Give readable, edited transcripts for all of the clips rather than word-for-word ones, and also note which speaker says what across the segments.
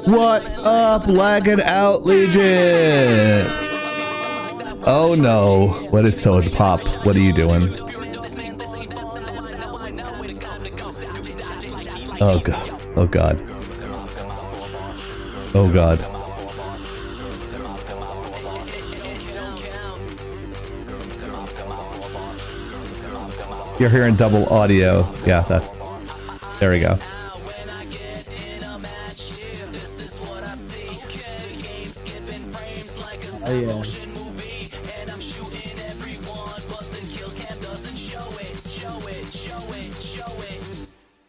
Speaker 1: What's up, Laggin Out Legion? Oh no, what is Soda Pop? What are you doing? Oh god, oh god. Oh god. You're hearing double audio. Yeah, that's... There we go.
Speaker 2: Oh, yeah.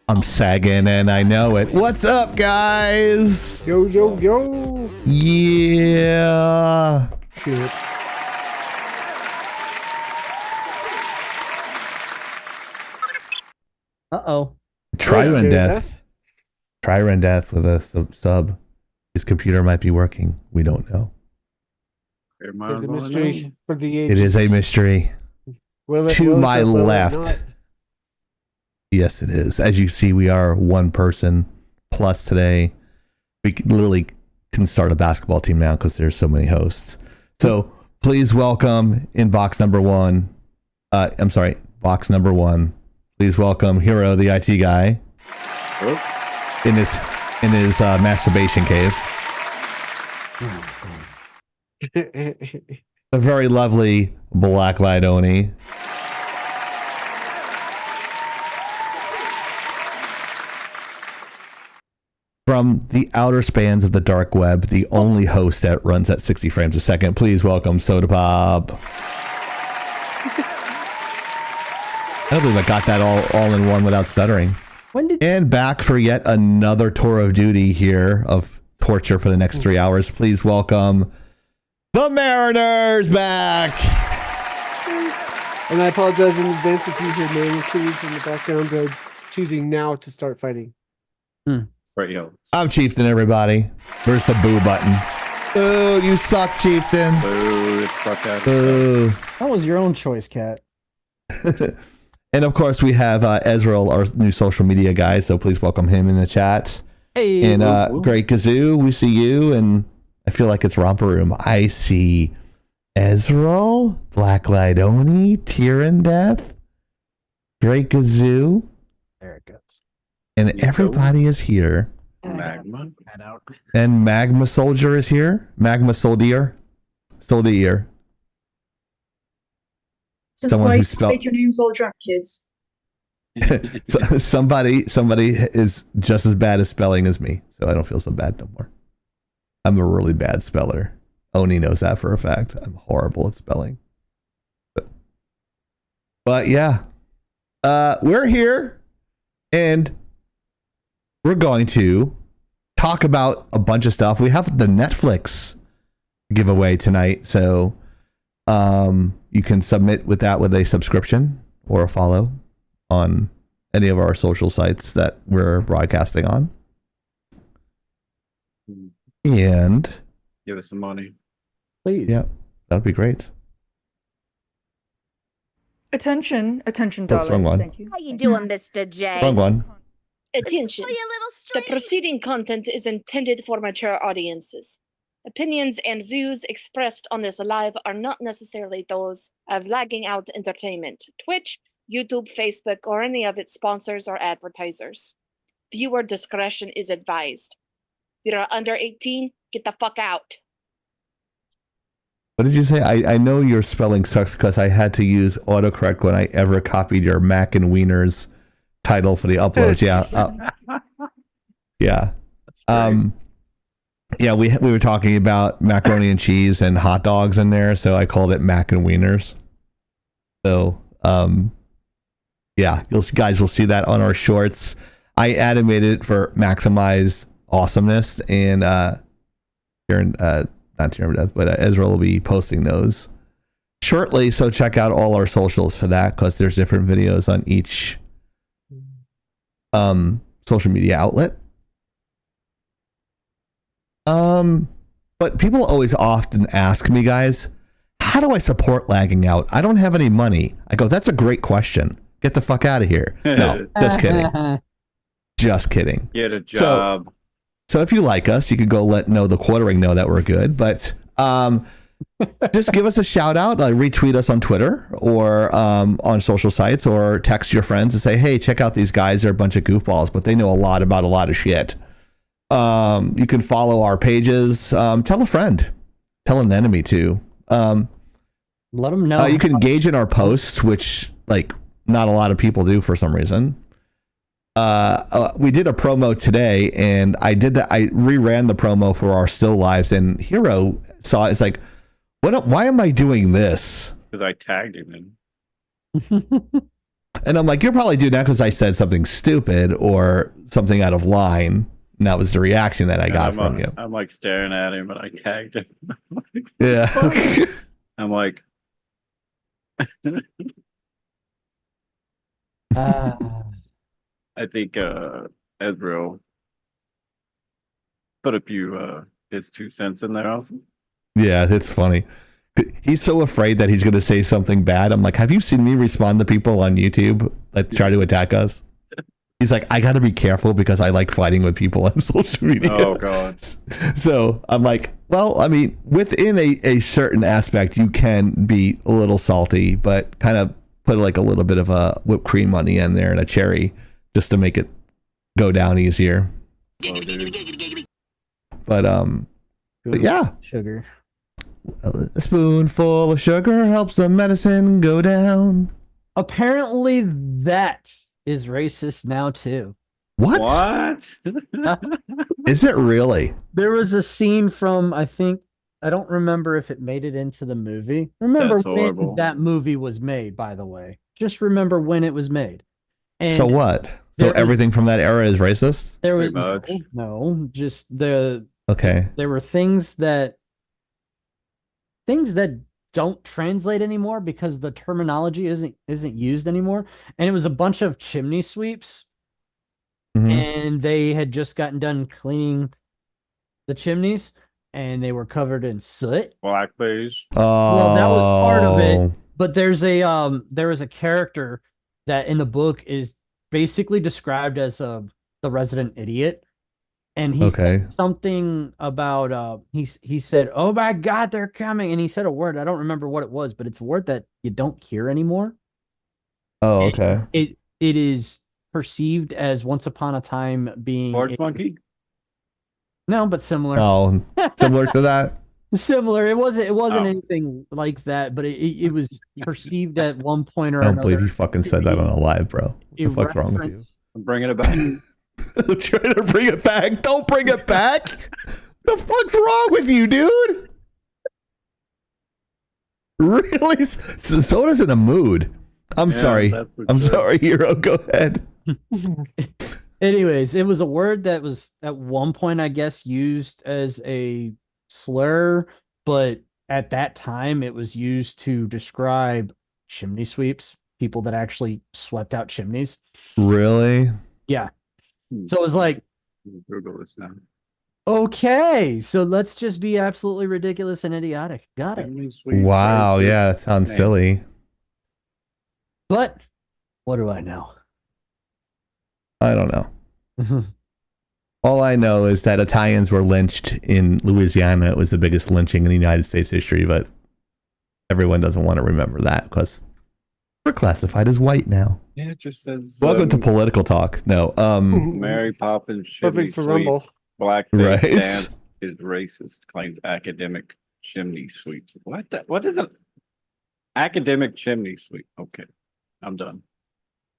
Speaker 1: I'm sagging and I know it. What's up, guys?
Speaker 2: Yo, yo, yo.
Speaker 1: Yeah.
Speaker 2: Shit. Uh-oh.
Speaker 1: Try
Speaker 2: Nice,
Speaker 1: run
Speaker 2: Jared.
Speaker 1: death. Try run death with a sub. His computer might be working. We don't know.
Speaker 2: There's a mystery for the ages.
Speaker 1: It is a mystery. To my left. Yes, it is. As you see, we are one person plus today. We literally can start a basketball team now because there's so many hosts. So please welcome in box number one. I'm sorry, box number one. Please welcome Hero, the IT guy, in his masturbation cave. The very lovely Blacklight Oni. From the outer spans of the dark web, the only host that runs at 60 frames a second. Please welcome Soda Pop. I don't believe I got that all in one without stuttering. And back for yet another tour of duty here of torture for the next 3 hours. Please welcome the Mariners back.
Speaker 2: And I apologize in advance if you hear man trees in the background. They're choosing now to start fighting.
Speaker 3: Right, yo.
Speaker 1: I'm Chieftain, everybody. Where's the boo button? Boo, you suck, Chieftain.
Speaker 3: Boo, it's fuck out.
Speaker 1: Boo.
Speaker 4: That was your own choice, Cat.
Speaker 1: And of course, we have Ezreal, our new social media guy. So please welcome him in the chat.
Speaker 4: Hey.
Speaker 1: And Great Kazoo, we see you. And I feel like it's Romper Room. I see Ezreal, Blacklight Oni, Tyrion Death, Great Kazoo.
Speaker 4: There it goes.
Speaker 1: And everybody is here.
Speaker 3: Magma.
Speaker 1: And Magma Soldier is here. Magma Soldier. Soldier.
Speaker 5: Since
Speaker 1: Someone
Speaker 5: why
Speaker 1: who
Speaker 5: you
Speaker 1: spelled-
Speaker 5: make your names all drunk, kids?
Speaker 1: somebody is just as bad at spelling as me, so I don't feel so bad no more. I'm a really bad speller. Oni knows that for a fact. I'm horrible at spelling. But yeah. We're here and we're going to talk about a bunch of stuff. We have the Netflix giveaway tonight, so you can submit with a subscription or a follow on any of our social sites that we're broadcasting on. And
Speaker 3: Give us some money.
Speaker 4: Please.
Speaker 1: yeah, that'd be great.
Speaker 5: Attention, attention,
Speaker 1: That's
Speaker 5: darlings.
Speaker 1: wrong one.
Speaker 5: Thank you.
Speaker 6: How you doing, Mr. J?
Speaker 1: Wrong one.
Speaker 6: Play
Speaker 7: Attention.
Speaker 6: a little
Speaker 7: The
Speaker 6: string.
Speaker 7: preceding content is intended for mature audiences. Opinions and views expressed on this live are not necessarily those of Lagging Out Entertainment, Twitch, YouTube, Facebook, or any of its sponsors or advertisers. Viewer discretion is advised. If you're under 18, get the fuck out.
Speaker 1: What did you say? I know your spelling sucks because I had to use autocorrect when I ever copied your Mac and Wieners title for the uploads. Yeah. Yeah. Yeah, we were talking about macaroni and cheese and hot dogs in there, so I called it Mac and Wieners. So, yeah, you guys will see that on our shorts. I animated it for maximized awesomeness, and not Tyrion Death, but Ezreal will be posting those shortly. So check out all our socials for that, because there's different videos on each social media outlet. But people always often ask me, guys, how do I support Lagging Out? I don't have any money. I go, that's a great question. Get the fuck out of here. No, just kidding. Just kidding.
Speaker 3: Get a job.
Speaker 1: So if you like us, you can go let the quartering know that we're good. But just give us a shout out, retweet us on Twitter or on social sites, or text your friends and say, hey, check out these guys. They're a bunch of goofballs, but they know a lot about a lot of shit. You can follow our pages. Tell a friend. Tell an enemy too.
Speaker 4: Let them know.
Speaker 1: You can engage in our posts, which not a lot of people do for some reason. We did a promo today, and I reran the promo for our still lives, and Hero saw it. It's like, why am I doing this?
Speaker 3: Because I tagged him in.
Speaker 1: And I'm like, you're probably doing that because I said something stupid or something out of line. And that was the reaction that I got from you.
Speaker 3: I'm like staring at him, and I tagged him.
Speaker 1: Yeah.
Speaker 3: I'm like, I think Ezreal put a few his 2 cents in there also.
Speaker 1: Yeah, it's funny. He's so afraid that he's going to say something bad. I'm like, have you seen me respond to people on YouTube that try to attack us? He's like, I got to be careful because I like fighting with people on social media.
Speaker 3: Oh, God.
Speaker 1: So I'm like, well, I mean, within a certain aspect, you can be a little salty, but kind of put a little bit of a whipped cream on the end there and a cherry just to make it go down easier.
Speaker 3: Oh, dude.
Speaker 1: But yeah.
Speaker 4: Sugar.
Speaker 1: A spoonful of sugar helps the medicine go down.
Speaker 4: Apparently that is racist now too.
Speaker 1: What? Is it really?
Speaker 4: There was a scene from, I don't remember if it made it into the movie. Remember
Speaker 3: That's
Speaker 4: when
Speaker 3: horrible.
Speaker 4: that movie was made, by the way. Just remember when it was made. And
Speaker 1: So what? So everything from that era is racist?
Speaker 4: there was
Speaker 3: Pretty much.
Speaker 4: no, just
Speaker 1: Okay.
Speaker 4: there were things that don't translate anymore because the terminology isn't used anymore. And it was a bunch of chimney sweeps,
Speaker 1: Mhm.
Speaker 4: and they had just gotten done cleaning the chimneys, and they were covered in soot.
Speaker 3: Blackface.
Speaker 1: Oh.
Speaker 4: Well, that was part of it. But there is a character that in the book is basically described as the resident idiot. And he said something about he said, "Oh my God, they're coming!" And he said a word, I don't remember what it was, but it's a word that you don't hear anymore.
Speaker 1: Oh, okay.
Speaker 4: It is perceived as once upon a time being
Speaker 3: Orange monkey.
Speaker 4: No, but similar.
Speaker 1: Oh, similar to that.
Speaker 4: Similar. It wasn't
Speaker 3: Oh.
Speaker 4: anything like that, but it was perceived at one point or
Speaker 1: I don't
Speaker 4: another.
Speaker 1: believe you fucking said that on a live, bro. What the fuck's wrong with you?
Speaker 3: I'm bringing it back.
Speaker 1: I'm trying to bring it back. Don't bring it back. The fuck's wrong with you, dude? Really? Soda's in a mood. I'm sorry.
Speaker 3: that's for
Speaker 1: I'm
Speaker 3: sure.
Speaker 1: sorry, Hero. Go ahead.
Speaker 4: Anyways, it was a word that was at one point, I guess, used as a slur, but at that time it was used to describe chimney sweeps, people that actually swept out chimneys.
Speaker 1: Really?
Speaker 4: Yeah. So it was like,
Speaker 3: Google this now.
Speaker 4: okay, so let's just be absolutely ridiculous and idiotic. Got it.
Speaker 1: Wow. Yeah, that sounds silly.
Speaker 4: But what do I know?
Speaker 1: I don't know. All I know is that Italians were lynched in Louisiana. It was the biggest lynching in the United States history, but everyone doesn't want to remember that because we're classified as white now.
Speaker 3: Yeah, it just says.
Speaker 1: Welcome to political talk. No,
Speaker 3: Mary Poppins. Chimney
Speaker 2: Perfect for
Speaker 3: sweep.
Speaker 2: Rumble.
Speaker 3: Blackface
Speaker 1: Right.
Speaker 3: dance is racist. Claims academic chimney sweeps. What? What is an academic chimney sweep? Okay, I'm done.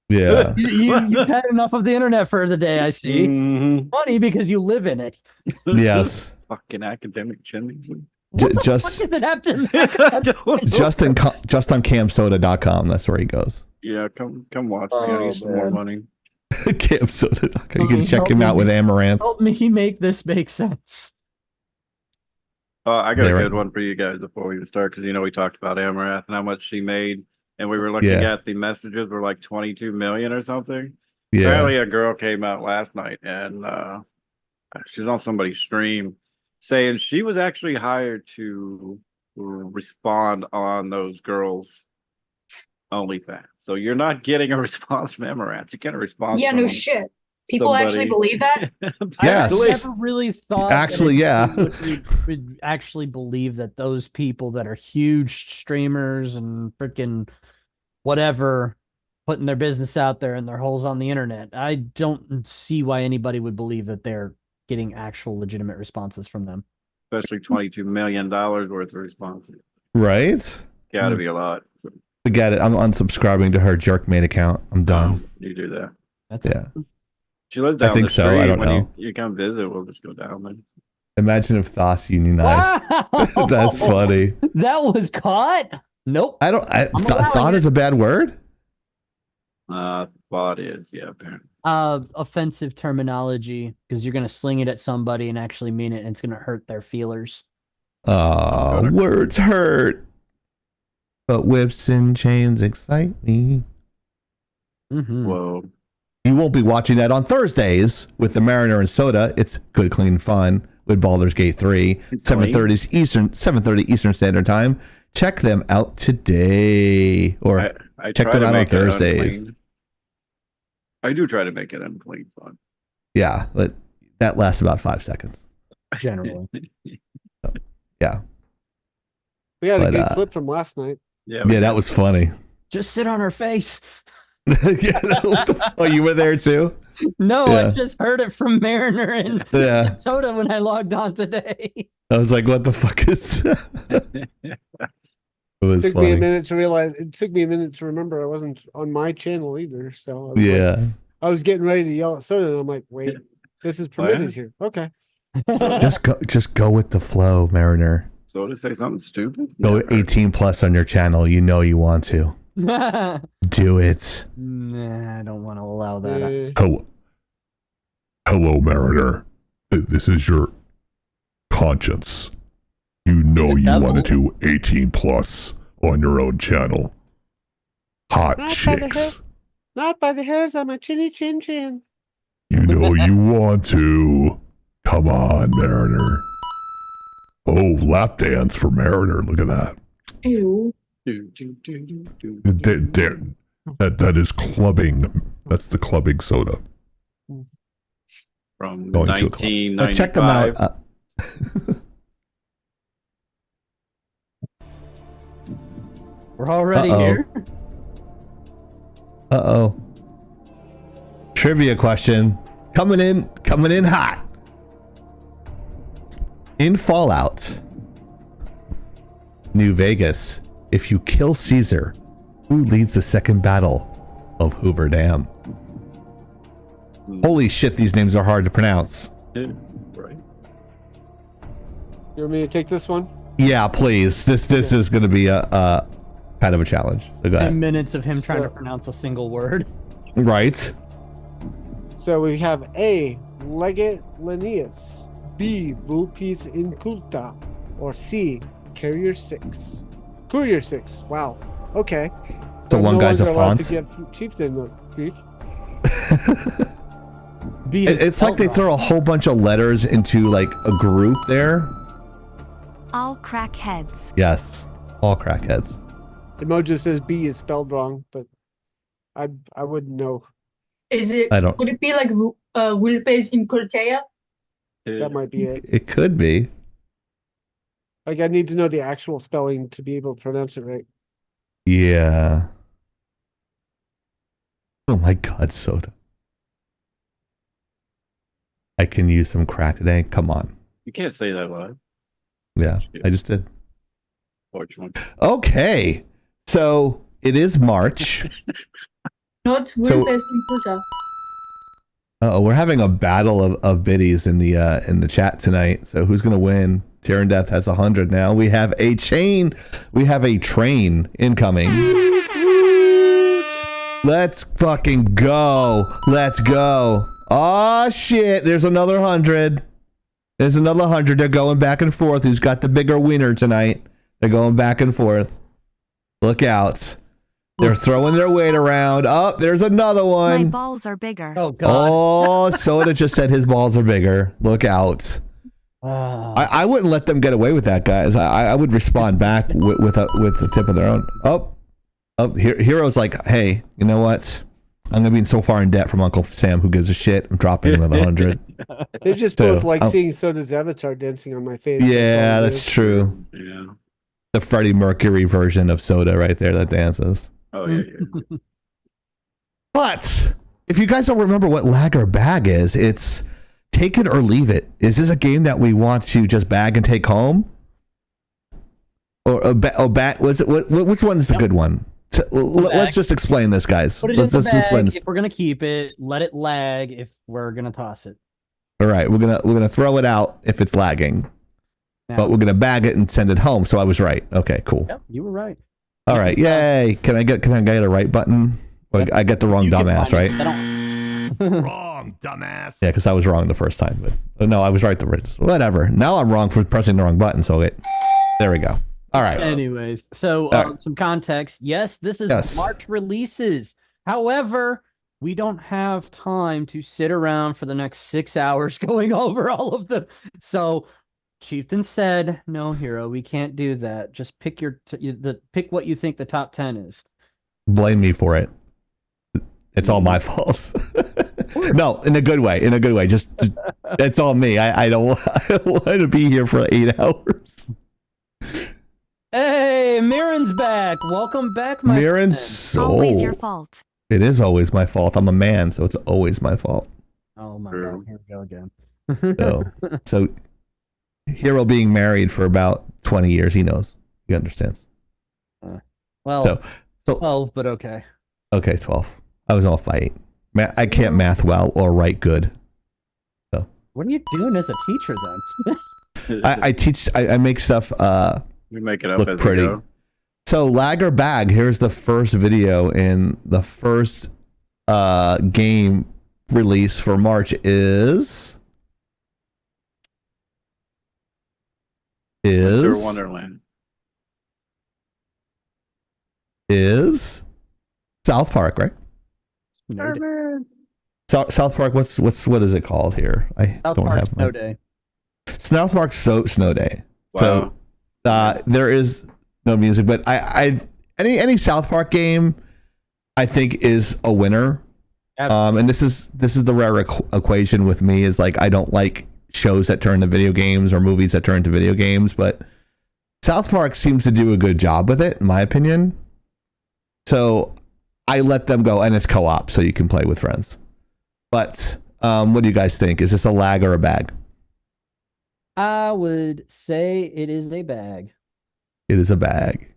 Speaker 1: yeah.
Speaker 4: You've had enough of the internet for the day, I see.
Speaker 3: Mhm.
Speaker 4: Funny because you live in it.
Speaker 1: Yes.
Speaker 3: Fucking academic chimney sweep.
Speaker 4: What
Speaker 1: Just
Speaker 4: does it have to make?
Speaker 3: I don't know.
Speaker 1: just on camsoda.com. That's where he goes.
Speaker 3: Yeah, come watch me. I need some more
Speaker 4: man.
Speaker 3: money.
Speaker 1: Camsoda.com. You can check him out with Amaranth.
Speaker 4: Help me make this make sense.
Speaker 3: I got
Speaker 1: There.
Speaker 3: a good one for you guys before we even start, because we talked about Amaranth and how much she made, and we were looking
Speaker 1: Yeah.
Speaker 3: at the messages were like 22 million or something.
Speaker 1: Yeah.
Speaker 3: Apparently, a girl came out last night, and she was on somebody's stream saying she was actually hired to respond on those girls' OnlyFans. So you're not getting a response from Amaranth. You get a response.
Speaker 5: Yeah, no
Speaker 3: from
Speaker 5: shit. People actually believe that?
Speaker 1: Yes.
Speaker 4: I never really thought.
Speaker 1: Actually, yeah.
Speaker 4: Would actually believe that those people that are huge streamers and freaking whatever, putting their business out there and their holes on the internet. I don't see why anybody would believe that they're getting actual legitimate responses from them.
Speaker 3: Especially $22 million worth of responses.
Speaker 1: Right?
Speaker 3: Gotta be a lot. So,
Speaker 1: Forget it. I'm unsubscribing to her Jerkmate account. I'm done.
Speaker 3: you do that.
Speaker 4: That's
Speaker 1: Yeah.
Speaker 3: She lives down
Speaker 1: I think
Speaker 3: the
Speaker 1: so.
Speaker 3: street.
Speaker 1: I don't
Speaker 3: when
Speaker 1: know.
Speaker 3: You come visit, we'll just go down there.
Speaker 1: Imagine if Thoughts unionized.
Speaker 4: Wow!
Speaker 1: That's funny.
Speaker 4: That was caught. Nope.
Speaker 1: Thought is a bad word?
Speaker 3: Thought is, yeah, apparently.
Speaker 4: Offensive terminology because you're gonna sling it at somebody and actually mean it, and it's gonna hurt their feelers.
Speaker 1: Words hurt, but whips and chains excite me.
Speaker 4: Mm-hmm.
Speaker 3: Whoa.
Speaker 1: You won't be watching that on Thursdays with the Mariner and Soda. It's good, clean fun with Baldur's Gate 3, 7:30 Eastern Standard Time. Check them out today, or
Speaker 3: I
Speaker 1: check
Speaker 3: try
Speaker 1: them
Speaker 3: to
Speaker 1: out on
Speaker 3: make it
Speaker 1: Thursdays.
Speaker 3: unclean. I do try to make it unclean fun.
Speaker 1: Yeah, but that lasts about 5 seconds.
Speaker 4: Generally.
Speaker 1: Yeah.
Speaker 2: We had a good clip from last night.
Speaker 3: Yeah,
Speaker 1: that was funny.
Speaker 4: Just sit on her face.
Speaker 1: Oh, you were there too?
Speaker 4: No,
Speaker 1: Yeah.
Speaker 4: I just heard it from Mariner and
Speaker 1: Yeah.
Speaker 4: Soda when I logged on today.
Speaker 1: I was like, what the fuck is that? It was
Speaker 2: Took
Speaker 1: funny.
Speaker 2: me a minute to realize. It took me a minute to remember I wasn't on my channel either. So I was
Speaker 1: Yeah.
Speaker 2: I was getting ready to yell at Soda, and I'm like, wait, this is permitted here. Okay.
Speaker 1: Just go with the flow, Mariner.
Speaker 3: So to say something stupid?
Speaker 1: Go
Speaker 3: Never.
Speaker 1: 18 plus on your channel. You know you want to. Do it.
Speaker 4: Nah, I don't want to allow that.
Speaker 6: Hello, Mariner. This is your conscience. You know you want to do 18 plus on your own channel. Hot chicks.
Speaker 2: Not by the hairs on my chinny chin chin.
Speaker 6: You know you want to. Come on, Mariner. Oh, lap dance for Mariner. Look at that.
Speaker 5: Ew.
Speaker 6: That is clubbing. That's the clubbing soda.
Speaker 3: From
Speaker 1: Going to a club.
Speaker 3: 1995.
Speaker 1: Check them out.
Speaker 4: We're already
Speaker 1: Uh-oh.
Speaker 4: here.
Speaker 1: Uh-oh. Trivia question. Coming in hot. In Fallout, New Vegas, if you kill Caesar, who leads the second battle of Hoover Dam? Holy shit, these names are hard to pronounce.
Speaker 3: Yeah, right.
Speaker 2: You want me to take this one?
Speaker 1: Yeah, please. This is going to be a kind of a challenge. So go
Speaker 4: 10
Speaker 1: ahead.
Speaker 4: minutes of him trying to pronounce a single word.
Speaker 1: Right.
Speaker 2: So we have A. Legate Linnaeus, B. Vulpes Inculta, or C. Courier 6. Courier 6. Wow. Okay.
Speaker 1: So
Speaker 2: I'm
Speaker 1: one
Speaker 2: no
Speaker 1: guy's a
Speaker 2: longer allowed
Speaker 1: font.
Speaker 2: to give chieftain the brief.
Speaker 1: It's like they throw a whole bunch of letters into like a group there.
Speaker 8: All crackheads.
Speaker 1: Yes, all crackheads.
Speaker 2: Emoji says B is spelled wrong, but I wouldn't know.
Speaker 5: Is it?
Speaker 1: I don't-
Speaker 5: Would it be like Vulpes Incultea?
Speaker 2: That might be it.
Speaker 1: It could be.
Speaker 2: Like I need to know the actual spelling to be able to pronounce it right.
Speaker 1: Yeah. Oh my God, soda. I can use some crack today. Come on.
Speaker 3: You can't say that live.
Speaker 1: Yeah, I just did.
Speaker 3: Fortunately.
Speaker 1: Okay. So it is March.
Speaker 5: Not
Speaker 1: So-
Speaker 5: Vulpes Inculta.
Speaker 1: We're having a battle of biddies in the chat tonight. So who's gonna win? Tyrann Death has 100 now. We have a train incoming. Let's fucking go. Let's go. Oh shit, there's another 100. There's another 100. They're going back and forth. Who's got the bigger winner tonight? They're going back and forth. Look out. They're throwing their weight around. Oh, there's another
Speaker 8: My
Speaker 1: one.
Speaker 8: balls are bigger.
Speaker 4: Oh God.
Speaker 1: Oh, Soda just said his balls are bigger. Look out. I wouldn't let them get away with that, guys. I would respond back with the tip of their own. Hero's like, hey, you know what? I'm gonna be so far in debt from Uncle Sam, who gives a shit. I'm dropping him at 100.
Speaker 2: They're just
Speaker 1: So,
Speaker 2: both like seeing Soda's avatar dancing on my face.
Speaker 1: Yeah,
Speaker 2: all it
Speaker 1: that's
Speaker 2: is.
Speaker 1: true.
Speaker 3: Yeah.
Speaker 1: The Freddie Mercury version of Soda right there that dances.
Speaker 3: Oh yeah.
Speaker 1: But if you guys don't remember what lag or bag is, it's take it or leave it. Is this a game that we want to just bag and take home? Or bag? Was it? Which one's the good one? Let's just explain this, guys.
Speaker 4: Put it in the bag if we're gonna keep it. Let it lag if we're gonna toss it.
Speaker 1: All right, we're gonna throw it out if it's lagging, but we're gonna bag it and send it home. So I was right. Okay, cool.
Speaker 4: Yep, you were right.
Speaker 1: All right, yay! Can I get a right button? Or I get the wrong dumbass, right?
Speaker 6: Wrong, dumbass.
Speaker 1: Yeah, because I was wrong the first time. But no, I was right the first. Whatever. Now I'm wrong for pressing the wrong button. So there we go. All right.
Speaker 4: Anyways, so some context. Yes, this is March releases. However, we don't have time to sit around for the next 6 hours going over all of them. So Chieftain said, "No, Hero, we can't do that. Just pick pick what you think the top 10 is."
Speaker 1: Blame me for it. It's all my fault. No, in a good way. In a good way. Just it's all me. I don't want to be here for 8 hours.
Speaker 4: Hey, Mirren's back. Welcome back, my
Speaker 1: Mirren's
Speaker 8: always your fault.
Speaker 1: It is always my fault. I'm a man, so it's always my fault.
Speaker 4: Oh my god, here we go again.
Speaker 1: So Hero being married for about 20 years, he knows. He understands.
Speaker 4: Well, 12, but okay.
Speaker 1: Okay, 12. I was off by 8. I can't math well or write good. So
Speaker 4: what are you doing as a teacher then?
Speaker 1: I teach. I make stuff.
Speaker 3: We make it up
Speaker 1: look
Speaker 3: as
Speaker 1: pretty.
Speaker 3: we go.
Speaker 1: So lag or bag. Here's the first video in the first game release for March is
Speaker 3: Mr. Wonderland.
Speaker 1: Is South Park, right? South Park. What is it called here? I
Speaker 4: South
Speaker 1: don't
Speaker 4: Park
Speaker 1: have
Speaker 4: Snow Day.
Speaker 1: South Park Snow Day.
Speaker 3: Wow.
Speaker 1: So there is no music, but any South Park game I think is a winner.
Speaker 4: Absolutely.
Speaker 1: And this is the rare equation with me is like I don't like shows that turn to video games or movies that turn to video games, but South Park seems to do a good job with it, in my opinion. So I let them go, and it's co-op, so you can play with friends. But what do you guys think? Is this a lag or a bag?
Speaker 4: I would say it is a bag.
Speaker 1: It is a bag.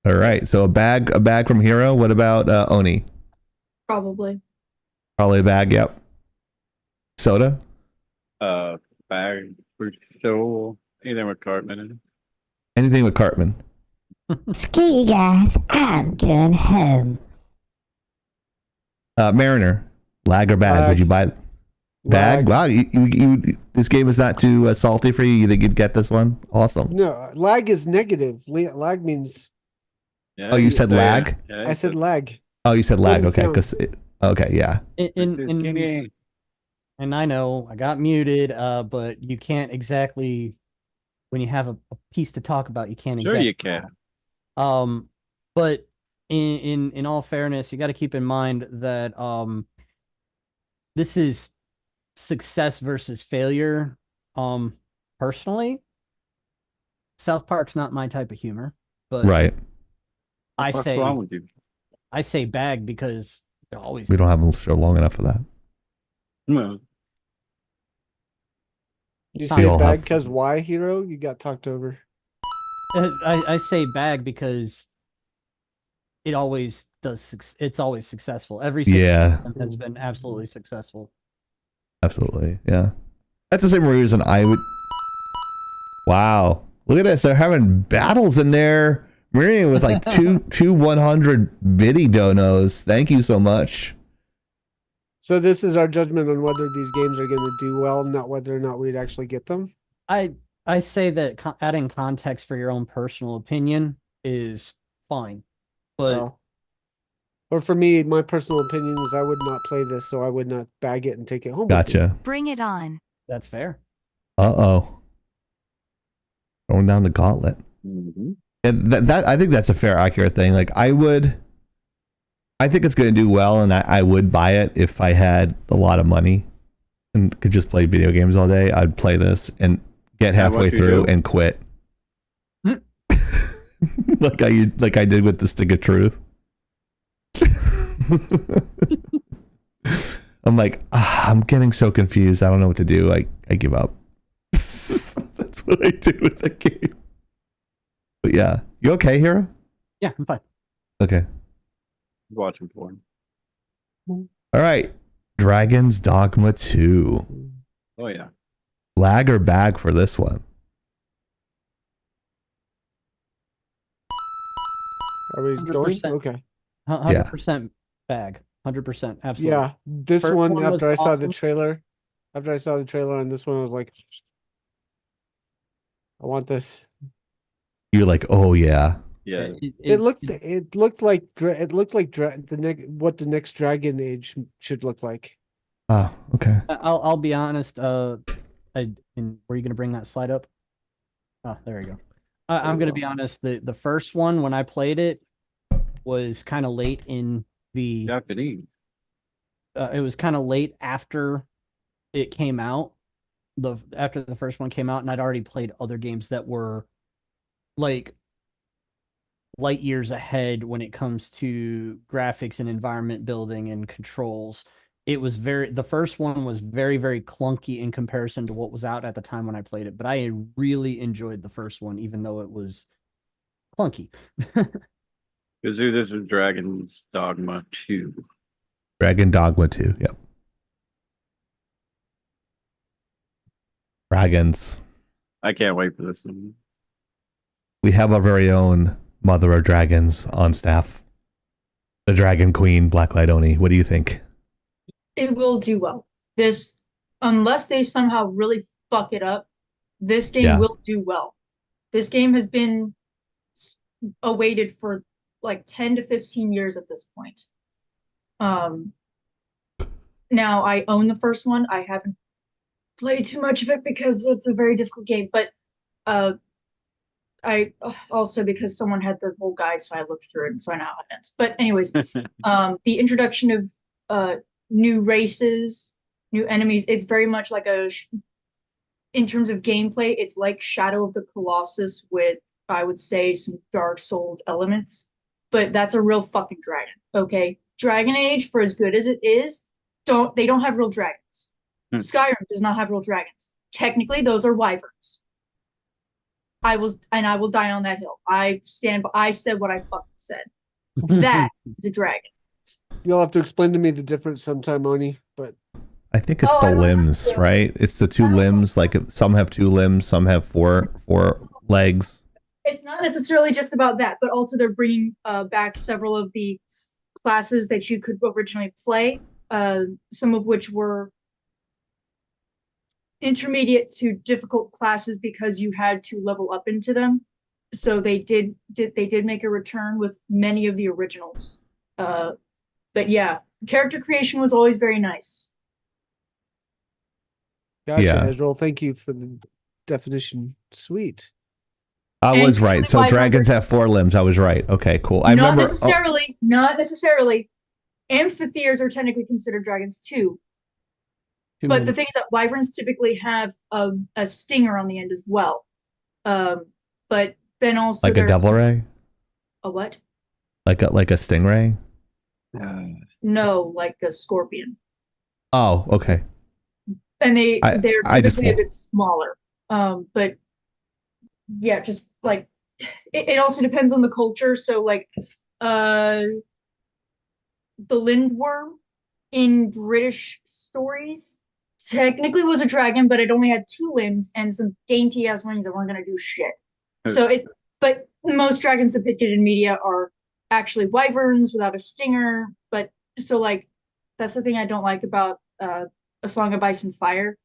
Speaker 1: All right, so a bag from Hero. What about Oni?
Speaker 5: Probably.
Speaker 1: Probably a bag. Yep. Soda.
Speaker 3: Bag for sure. Anything with Cartman in it.
Speaker 1: Anything with Cartman.
Speaker 9: Screw you guys. I'm going home.
Speaker 1: Mariner. Lag or bag? Would you buy bag? Wow, you this game is not too salty for you. You think you'd get this one? Awesome.
Speaker 2: No, lag is negative. Lag means.
Speaker 3: Yeah,
Speaker 1: Oh, you said lag?
Speaker 2: I said lag.
Speaker 1: Oh, you said lag. Okay,
Speaker 2: Sound.
Speaker 1: okay, yeah.
Speaker 4: And I know I got muted, but you can't exactly when you have a piece to talk about, you can't exactly.
Speaker 3: Sure, you can.
Speaker 4: But in all fairness, you got to keep in mind that this is success versus failure. Personally, South Park's not my type of humor, but
Speaker 1: right.
Speaker 3: What's wrong with you?
Speaker 4: I say bag because they're always.
Speaker 1: We don't have a show long enough for that.
Speaker 3: No.
Speaker 2: You say bag because why, Hero? You got talked over.
Speaker 4: I say bag because it always does. It's always successful. Every single one has been absolutely successful. Absolutely,
Speaker 1: yeah. That's the same reason I would. Wow, look at this! They're having battles in there. We're with like two 100 biddy donos. Thank you so much.
Speaker 2: So this is our judgment on whether these games are going to do well, not whether or not we'd actually get them.
Speaker 4: I say that adding context for your own personal opinion is fine, but
Speaker 2: or for me, my personal opinion is I would not play this, so I would not bag it and take it home.
Speaker 1: Gotcha.
Speaker 8: Bring it on.
Speaker 4: That's fair.
Speaker 1: Uh-oh. Throwing down the gauntlet.
Speaker 3: Mm-hmm.
Speaker 1: And that I think that's a fair, accurate thing. Like I would I think it's going to do well, and I would buy it if I had a lot of money and could just play video games all day. I'd play this and get halfway through and quit. like I did with the Stick of Truth. I'm like, I'm getting so confused. I don't know what to do. I give up. That's what I do with the game. But yeah, you okay, Hero?
Speaker 4: Yeah, I'm fine.
Speaker 1: Okay.
Speaker 3: Watching porn.
Speaker 1: All right. Dragon's Dogma 2.
Speaker 3: Oh yeah.
Speaker 1: Lag or bag for this one?
Speaker 2: Are we going? Okay.
Speaker 4: 100% bag. 100%. Absolutely.
Speaker 2: Yeah. This
Speaker 4: First
Speaker 2: one,
Speaker 4: was
Speaker 2: after I saw the
Speaker 4: awesome.
Speaker 2: trailer, on this one, I was like, I want this.
Speaker 1: You're like, oh yeah.
Speaker 3: Yeah.
Speaker 2: It looked like what the next Dragon Age should look like.
Speaker 1: Oh, okay.
Speaker 4: I'll be honest. Were you gonna bring that slide up? Oh, there you go. I'm gonna be honest. The first one, when I played it, was kind of late in the
Speaker 3: Japanese.
Speaker 4: It was kind of late after it came out. After the first one came out, and I'd already played other games that were like light years ahead when it comes to graphics and environment building and controls. The first one was very, very clunky in comparison to what was out at the time when I played it, but I really enjoyed the first one, even though it was clunky.
Speaker 3: This is Dragon's Dogma 2.
Speaker 1: Dragon Dogma 2, yep. Dragons.
Speaker 3: I can't wait for this one.
Speaker 1: We have our very own Mother of Dragons on staff. The Dragon Queen, Blacklight Oni. What do you think?
Speaker 5: It will do well. This, unless they somehow really fuck it up, this game will do well. This game has been awaited for like 10 to 15 years at this point. Now I own the first one. I haven't played too much of it because it's a very difficult game, but I also, because someone had the whole guide, so I looked through it and so I know how it ends. But anyways, the introduction of new races, new enemies, it's very much like in terms of gameplay, it's like Shadow of the Colossus with, I would say, some Dark Souls elements. But that's a real fucking dragon, okay? Dragon Age, for as good as it is, they don't have real dragons. Skyrim does not have real dragons. Technically, those are wyverns. I will die on that hill. I said what I fucking said. That is a dragon.
Speaker 2: You'll have to explain to me the difference sometime, Oni, but
Speaker 1: I think it's the limbs, right? It's the two limbs. Like some have two limbs, some have four legs.
Speaker 5: It's not necessarily just about that, but also they're bringing back several of the classes that you could originally play, some of which were intermediate to difficult classes because you had to level up into them. So they did make a return with many of the originals. But yeah, character creation was always very nice.
Speaker 2: Gotcha, Ezreal. Thank you for the definition. Sweet.
Speaker 1: I was right. So dragons have four limbs. I was right. Okay, cool.
Speaker 5: Not necessarily. Amphitheaters are technically considered dragons too. But the thing is that wyverns typically have a stinger on the end as well. But then also
Speaker 1: like a devil ray?
Speaker 5: A what?
Speaker 1: Like a stingray?
Speaker 5: No, like a scorpion.
Speaker 1: Oh, okay.
Speaker 5: And they're typically a bit smaller. But yeah, just like it also depends on the culture. So like the lindworm in British stories technically was a dragon, but it only had two limbs and some dainty ass wings that weren't gonna do shit. But most dragons depicted in media are actually wyverns without a stinger. But so like that's the thing I don't like about A Song of Ice and Fire.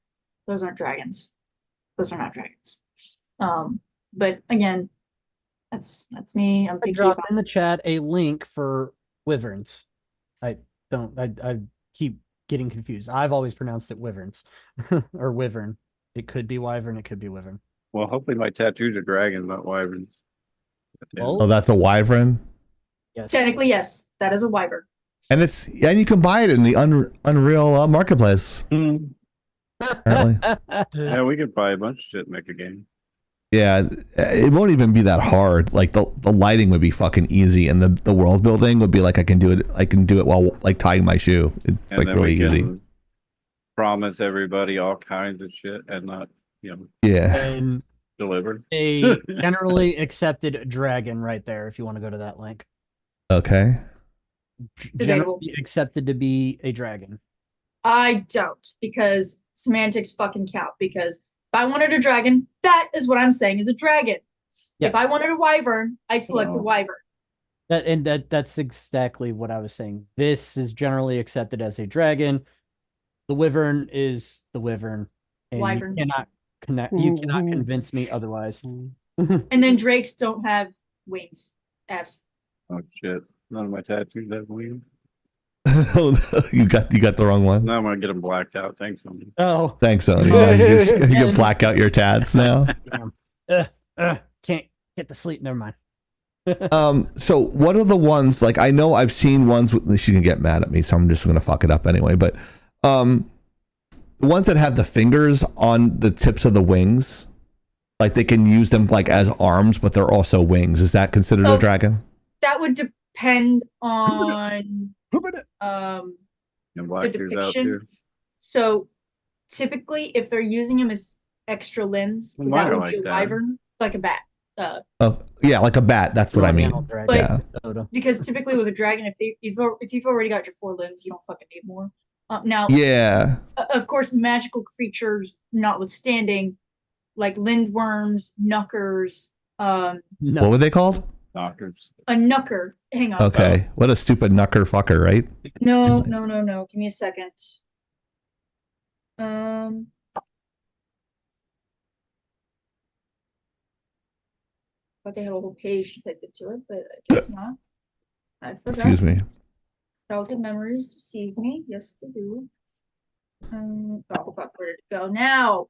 Speaker 5: Those aren't dragons. Those are not dragons. But again, that's me.
Speaker 4: I dropped in the chat a link for wyverns. I keep getting confused. I've always pronounced it wyverns or wyvern. It could be wyvern. It could be wyvern.
Speaker 3: Well, hopefully my tattoos are dragons, not wyverns.
Speaker 1: Oh, that's a wyvern?
Speaker 4: Yes.
Speaker 5: Technically, yes. That is a wyvern.
Speaker 1: And you can buy it in the Unreal Marketplace. Apparently.
Speaker 3: Yeah, we could buy a bunch of shit and make a game.
Speaker 1: Yeah, it won't even be that hard. Like the lighting would be fucking easy, and the world building would be like I can do it while like tying my shoe. It's
Speaker 3: And
Speaker 1: like
Speaker 3: then
Speaker 1: really
Speaker 3: we
Speaker 1: easy.
Speaker 3: can promise everybody all kinds of shit and not,
Speaker 1: Yeah.
Speaker 4: And
Speaker 3: deliver.
Speaker 4: a generally accepted dragon right there. If you want to go to that link.
Speaker 1: Okay.
Speaker 4: Generally accepted to be a dragon.
Speaker 5: I don't, because semantics fucking count. Because if I wanted a dragon, that is what I'm saying is a dragon.
Speaker 4: Yes.
Speaker 5: If I wanted a wyvern, I'd select the wyvern.
Speaker 4: That's exactly what I was saying. This is generally accepted as a dragon. The wyvern is the wyvern. And
Speaker 5: Wyvern.
Speaker 4: You cannot convince me otherwise.
Speaker 5: And then drakes don't have wings. F.
Speaker 3: Oh shit! None of my tattoos have wings.
Speaker 1: Oh, no. You got the wrong one.
Speaker 3: Now I'm gonna get them blacked out. Thanks, Sony.
Speaker 4: Oh,
Speaker 1: Thanks, Sony. You can black out your tats now.
Speaker 4: Can't get to sleep. Never mind.
Speaker 1: So what are the ones, like, I know I've seen ones with, she can get mad at me, so I'm just gonna fuck it up anyway, but the ones that have the fingers on the tips of the wings, like they can use them like as arms, but they're also wings. Is that considered a dragon?
Speaker 5: That would depend on
Speaker 3: And
Speaker 5: the
Speaker 3: Blackbeard's out too.
Speaker 5: depiction. So typically, if they're using him as extra limbs,
Speaker 3: Well,
Speaker 5: that
Speaker 3: mine are
Speaker 5: would be
Speaker 3: like
Speaker 5: a
Speaker 3: that.
Speaker 5: wyvern, like a bat.
Speaker 1: Oh, yeah, like a bat. That's what I mean.
Speaker 5: But
Speaker 1: Yeah.
Speaker 5: because typically with a dragon, if you've already got your 4 limbs, you don't fucking need more. Now,
Speaker 1: Yeah.
Speaker 5: Of course, magical creatures notwithstanding, like lindworms, knuckers.
Speaker 1: What were they called?
Speaker 3: Knockers.
Speaker 5: A knucker. Hang on.
Speaker 1: Okay. What a stupid knucker fucker, right?
Speaker 5: No. Give me a second. But they had a whole page connected to it, but I guess not. I forgot.
Speaker 1: Excuse me.
Speaker 5: Childhood memories deceive me. Yes, they do. Oh fuck, where did it go now?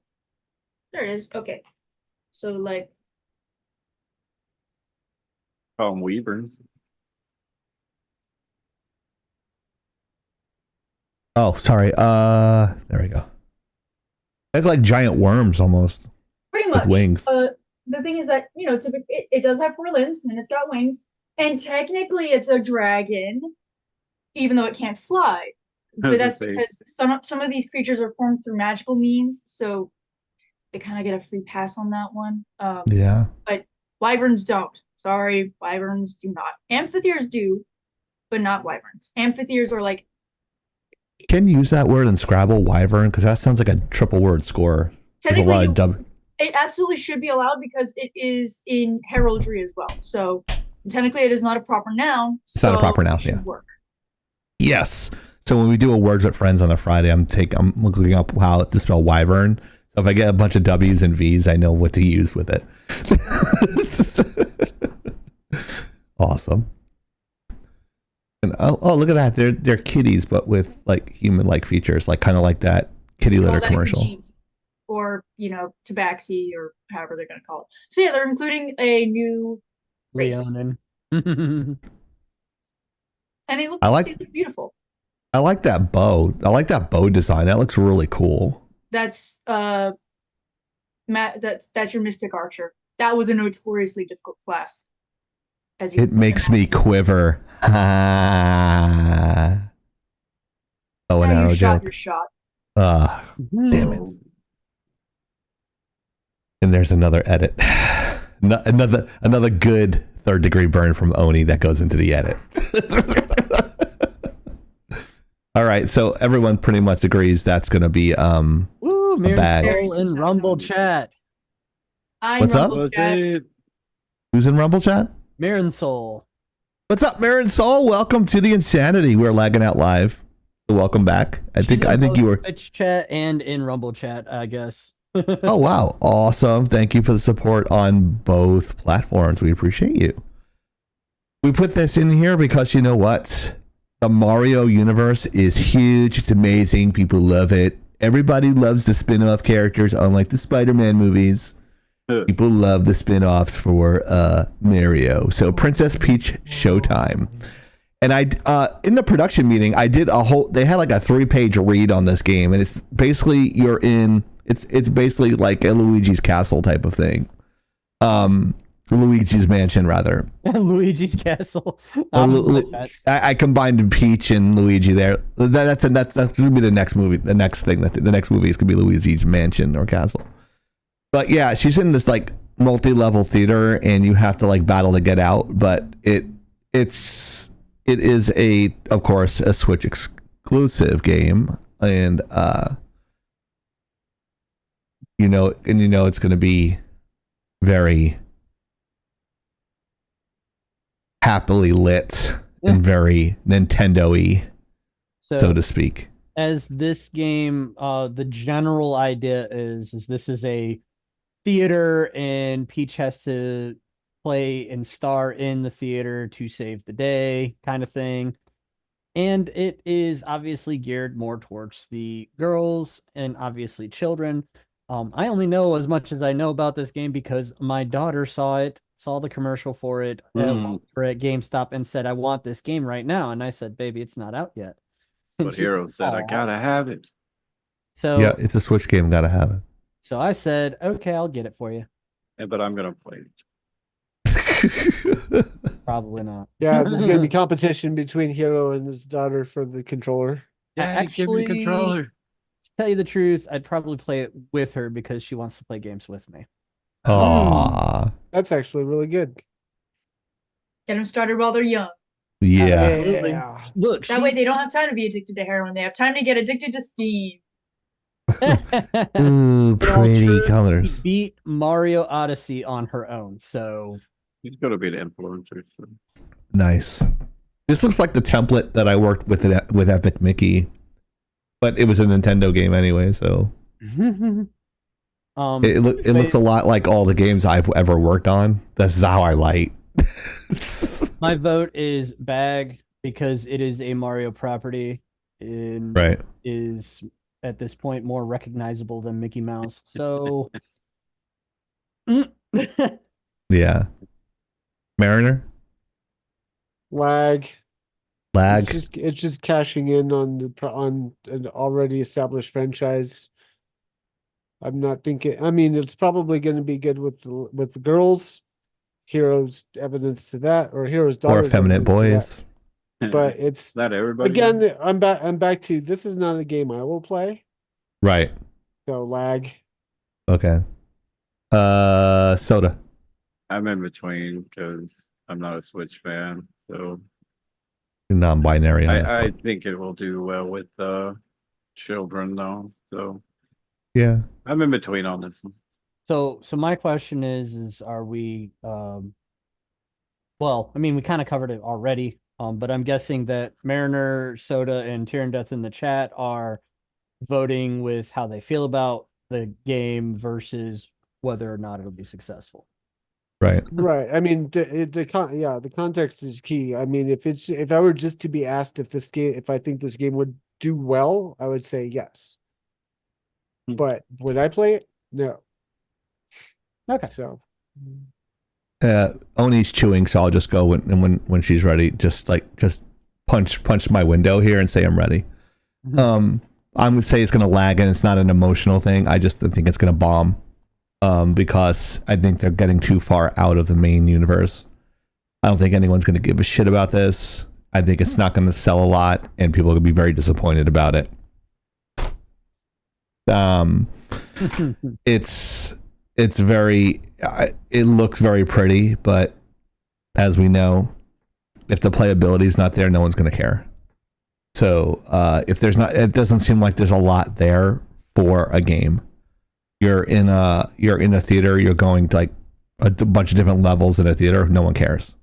Speaker 5: There it is. Okay. So like,
Speaker 3: Call them weavers.
Speaker 1: Oh, sorry. There we go. It's like giant worms almost.
Speaker 5: pretty much.
Speaker 1: With wings.
Speaker 5: The thing is that, typically it does have 4 limbs and it's got wings, and technically it's a dragon, even though it can't fly. But that's because some of these creatures are formed through magical means, so they kind of get a free pass on that one.
Speaker 1: Yeah.
Speaker 5: But wyverns don't. Sorry, wyverns do not. Amphitheres do, but not wyverns. Amphitheres are like.
Speaker 1: Can you use that word in Scrabble, wyvern? Because that sounds like a triple word score. There's a lot of
Speaker 5: it absolutely should be allowed because it is in heraldry as well. So technically it is not a proper noun.
Speaker 1: It's not a proper noun, yeah.
Speaker 5: Work.
Speaker 1: Yes. So when we do a Words with Friends on a Friday, I'm looking up how to spell wyvern. So if I get a bunch of W's and V's, I know what to use with it. Awesome. And oh, look at that. They're kitties, but with like human-like features, like kind of like that kitty litter commercial.
Speaker 5: Or, tabaxi or however they're going to call it. So yeah, they're including a new race.
Speaker 4: Leonin.
Speaker 5: And they look beautiful.
Speaker 1: I like that bow. I like that bow design. That looks really cool.
Speaker 5: That's that's your Mystic Archer. That was a notoriously difficult class.
Speaker 1: It makes me quiver. Oh, an arrow joke.
Speaker 5: You're shot.
Speaker 1: Damn it. And there's another edit. Another good 3rd degree burn from Oni that goes into the edit. All right, so everyone pretty much agrees that's going to be a bag.
Speaker 4: In Rumble chat.
Speaker 1: What's up? Who's in Rumble chat?
Speaker 4: Mirren Soul.
Speaker 1: What's up, Mirren Soul? Welcome to the Insanity. We're lagging out live. So welcome back. I think you were
Speaker 4: Twitch chat and in Rumble chat, I guess.
Speaker 1: Oh wow, awesome. Thank you for the support on both platforms. We appreciate you. We put this in here because you know what? The Mario universe is huge. It's amazing. People love it. Everybody loves the spin-off characters, unlike the Spider-Man movies. People love the spin-offs for Mario. So Princess Peach Showtime. And I in the production meeting, I did they had like a 3-page read on this game, and it's basically it's basically like a Luigi's Castle type of thing. Luigi's Mansion rather.
Speaker 4: Luigi's Castle.
Speaker 1: I combined Peach and Luigi there. That's gonna be the next movie. The next movie is gonna be Luigi's Mansion or Castle. But yeah, she's in this like multi-level theater, and you have to like battle to get out. But it is of course a Switch exclusive game, and it's gonna be very happily lit and very Nintendo-y, so to speak.
Speaker 4: As this game, the general idea is this is a theater, and Peach has to play and star in the theater to save the day, kind of thing. And it is obviously geared more towards the girls and obviously children. I only know as much as I know about this game because my daughter saw the commercial for it at GameStop and said, "I want this game right now." And I said, "Baby, it's not out yet."
Speaker 3: But Hero said, "I gotta have it."
Speaker 4: So
Speaker 1: yeah, it's a Switch game, gotta have it.
Speaker 4: So I said, "Okay, I'll get it for you."
Speaker 3: Yeah, but I'm gonna play it.
Speaker 4: Probably not.
Speaker 2: Yeah, there's gonna be competition between Hero and his daughter for the controller.
Speaker 3: Give me the controller.
Speaker 4: To tell you the truth, I'd probably play it with her because she wants to play games with me.
Speaker 1: Aww.
Speaker 2: That's actually really good.
Speaker 5: Get them started while they're young.
Speaker 2: Yeah.
Speaker 4: Look,
Speaker 5: that way they don't have time to be addicted to heroin. They have time to get addicted to Steam.
Speaker 1: Ooh, pretty colors.
Speaker 4: Beat Mario Odyssey on her own, so
Speaker 3: he's gonna be the influencer. So.
Speaker 1: Nice. This looks like the template that I worked with Epic Mickey, but it was a Nintendo game anyway. So it looks a lot like all the games I've ever worked on. That's how I light.
Speaker 4: My vote is bag because it is a Mario property and is at this point more recognizable than Mickey Mouse. So
Speaker 1: yeah. Mariner?
Speaker 2: Lag.
Speaker 1: It's
Speaker 2: just cashing in on an already established franchise. I'm not thinking. I mean, it's probably going to be good with the girls. Hero's evidence to that, or Hero's daughter.
Speaker 1: Or effeminate boys.
Speaker 2: But it's
Speaker 3: not everybody.
Speaker 2: Again, I'm back to this is not a game I will play.
Speaker 1: Right.
Speaker 2: So lag.
Speaker 1: Okay. Soda.
Speaker 3: I'm in between because I'm not a Switch fan, so
Speaker 1: non-binary.
Speaker 3: I think it will do well with children though. So
Speaker 1: yeah,
Speaker 3: I'm in between on this one.
Speaker 4: So my question is are we well, I mean we kind of covered it already, but I'm guessing that Mariner, Soda, and Tyrion Death in the chat are voting with how they feel about the game versus whether or not it'll be successful.
Speaker 1: Right.
Speaker 2: I mean, the context is key. I mean, if I were just to be asked if I think this game would do well, I would say yes. But would I play it? No.
Speaker 4: Okay.
Speaker 2: So.
Speaker 1: Oni's chewing, so I'll just go when she's ready. Just punch my window here and say I'm ready. I'm gonna say it's gonna lag, and it's not an emotional thing. I just think it's gonna bomb. Because I think they're getting too far out of the main universe. I don't think anyone's going to give a shit about this. I think it's not going to sell a lot, and people are going to be very disappointed about it. It's very, it looks very pretty, but as we know, if the playability is not there, no one's going to care. So if there's not, it doesn't seem like there's a lot there for a game. You're in a theater. You're going to like a bunch of different levels in a theater. No one cares.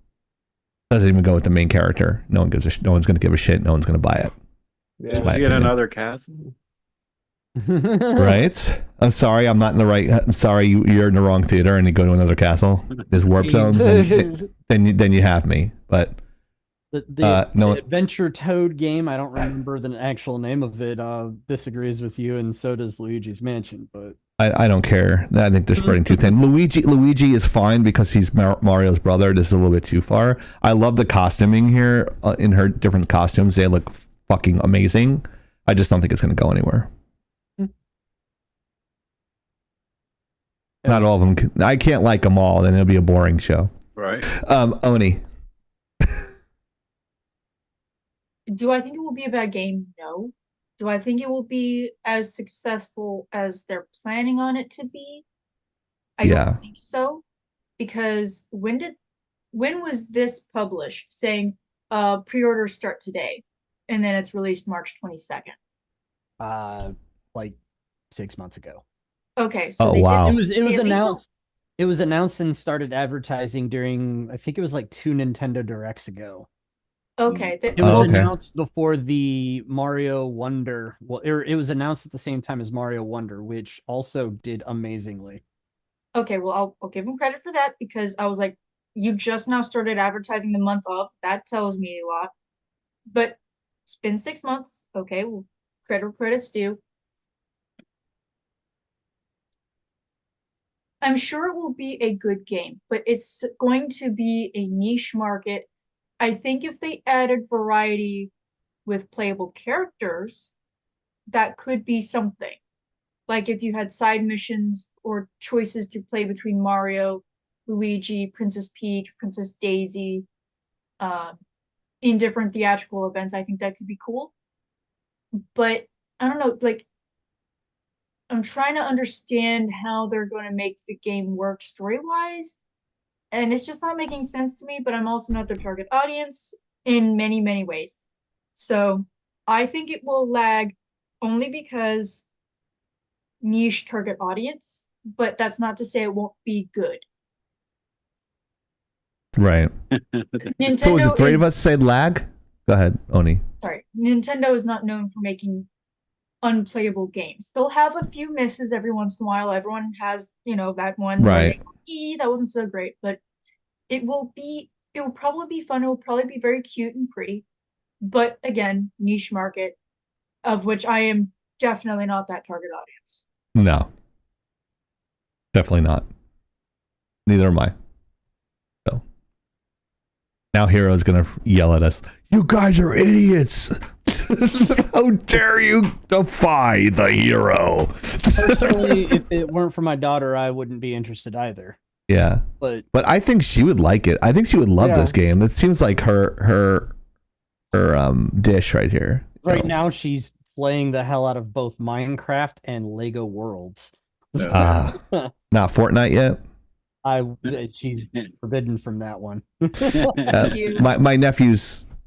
Speaker 1: Doesn't even go with the main character. No one gives a no one's going to give a shit. No one's going to buy it.
Speaker 3: Yeah, you get another castle.
Speaker 1: Right. I'm sorry. I'm not in the right. I'm sorry. You're in the wrong theater, and you go to another castle. There's warp zones. then you have me. But
Speaker 4: the Adventure Toad game. I don't remember the actual name of it. Disagrees with you, and so does Luigi's Mansion. But
Speaker 1: I don't care. I think they're spreading too thin. Luigi is fine because he's Mario's brother. This is a little bit too far. I love the costuming here in her different costumes. They look fucking amazing. I just don't think it's going to go anywhere. Not all of them. I can't like them all. Then it'll be a boring show.
Speaker 3: Right.
Speaker 1: Oni.
Speaker 5: Do I think it will be a bad game? No. Do I think it will be as successful as they're planning on it to be? I don't think so. Because when was this published saying pre-orders start today and then it's released March 22nd?
Speaker 4: Like 6 months ago.
Speaker 5: Okay, so
Speaker 1: wow.
Speaker 4: It was announced. It was announced and started advertising during, I think it was like 2 Nintendo Directs ago.
Speaker 5: Okay.
Speaker 4: It was announced before the Mario Wonder. Well, it was announced at the same time as Mario Wonder, which also did amazingly.
Speaker 5: Okay, well, I'll give them credit for that because I was like, you just now started advertising the month of. That tells me a lot. But it's been 6 months. Okay, well, credit's due. I'm sure it will be a good game, but it's going to be a niche market. I think if they added variety with playable characters, that could be something. Like if you had side missions or choices to play between Mario, Luigi, Princess Peach, Princess Daisy, in different theatrical events, I think that could be cool. But I don't know, like, I'm trying to understand how they're going to make the game work story-wise. And it's just not making sense to me, but I'm also not their target audience in many, many ways. So I think it will lag only because niche target audience, but that's not to say it won't be good.
Speaker 1: Right.
Speaker 5: Nintendo
Speaker 1: so was it 3 of us said lag? Go ahead, Oni.
Speaker 5: Sorry. Nintendo is not known for making unplayable games. They'll have a few misses every once in a while. Everyone has, that one.
Speaker 1: Right.
Speaker 5: That wasn't so great, but it will probably be fun. It will probably be very cute and pretty. But again, niche market, of which I am definitely not that target audience.
Speaker 1: No. Definitely not. Neither am I. So now Hero's gonna yell at us. You guys are idiots. How dare you defy the Hero?
Speaker 4: Personally, if it weren't for my daughter, I wouldn't be interested either.
Speaker 1: Yeah.
Speaker 4: But
Speaker 1: I think she would like it. I think she would love this game. It seems like her dish right here.
Speaker 4: Right now she's playing the hell out of both Minecraft and Lego Worlds.
Speaker 1: Not Fortnite yet?
Speaker 4: She's forbidden from that one.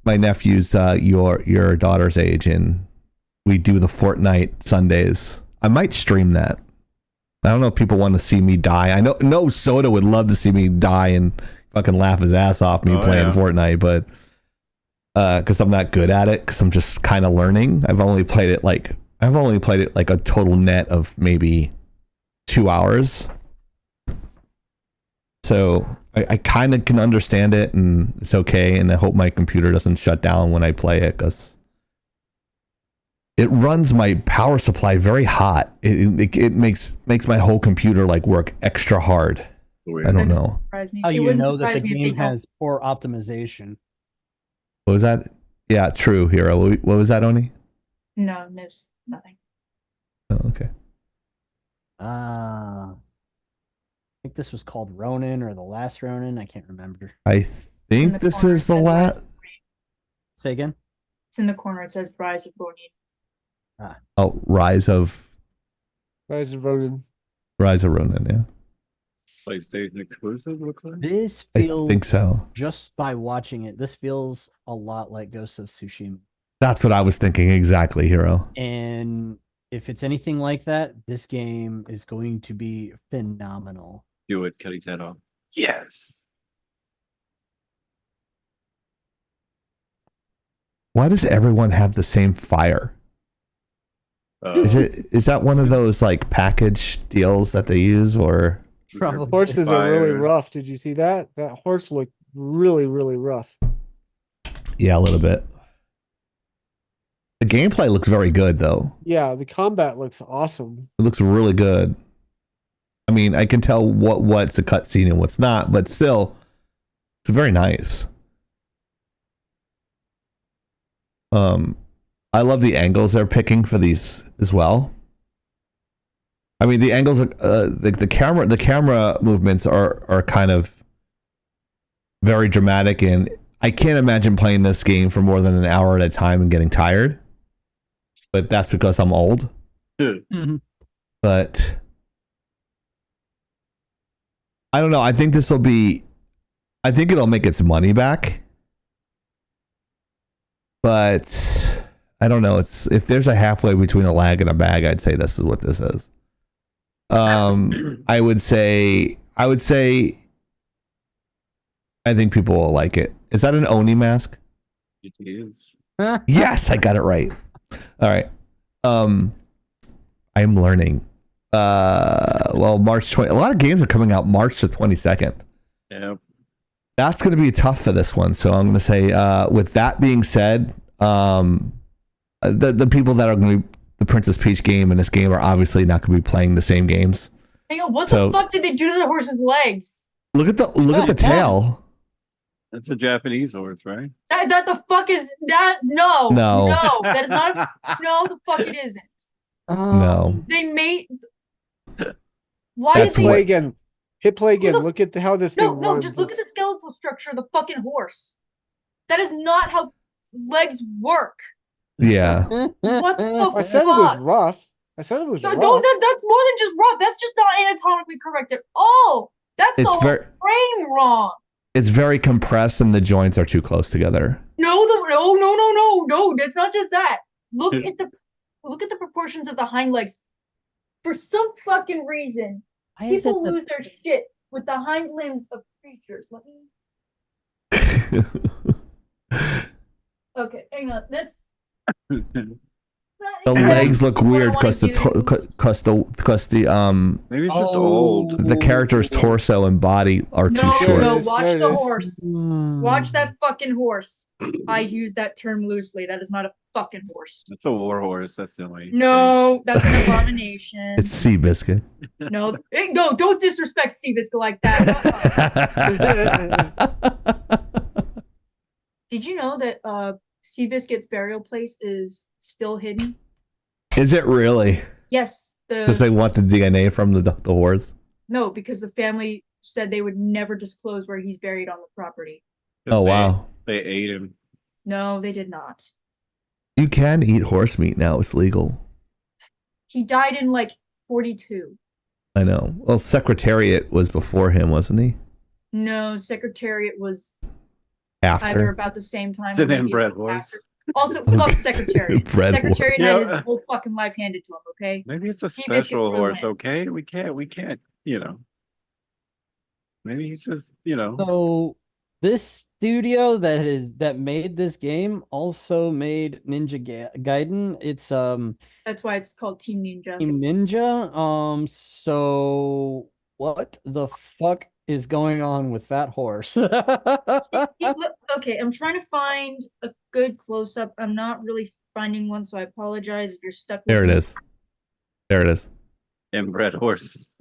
Speaker 1: My nephew's your daughter's age, and we do the Fortnite Sundays. I might stream that. I don't know if people want to see me die. I know Soda would love to see me die and fucking laugh his ass off me playing Fortnite, but because I'm not good at it, because I'm just kind of learning. I've only played it like a total net of maybe 2 hours. So I kind of can understand it, and it's okay. And I hope my computer doesn't shut down when I play it, because it runs my power supply very hot. It makes my whole computer like work extra hard. I don't know.
Speaker 4: How you know that the game has poor optimization?
Speaker 1: What was that? Yeah, true, Hero. What was that, Oni?
Speaker 5: No, nothing.
Speaker 1: Oh, okay.
Speaker 4: I think this was called Ronin or The Last Ronin. I can't remember.
Speaker 1: I think this is the last.
Speaker 4: Say again?
Speaker 5: It's in the corner. It says Rise of Ronin.
Speaker 1: Oh, Rise of
Speaker 2: Ronin.
Speaker 1: Rise of Ronin, yeah.
Speaker 3: PlayStation exclusive, looks like.
Speaker 4: This feels,
Speaker 1: I think so.
Speaker 4: Just by watching it, this feels a lot like Ghost of Tsushima.
Speaker 1: That's what I was thinking exactly, Hero.
Speaker 4: And if it's anything like that, this game is going to be phenomenal.
Speaker 3: Do it, cut his head off. Yes.
Speaker 1: Why does everyone have the same fire? Is that one of those like package deals that they use, or
Speaker 2: horses are really rough? Did you see that? That horse looked really, really rough.
Speaker 1: Yeah, a little bit. The gameplay looks very good, though.
Speaker 2: Yeah, the combat looks awesome.
Speaker 1: It looks really good. I mean, I can tell what's a cutscene and what's not, but still, it's very nice. I love the angles they're picking for these as well. I mean, the angles are the camera movements are kind of very dramatic, and I can't imagine playing this game for more than an hour at a time and getting tired. But that's because I'm old.
Speaker 4: Mm-hmm.
Speaker 1: But I don't know. I think it'll make its money back. But I don't know. If there's a halfway between a lag and a bag, I'd say this is what this is. I would say I think people will like it. Is that an Oni mask?
Speaker 3: It is.
Speaker 1: Yes, I got it right. All right. I'm learning. Well, March 20. A lot of games are coming out March the 22nd.
Speaker 3: Yeah.
Speaker 1: That's going to be tough for this one. So I'm going to say, with that being said, the people that are going to be the Princess Peach game and this game are obviously not going to be playing the same games.
Speaker 5: Hang on, what the fuck did they do to the horse's legs?
Speaker 1: Look at the tail.
Speaker 3: That's a Japanese horse, right?
Speaker 5: That the fuck is that? No, that is not. No, the fuck it isn't.
Speaker 1: No.
Speaker 5: They made. Why
Speaker 1: That's
Speaker 5: did they
Speaker 2: play again? Hit play again. Look at how this thing runs.
Speaker 5: No, just look at the skeletal structure of the fucking horse. That is not how legs work.
Speaker 1: Yeah.
Speaker 5: What the fuck?
Speaker 2: I said it was rough. I said it was rough.
Speaker 5: No, that's more than just rough. That's just not anatomically correct at all. That's the whole frame wrong.
Speaker 1: It's very compressed and the joints are too close together.
Speaker 5: No. That's not just that. Look at the proportions of the hind legs. For some fucking reason, people lose their shit with the hind limbs of creatures. Let me. Okay, hang on. This.
Speaker 1: The legs look weird because
Speaker 3: maybe it's just old.
Speaker 1: The character's torso and body are too short.
Speaker 5: No, watch the horse. Watch that fucking horse. I use that term loosely. That is not a fucking horse.
Speaker 3: It's a war horse. That's the only.
Speaker 5: No, that's an abomination.
Speaker 1: It's Seabiscuit.
Speaker 5: No, don't disrespect Seabiscuit like that. Did you know that Seabiscuit's burial place is still hidden?
Speaker 1: Is it really?
Speaker 5: Yes.
Speaker 1: Because they want the DNA from the horse?
Speaker 5: No, because the family said they would never disclose where he's buried on the property.
Speaker 1: Oh, wow.
Speaker 3: They ate him.
Speaker 5: No, they did not.
Speaker 1: You can eat horse meat now. It's legal.
Speaker 5: He died in like 42.
Speaker 1: I know. Well, Secretariat was before him, wasn't he?
Speaker 5: No, Secretariat was
Speaker 1: after.
Speaker 5: Either about the same time.
Speaker 3: It's an inbred horse.
Speaker 5: Also, fuck Secretariat. Secretariat had his whole fucking life handed to him, okay?
Speaker 3: Maybe it's a special horse, okay? We can't, Maybe he's just,
Speaker 4: So this studio that made this game also made Ninja Gaiden. It's
Speaker 5: that's why it's called Team Ninja.
Speaker 4: Team Ninja. So what the fuck is going on with that horse?
Speaker 5: Okay, I'm trying to find a good close-up. I'm not really finding one, so I apologize if you're stuck with
Speaker 1: There it is. There it is.
Speaker 3: Inbred horse.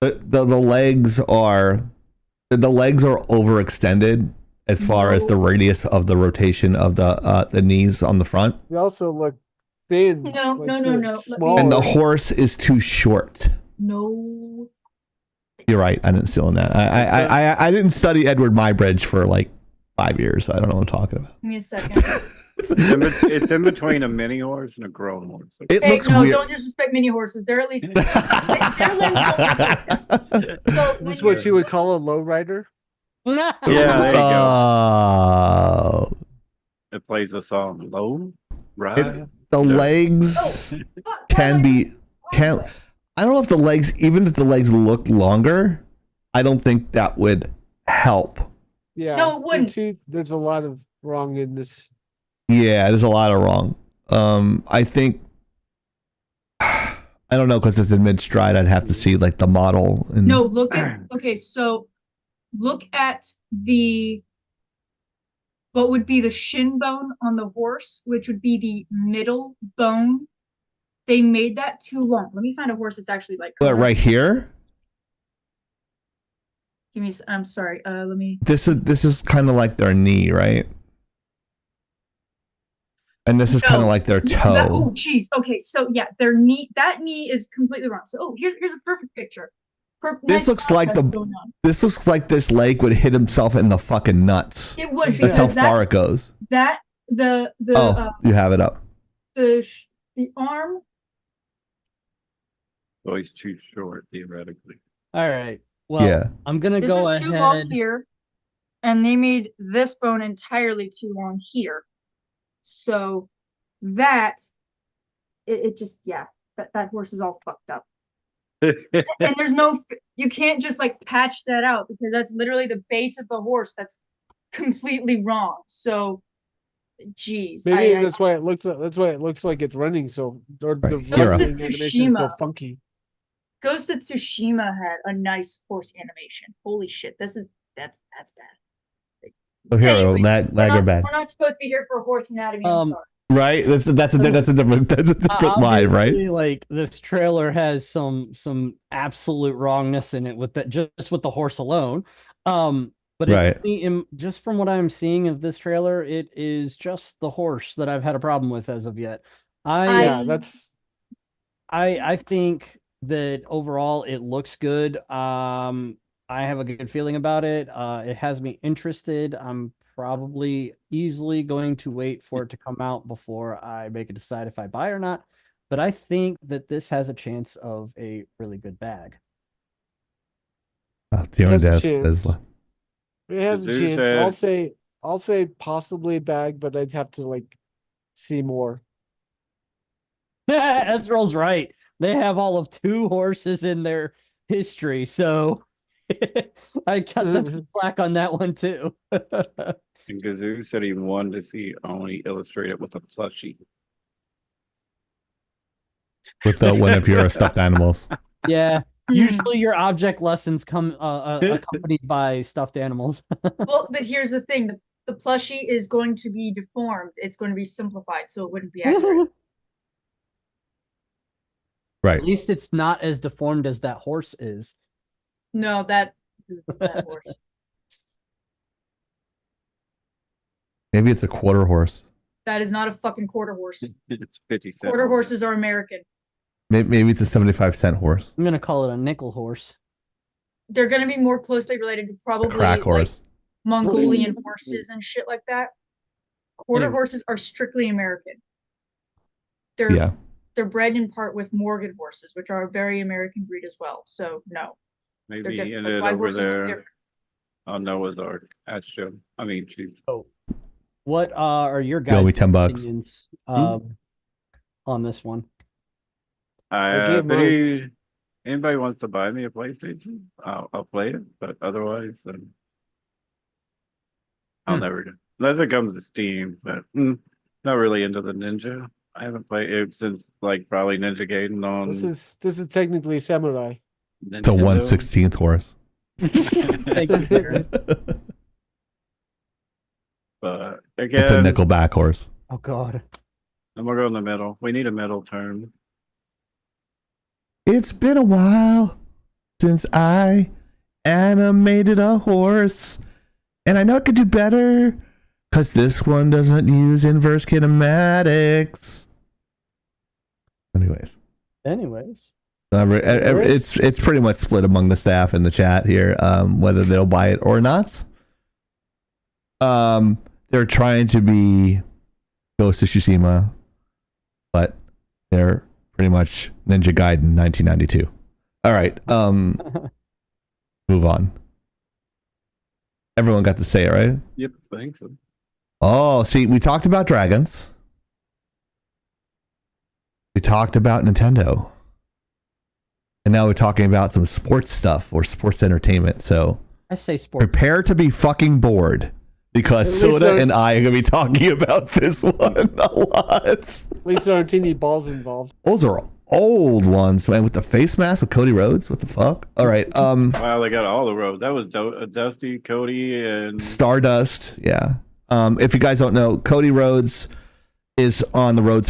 Speaker 1: The legs are overextended as far as the radius of the rotation of the knees on the front.
Speaker 2: They also look thin.
Speaker 5: No.
Speaker 1: And the horse is too short.
Speaker 5: No.
Speaker 1: You're right. I didn't steal that. I didn't study Edward Muybridge for like 5 years. I don't know what I'm talking about.
Speaker 5: Give me a second.
Speaker 3: It's in between a mini horse and a grown horse.
Speaker 1: It looks weird.
Speaker 5: Don't disrespect mini horses. They're at least.
Speaker 2: This is what you would call a lowrider.
Speaker 3: Yeah, there you go.
Speaker 1: Oh.
Speaker 3: It plays the song "Low Ride."
Speaker 1: The legs can be. I don't know if the legs, even if the legs look longer, I don't think that would help.
Speaker 2: Yeah.
Speaker 5: No, it wouldn't.
Speaker 2: There's a lot of wrong in this.
Speaker 1: Yeah, there's a lot of wrong. I think I don't know because it's in mid stride. I'd have to see like the model.
Speaker 5: No, look at so look at what would be the shin bone on the horse, which would be the middle bone They made that too long. Let me find a horse that's actually like.
Speaker 1: What, right here?
Speaker 5: Give me. I'm sorry. Let me.
Speaker 1: This is kind of like their knee, right? And this is kind of like their toe.
Speaker 5: Oh, geez. Okay, so yeah, their knee. That knee is completely wrong. So, here's a perfect picture.
Speaker 1: This looks like this leg would hit himself in the fucking nuts.
Speaker 5: It would.
Speaker 1: That's how far it goes.
Speaker 5: You
Speaker 1: have it up.
Speaker 5: The arm.
Speaker 3: So he's too short theoretically.
Speaker 4: All right. Well, yeah. I'm gonna go ahead.
Speaker 5: This is too long here, and they made this bone entirely too long here. So that it just that horse is all fucked up. And there's you can't just like patch that out because that's literally the base of the horse that's completely wrong. So geez,
Speaker 2: maybe that's why it looks like it's running so
Speaker 5: Ghost of
Speaker 2: Tsushima so funky.
Speaker 5: Ghost of Tsushima had a nice horse animation. Holy shit, that's bad.
Speaker 1: Oh, here, anyway, lag bad.
Speaker 5: We're not supposed to be here for horse anatomy. I'm sorry.
Speaker 1: Right, that's a different live, right?
Speaker 4: Like this trailer has some absolute wrongness in it with that, just with the horse alone. But
Speaker 1: right.
Speaker 4: Just from what I'm seeing of this trailer, it is just the horse that I've had a problem with as of yet. I think that overall it looks good. I have a good feeling about it. It has me interested. I'm probably easily going to wait for it to come out before I decide if I buy or not. But I think that this has a chance of a really good bag.
Speaker 1: The only death is
Speaker 2: it has a chance. I'll say possibly bag, but I'd have to like see more.
Speaker 4: Ezreal's right. They have all of 2 horses in their history, so I cut the flack on that one too.
Speaker 3: And Gazoo said he wanted to see Oni illustrated with a plushie.
Speaker 1: With one of your stuffed animals.
Speaker 4: Yeah. Usually your object lessons come accompanied by stuffed animals.
Speaker 5: Well, but here's the thing. The plushie is going to be deformed. It's going to be simplified, so it wouldn't be accurate.
Speaker 1: Right.
Speaker 4: At least it's not as deformed as that horse is.
Speaker 5: No, that horse.
Speaker 1: Maybe it's a quarter horse.
Speaker 5: That is not a fucking quarter horse.
Speaker 3: It's 50 cents.
Speaker 5: Quarter horses are American.
Speaker 1: Maybe it's a 75-cent horse.
Speaker 4: I'm gonna call it a nickel horse.
Speaker 5: They're gonna be more closely related to probably
Speaker 1: crack horse,
Speaker 5: like Mongolian horses and shit like that. Quarter horses are strictly American. They're bred in part with Morgan horses, which are a very American breed as well. So no,
Speaker 3: maybe in it over there on Noah's Ark. Chief.
Speaker 4: Oh, what are your guys' opinions on this one?
Speaker 3: If anybody wants to buy me a PlayStation, I'll play it. But otherwise, then I'll never do. Unless it comes to Steam. But not really into the Ninja. I haven't played it since like probably Ninja Gaiden on.
Speaker 2: This is technically Samurai.
Speaker 1: It's a 1/16th horse.
Speaker 4: Thank you.
Speaker 3: But again,
Speaker 1: it's a nickelback horse.
Speaker 4: Oh God.
Speaker 3: I'm gonna go in the middle. We need a middle term.
Speaker 1: It's been a while since I animated a horse, and I know I could do better because this one doesn't use inverse kinematics. Anyways, it's pretty much split among the staff in the chat here, whether they'll buy it or not. They're trying to be Ghost of Tsushima, but they're pretty much Ninja Gaiden 1992. All right, move on. Everyone got to say it, right?
Speaker 3: Yep, I think so.
Speaker 1: Oh, see, we talked about dragons. We talked about Nintendo. And now we're talking about some sports stuff or sports entertainment. So
Speaker 4: I say sports.
Speaker 1: Prepare to be fucking bored because Soda and I are going to be talking about this one a lot.
Speaker 2: At least there aren't any balls involved.
Speaker 1: Those are old ones, man, with the face mask with Cody Rhodes. What the fuck? All right.
Speaker 3: Wow, they got all the roads. That was Dusty, Cody, and
Speaker 1: Stardust. Yeah. If you guys don't know, Cody Rhodes is on the Rhodes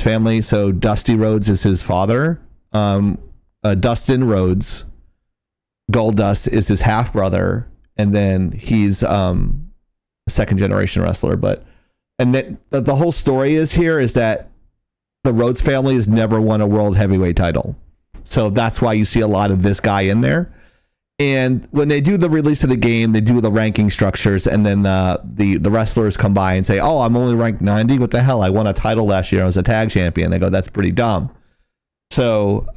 Speaker 1: family. So Dusty Rhodes is his father. Dustin Rhodes, Goldust, is his half brother, and then he's a second generation wrestler. The whole story is that the Rhodes family has never won a world heavyweight title, so that's why you see a lot of this guy in there. And when they do the release of the game, they do the ranking structures, and then the wrestlers come by and say, "Oh, I'm only ranked 90. What the hell? I won a title last year. I was a tag champion." They go, "That's pretty dumb." So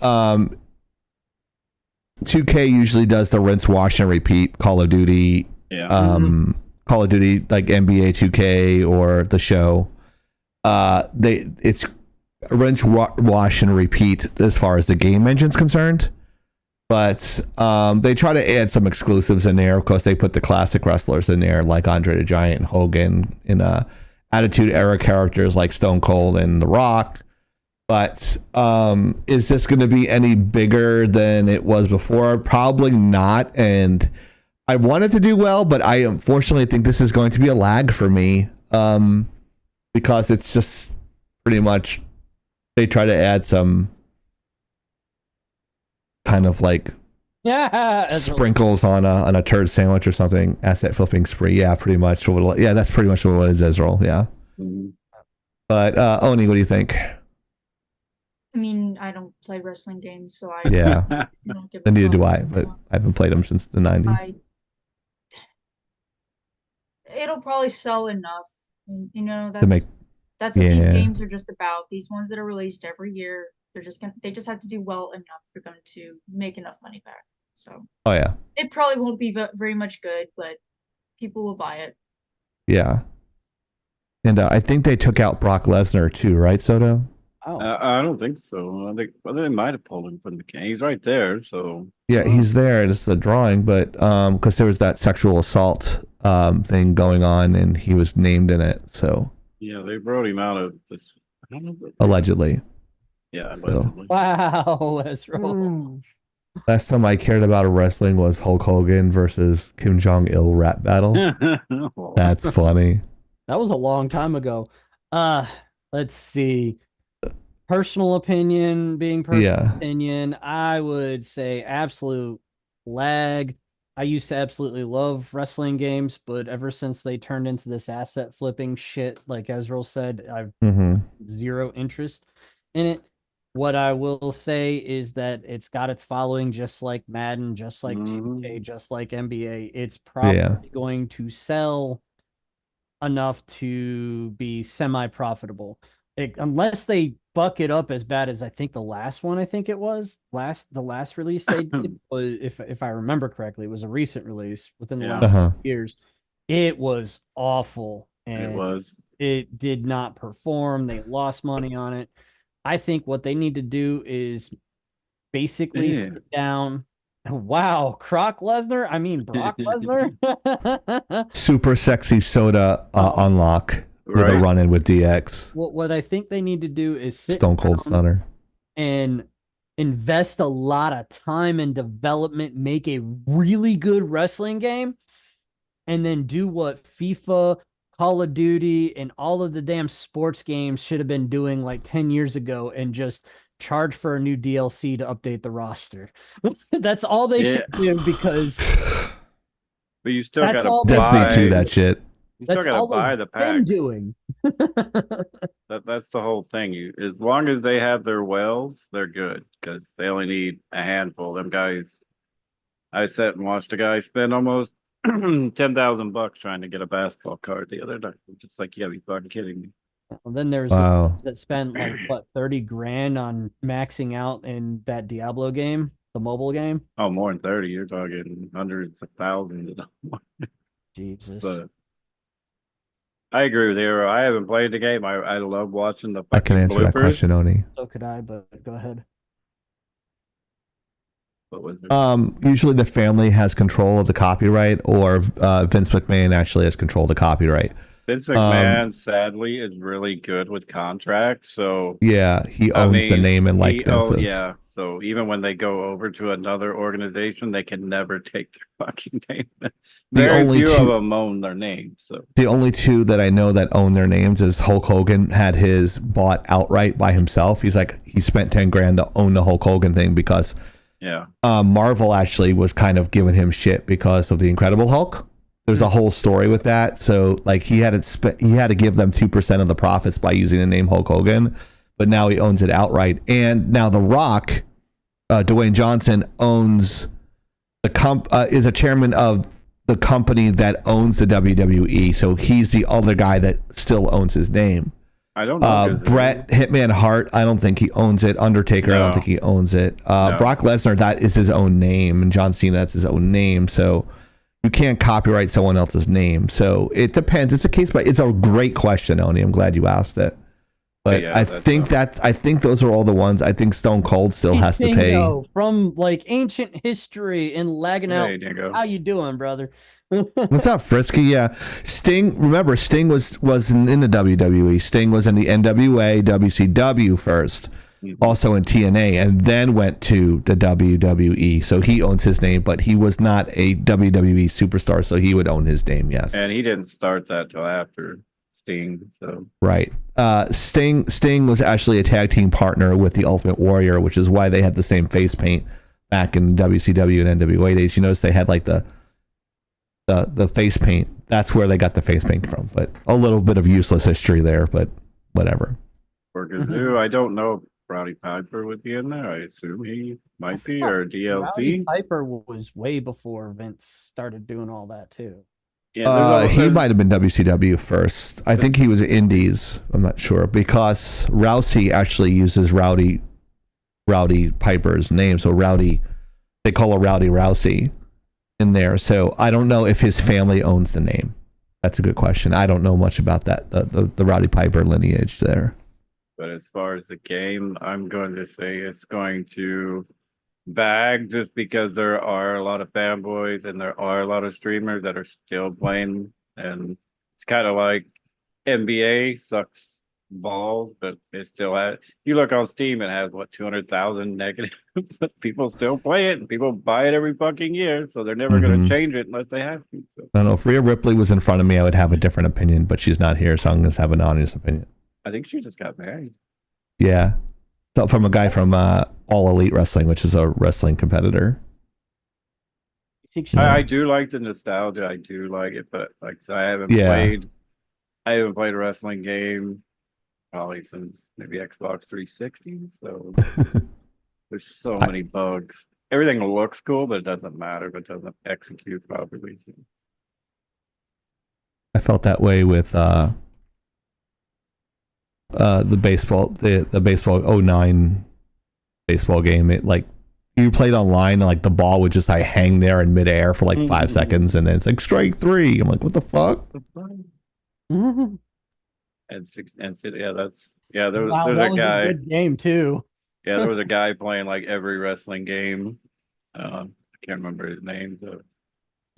Speaker 1: 2K usually does the rinse, wash, and repeat. Call of Duty, Call of Duty, like NBA 2K or the show. It's rinse, wash, and repeat as far as the game engine's concerned. But they try to add some exclusives in there. Of course, they put the classic wrestlers in there, like Andre the Giant and Hogan, and Attitude Era characters like Stone Cold and The Rock. But is this going to be any bigger than it was before? Probably not. And I want it to do well, but I unfortunately think this is going to be a lag for me, because it's just pretty much they try to add some kind of like sprinkles on a turd sandwich or something. Asset flipping spree. Yeah, pretty much. That's pretty much what it is, Ezreal. Yeah. Mm-hmm. But Oni, what do you think?
Speaker 5: I mean, I don't play wrestling games, so I
Speaker 1: don't give neither do I, but I haven't played them since the 90s.
Speaker 5: It'll probably sell enough. That's what these games are just about. These ones that are released every year, they just have to do well enough for them to make enough money back. So it probably won't be very much good, but people will buy it.
Speaker 1: Yeah. And I think they took out Brock Lesnar too, right, Soto?
Speaker 3: Oh. I don't think so. I think they might have pulled him from the game. He's right there, so
Speaker 1: yeah, he's there. It's a drawing, but because there was that sexual assault thing going on, and he was named in it. So
Speaker 3: yeah, they wrote him out of this. I don't know.
Speaker 1: Allegedly.
Speaker 3: Yeah. Allegedly.
Speaker 4: Wow, Ezreal.
Speaker 1: Last time I cared about wrestling was Hulk Hogan versus Kim Jong-il rap battle. That's funny.
Speaker 4: That was a long time ago. Let's see. Personal opinion, I would say absolute lag. I used to absolutely love wrestling games, but ever since they turned into this asset flipping shit, like Ezreal said, I've zero interest in it. What I will say is that it's got its following, just like Madden, just like 2K, just like NBA. It's probably going to sell enough to be semi-profitable. Unless they buck it up as bad as I think the last one, the last release they did was, if I remember correctly, it was a recent release within the last years. It was awful, and it did not perform. They lost money on it. I think what they need to do is basically sit down. Wow, Brock Lesnar?
Speaker 1: Super sexy soda unlock. With a run-in with DX.
Speaker 4: What I think they need to do is sit
Speaker 1: Stone Cold Stunner
Speaker 4: and invest a lot of time and development, make a really good wrestling game, and then do what FIFA, Call of Duty, and all of the damn sports games should have been doing like 10 years ago, and just charge for a new DLC to update the roster. That's all they should do, because
Speaker 3: but you still got to
Speaker 1: Destiny 2 that shit.
Speaker 3: You still gotta buy the packs.
Speaker 4: Doing.
Speaker 3: That's the whole thing. As long as they have their wells, they're good, because they only need a handful. Them guys, I sat and watched a guy spend almost $10,000 trying to get a basketball card the other night. I'm just like, yeah, you fucking kidding me.
Speaker 4: Well, then there's the that spent like what, 30 grand on maxing out in that Diablo game, the mobile game.
Speaker 3: Oh, more than 30. You're talking hundreds of thousands.
Speaker 4: Jesus.
Speaker 3: But I agree with you. I haven't played the game. I love watching the
Speaker 1: I can answer
Speaker 3: bloopers.
Speaker 1: that question, Oni.
Speaker 4: So could I, but go ahead.
Speaker 3: What was it?
Speaker 1: Usually the family has control of the copyright, or Vince McMahon actually has control of the copyright.
Speaker 3: Vince McMahon, sadly, is really good with contracts. So
Speaker 1: yeah, he owns the name and likenesses.
Speaker 3: Yeah. So even when they go over to another organization, they can never take their fucking name. Very few of them own their names. So
Speaker 1: the only two that I know that own their names is Hulk Hogan had his bought outright by himself. He's like, he spent 10 grand to own the Hulk Hogan thing because Marvel actually was kind of giving him shit because of the Incredible Hulk. There's a whole story with that. So like he had to give them 2% of the profits by using the name Hulk Hogan, but now he owns it outright. And now The Rock, Dwayne Johnson, owns is a chairman of the company that owns the WWE. So he's the other guy that still owns his name.
Speaker 3: I don't know.
Speaker 1: Bret Hitman Hart, I don't think he owns it. Undertaker, I don't think he owns it. Brock Lesnar, that is his own name, and John Cena, that's his own name. So you can't copyright someone else's name. So it depends. It's a case by. It's a great question, Oni. I'm glad you asked it. But I think those are all the ones. I think Stone Cold still has to pay.
Speaker 4: From like ancient history and Laggin Out. How you doing, brother?
Speaker 1: What's up, Frisky? Yeah, Sting. Remember, Sting wasn't in the WWE. Sting was in the NWA, WCW first. Also in TNA, and then went to the WWE. So he owns his name, but he was not a WWE superstar, so he would own his name. Yes,
Speaker 3: and he didn't start that till after Sting. So
Speaker 1: right, Sting was actually a tag team partner with the Ultimate Warrior, which is why they had the same face paint back in WCW and NWA days. You notice they had like the face paint. That's where they got the face paint from. But a little bit of useless history there, but whatever.
Speaker 3: For Gazoo, I don't know. Rowdy Piper would be in there. I assume he might be, or DLC.
Speaker 4: Rowdy Piper was way before Vince started doing all that too.
Speaker 1: Yeah, he might have been WCW first. I think he was Indies. I'm not sure because Rousey actually uses Rowdy Piper's name, so Rowdy. They call her Rowdy Rousey in there. So I don't know if his family owns the name. That's a good question. I don't know much about that. The Rowdy Piper lineage there.
Speaker 3: But as far as the game, I'm going to say it's going to bag just because there are a lot of fanboys and there are a lot of streamers that are still playing. And it's kind of like NBA sucks balls, but it still has. You look on Steam, it has 200,000 negative, but people still play it and people buy it every fucking year. So they're never going to change it unless they have to. So.
Speaker 1: I don't know. If Rhea Ripley was in front of me, I would have a different opinion, but she's not here, so I'm going to have an honest opinion.
Speaker 3: I think she just got married.
Speaker 1: Yeah. So from a guy from All Elite Wrestling, which is a wrestling competitor.
Speaker 3: I do like the nostalgia. I do like it, but like I haven't played a wrestling game probably since maybe Xbox 360. So there's so many bugs. Everything looks cool, but it doesn't matter if it doesn't execute properly. So.
Speaker 1: I felt that way with the baseball 09 baseball game. It like you played online and like the ball would just like hang there in midair for like 5 seconds and then it's like strike 3. I'm like, what the fuck?
Speaker 3: And there was a guy.
Speaker 4: A good game too.
Speaker 3: Yeah, there was a guy playing like every wrestling game. I can't remember his name, the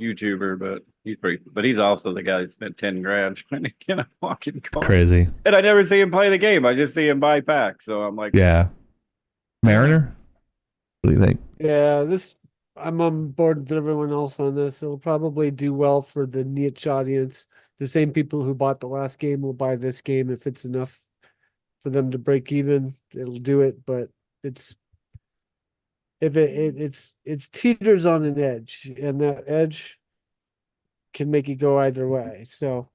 Speaker 3: YouTuber, but he's also the guy that spent 10 grand trying to get a fucking car.
Speaker 1: Crazy.
Speaker 3: And I never see him play the game. I just see him buy packs. So I'm like,
Speaker 1: yeah. Mariner, what do you think?
Speaker 2: Yeah, I'm on board with everyone else on this. It'll probably do well for the niche audience. The same people who bought the last game will buy this game if it's enough for them to break even. It'll do it, but it's teeters on an edge, and that edge can make it go either way. So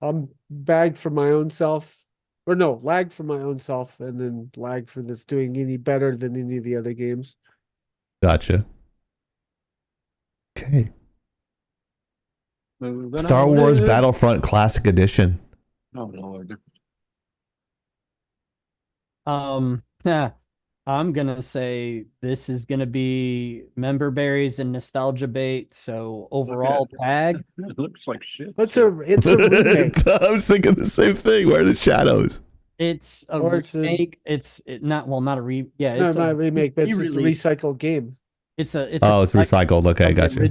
Speaker 2: I'm bagged for my own self, or no, lagged for my own self, and then lagged for this doing any better than any of the other games.
Speaker 1: Gotcha. Okay. Star Wars Battlefront Classic Edition.
Speaker 3: Oh Lord.
Speaker 4: Yeah. I'm gonna say this is gonna be member berries and nostalgia bait. So overall tag.
Speaker 3: It looks like shit.
Speaker 2: It's a remake.
Speaker 1: I was thinking the same thing. Where are the shadows?
Speaker 4: It's a remake. It's not a remake. Yeah,
Speaker 2: it's not a remake, but it's just a recycled game.
Speaker 4: It's
Speaker 1: it's recycled. Okay, gotcha.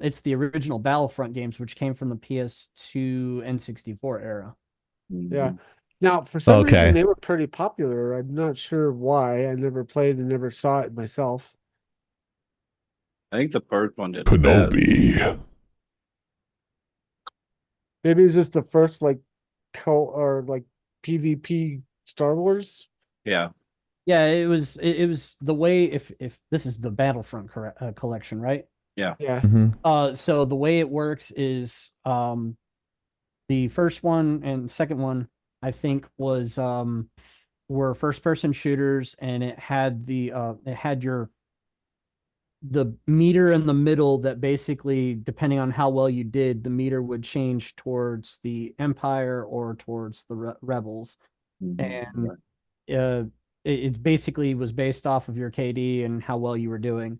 Speaker 4: It's the original Battlefront games, which came from the PS2 N64 era.
Speaker 2: Yeah. Now, for some reason, they were pretty popular. I'm not sure why. I never played and never saw it myself.
Speaker 3: I think the first one did.
Speaker 6: Kenobi.
Speaker 2: Maybe it was just the first like PvP Star Wars.
Speaker 3: Yeah.
Speaker 4: Yeah, it was the way if this is the Battlefront collection, right?
Speaker 3: Yeah.
Speaker 2: Yeah.
Speaker 4: So the way it works is the first one and second one I think was were first person shooters, and it had the meter in the middle that basically, depending on how well you did, the meter would change towards the Empire or towards the Rebels. And it basically was based off of your KD and how well you were doing.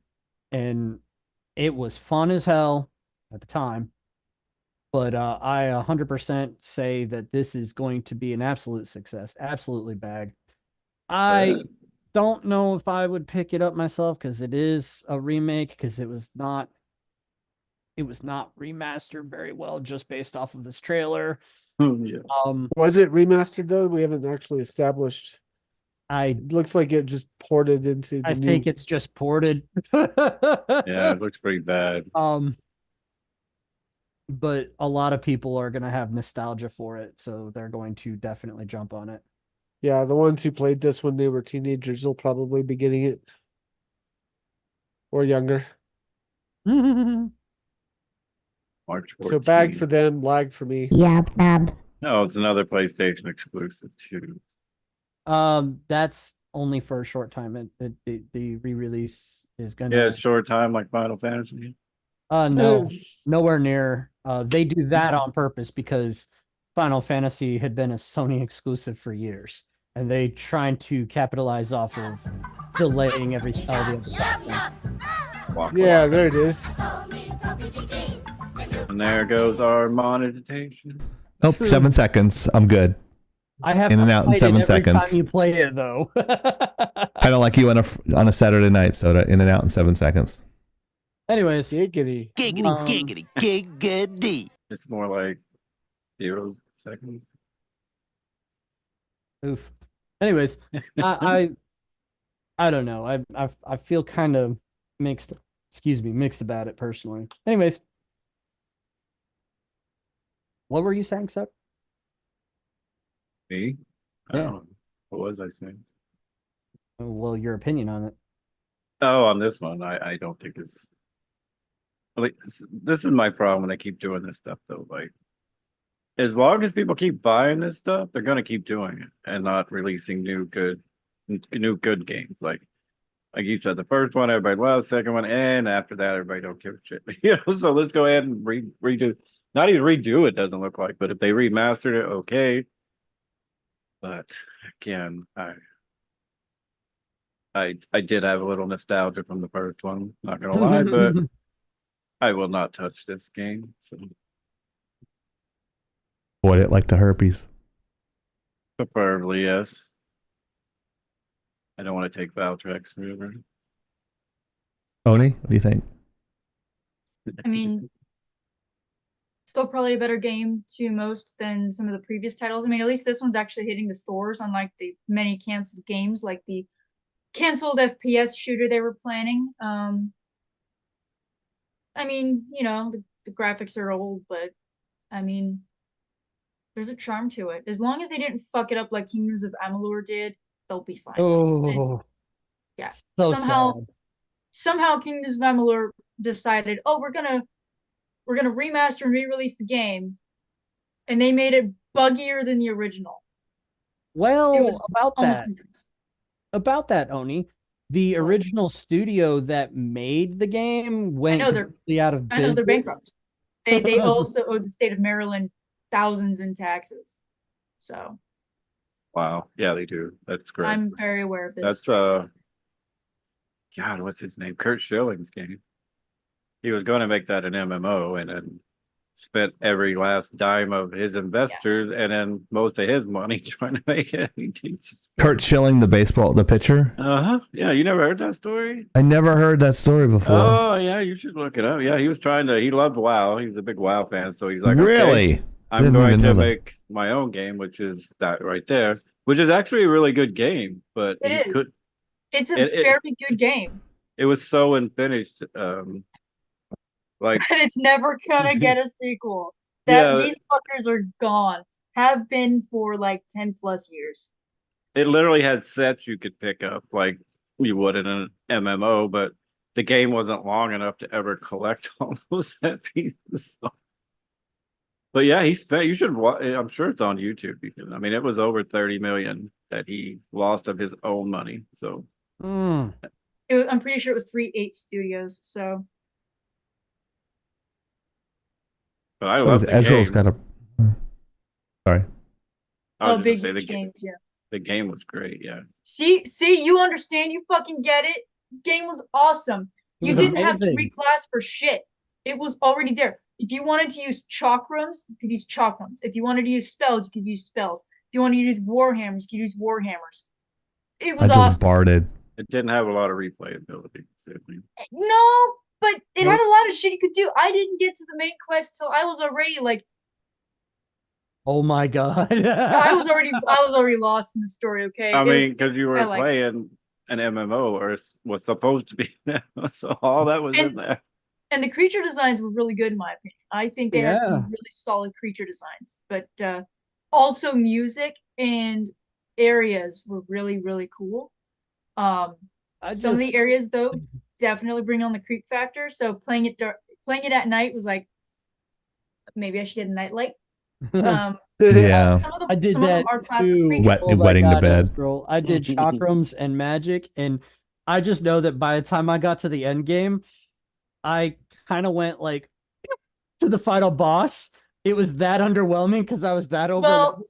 Speaker 4: And it was fun as hell at the time. But I 100% say that this is going to be an absolute success. Absolutely bag. I don't know if I would pick it up myself because it is a remake, because it was not remastered very well just based off of this trailer.
Speaker 3: Yeah.
Speaker 2: Was it remastered though? We haven't actually established.
Speaker 4: It
Speaker 2: looks like it just ported into the new...
Speaker 4: think it's just ported.
Speaker 3: Yeah, it looks pretty bad.
Speaker 4: But a lot of people are gonna have nostalgia for it, so they're going to definitely jump on it.
Speaker 2: Yeah, the ones who played this when they were teenagers will probably be getting it. Or younger.
Speaker 3: March 14th.
Speaker 2: So bag for them, lag for me.
Speaker 9: Yup, nub.
Speaker 3: No, it's another PlayStation exclusive too.
Speaker 4: That's only for a short time. The re-release is gonna...
Speaker 3: Yeah, short time like Final Fantasy.
Speaker 4: No, nowhere near. They do that on purpose because Final Fantasy had been a Sony exclusive for years, and they trying to capitalize off of delaying everything.
Speaker 2: Yeah, there it is.
Speaker 3: And there goes our monetization.
Speaker 1: Nope, 7 seconds. I'm good.
Speaker 4: I have
Speaker 1: in and
Speaker 4: to
Speaker 1: out in
Speaker 4: fight
Speaker 1: 7
Speaker 4: it every
Speaker 1: seconds.
Speaker 4: time you play it, though.
Speaker 1: Kind of like you on a Saturday night, so in and out in 7 seconds.
Speaker 4: Anyways,
Speaker 2: giggity,
Speaker 10: giggity.
Speaker 3: It's more like 0 seconds.
Speaker 4: Oof. Anyways, I don't know. I feel kind of mixed about it personally. Anyways, what were you saying, Seth?
Speaker 3: Me? I don't know. What was I saying?
Speaker 4: Well, your opinion on it.
Speaker 3: Oh, on this one, I don't think it's... Like, this is my problem when I keep doing this stuff, though. Like, as long as people keep buying this stuff, they're gonna keep doing it and not releasing new good games. Like you said, the first one everybody loves, second one, and after that everybody don't give a shit. So let's go ahead and redo. Not even redo it doesn't look like, but if they remastered it, okay. But again, I did have a little nostalgia from the first one, not gonna lie, but I will not touch this game. So.
Speaker 1: Avoid it like the herpes.
Speaker 3: Preferably, yes. I don't want to take Valtrex forever.
Speaker 1: Oni, what do you think?
Speaker 5: I mean, still probably a better game to most than some of the previous titles. I mean, at least this one's actually hitting the stores, unlike the many canceled games, like the canceled FPS shooter they were planning. I mean, you know, the graphics are old, but I mean, there's a charm to it. As long as they didn't fuck it up like Kingdoms of Amalur did, they'll be fine.
Speaker 4: Oh,
Speaker 5: yeah.
Speaker 4: So
Speaker 5: somehow Kingdoms of Amalur decided, oh, we're gonna remaster and re-release the game, and they made it buggier than the original.
Speaker 4: Well, about that, Oni, the original studio that made the game went completely out of business.
Speaker 5: I know they're bankrupt. They also owe the state of Maryland thousands in taxes. So.
Speaker 3: Wow. Yeah, they do. That's great.
Speaker 5: I'm very aware of this.
Speaker 3: That's God, what's his name? Kurt Schilling's game. He was going to make that an MMO, and then spent every last dime of his investors and then most of his money trying to make it.
Speaker 1: Kurt Schilling, the pitcher.
Speaker 3: Yeah, you never heard that story?
Speaker 1: I never heard that story before.
Speaker 3: Oh yeah, you should look it up. Yeah, he was trying to. He loved WoW. He's a big WoW fan, so he's like,
Speaker 1: really?
Speaker 3: Okay, I'm going to make my own game, which is that right there, which is actually a really good game. But
Speaker 5: it's a very good game.
Speaker 3: It was so unfinished. Like
Speaker 5: but it's never gonna get a sequel. These fuckers are gone. Have been for like 10 plus years.
Speaker 3: It literally had sets you could pick up like you would in an MMO, but the game wasn't long enough to ever collect all those set pieces. But yeah, he spent. You should. I'm sure it's on YouTube. I mean, it was over 30 million that he lost of his own money. So
Speaker 5: I'm pretty sure it was 3/8 studios. So.
Speaker 3: But I love the Ezreal's
Speaker 1: got a. Sorry.
Speaker 5: Big games, yeah.
Speaker 3: The game was great, yeah.
Speaker 5: See, you understand, you fucking get it. This game was awesome. You didn't have to reclass for shit. It was already there. If you wanted to use chakrams, you could use chakrams. If you wanted to use spells, you could use spells. If you wanted to use warhammers, you could use warhammers. It was awesome.
Speaker 1: Barded.
Speaker 3: It didn't have a lot of replayability, certainly.
Speaker 5: No, but it had a lot of shit you could do. I didn't get to the main quest till I was already like,
Speaker 4: oh my god!
Speaker 5: I was already lost in the story. Okay,
Speaker 3: I mean, because you were playing an MMO, or was supposed to be, so all that was in there.
Speaker 5: And the creature designs were really good in my opinion. I think they had some really solid creature designs, but also music and areas were really, really cool. Some of the areas though definitely bring on the creep factor. So playing it at night was like, maybe I should get a nightlight.
Speaker 1: Yeah,
Speaker 4: I did that too.
Speaker 1: Wetting the bed.
Speaker 4: I did chakrams and magic, and I just know that by the time I got to the end game, I kind of went like to the final boss. It was that underwhelming because I was that over.
Speaker 5: Well,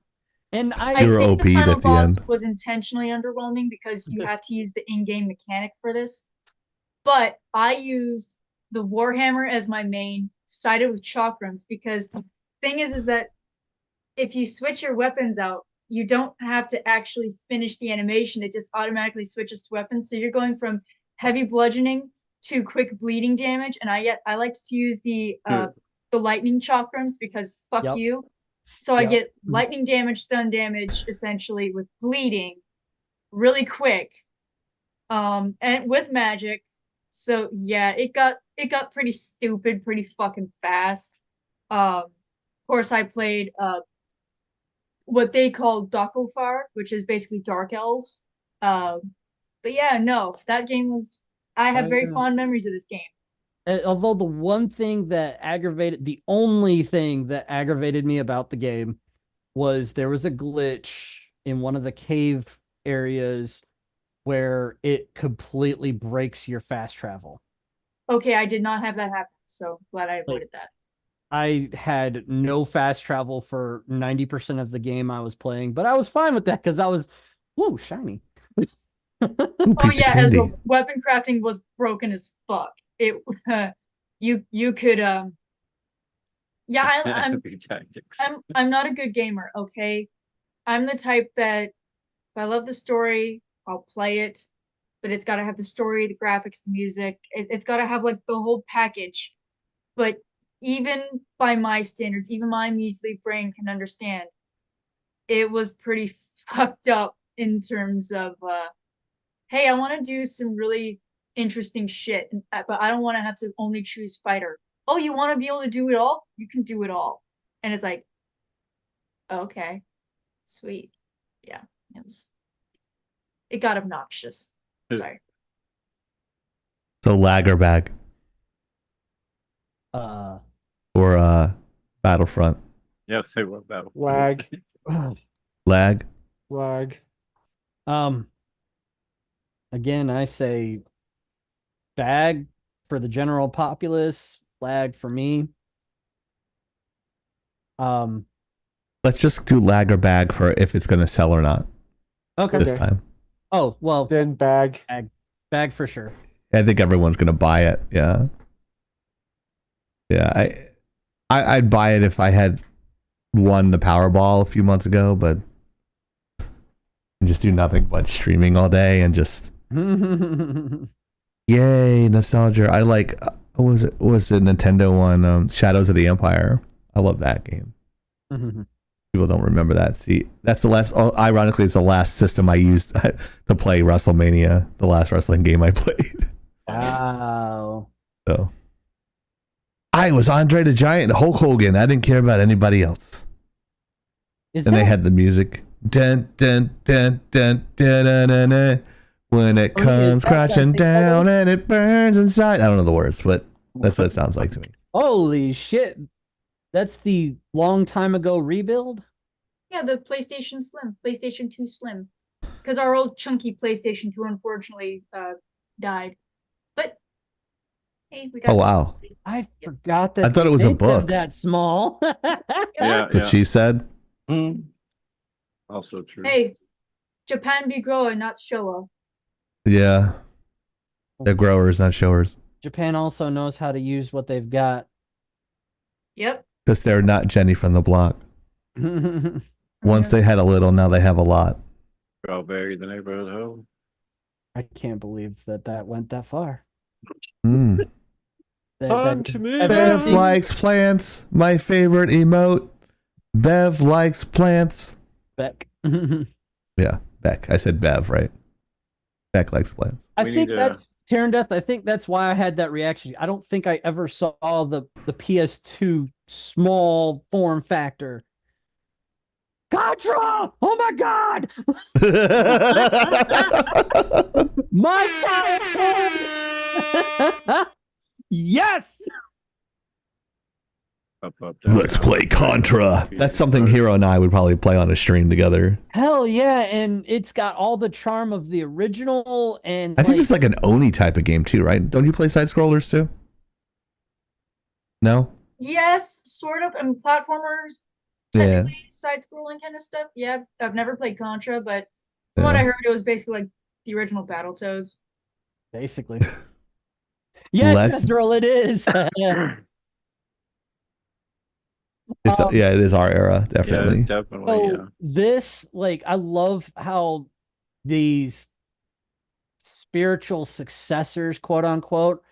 Speaker 4: and
Speaker 5: I think the final boss was intentionally underwhelming because you have to use the in-game mechanic for this. But I used the Warhammer as my main, sided with chakrams, because the thing is that if you switch your weapons out, you don't have to actually finish the animation. It just automatically switches to weapons. So you're going from heavy bludgeoning to quick bleeding damage. And I like to use the lightning chakrams because fuck you. So I get lightning damage, stun damage, essentially with bleeding really quick. And with magic. So yeah, it got pretty stupid pretty fucking fast. Of course I played what they call Dokofar, which is basically dark elves. But yeah, no, that game was I have very fond memories of this game.
Speaker 4: And although the only thing that aggravated me about the game was there was a glitch in one of the cave areas where it completely breaks your fast travel.
Speaker 5: Okay, I did not have that happen, so glad I avoided that.
Speaker 4: I had no fast travel for 90% of the game I was playing, but I was fine with that because I was, whoa, shiny.
Speaker 5: Oh yeah, as well, weapon crafting was broken as fuck. It you could yeah, I'm not a good gamer, okay? I'm the type that if I love the story, I'll play it, but it's got to have the story, the graphics, the music. It's got to have like the whole package. But even by my standards, even my measly brain can understand it was pretty fucked up in terms of hey, I want to do some really interesting shit, but I don't want to have to only choose fighter. Oh, you want to be able to do it all? You can do it all. And it's like, okay, sweet. Yeah, it got obnoxious. Sorry.
Speaker 1: So Lagger bag. Or Battlefront.
Speaker 3: Yes, they were Battlefront.
Speaker 1: Lag.
Speaker 4: Again, I say bag for the general populace, lag for me.
Speaker 1: Let's just do lag or bag for if it's going to sell or not.
Speaker 4: Okay.
Speaker 1: This time.
Speaker 4: Oh, well.
Speaker 2: Then bag.
Speaker 4: Bag for sure.
Speaker 1: I think everyone's going to buy it. Yeah. Yeah. I'd buy it if I had won the Powerball a few months ago, but just do nothing but streaming all day and just yay, nostalgia. I like what was the Nintendo one, Shadows of the Empire. I love that game. People don't remember that. See, that's the last, ironically, it's the last system I used to play WrestleMania, the last wrestling game I played.
Speaker 4: Wow.
Speaker 1: So I was Andre the Giant and Hulk Hogan. I didn't care about anybody else. They had the music. Dun, dun, dun, dun, dun, dun, dun, dun. When it comes crashing down and it burns inside. I don't know the words, but that's what it sounds like to me.
Speaker 4: Holy shit. That's the long time ago rebuild?
Speaker 5: Yeah, the PlayStation Slim, PlayStation 2 Slim. Because our old chunky PlayStation 2 unfortunately died. But hey, we got
Speaker 1: Oh wow.
Speaker 4: I forgot that
Speaker 1: I thought it was a book.
Speaker 4: That small.
Speaker 3: Yeah,
Speaker 1: That she said.
Speaker 3: Also true.
Speaker 5: Hey, Japan be growing, not Showa.
Speaker 1: Yeah. They're growers, not showers.
Speaker 4: Japan also knows how to use what they've got.
Speaker 5: Yep.
Speaker 1: Because they're not Jenny from the block. Once they had a little, now they have a lot.
Speaker 3: Strawberry, the neighborhood hoe.
Speaker 4: I can't believe that went that far.
Speaker 1: Mm.
Speaker 2: To me.
Speaker 1: Bev likes plants. My favorite emote. Bev likes plants.
Speaker 4: Beck.
Speaker 1: Yeah, Beck. I said Bev, right? Beck likes plants.
Speaker 4: I think that's Terran Death. I think that's why I had that reaction. I don't think I ever saw the PS2 small form factor. Contra! Oh my god! My god! Yes!
Speaker 1: Let's play Contra. That's something Hero and I would probably play on a stream together.
Speaker 4: Hell yeah, and it's got all the charm of the original, and
Speaker 1: I think it's like an Oni type of game too, right? Don't you play side scrollers too? No?
Speaker 5: Yes, sort of. And platformers, technically side-scrolling kind of stuff. Yeah, I've never played Contra, but from what I heard, it was basically like the original Battletoads.
Speaker 4: Basically. Yes, Cedril, it is.
Speaker 1: It is our era, definitely.
Speaker 3: Yeah, definitely.
Speaker 4: So this, like, I love how these spiritual successors, quote unquote,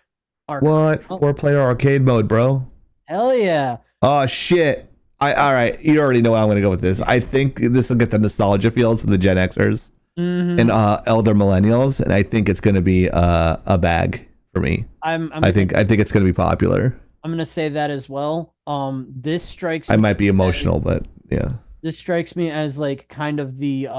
Speaker 4: are
Speaker 1: what 4-player arcade mode, bro?
Speaker 4: Hell yeah!
Speaker 1: Oh shit! All right, you already know how I'm gonna go with this. I think this will get the nostalgia feels for the Gen Xers and elder millennials, and I think it's gonna be a bag for me. I think it's gonna be popular.
Speaker 4: I'm gonna say that as well. This strikes.
Speaker 1: I might be emotional, but yeah.
Speaker 4: This strikes me as like kind of the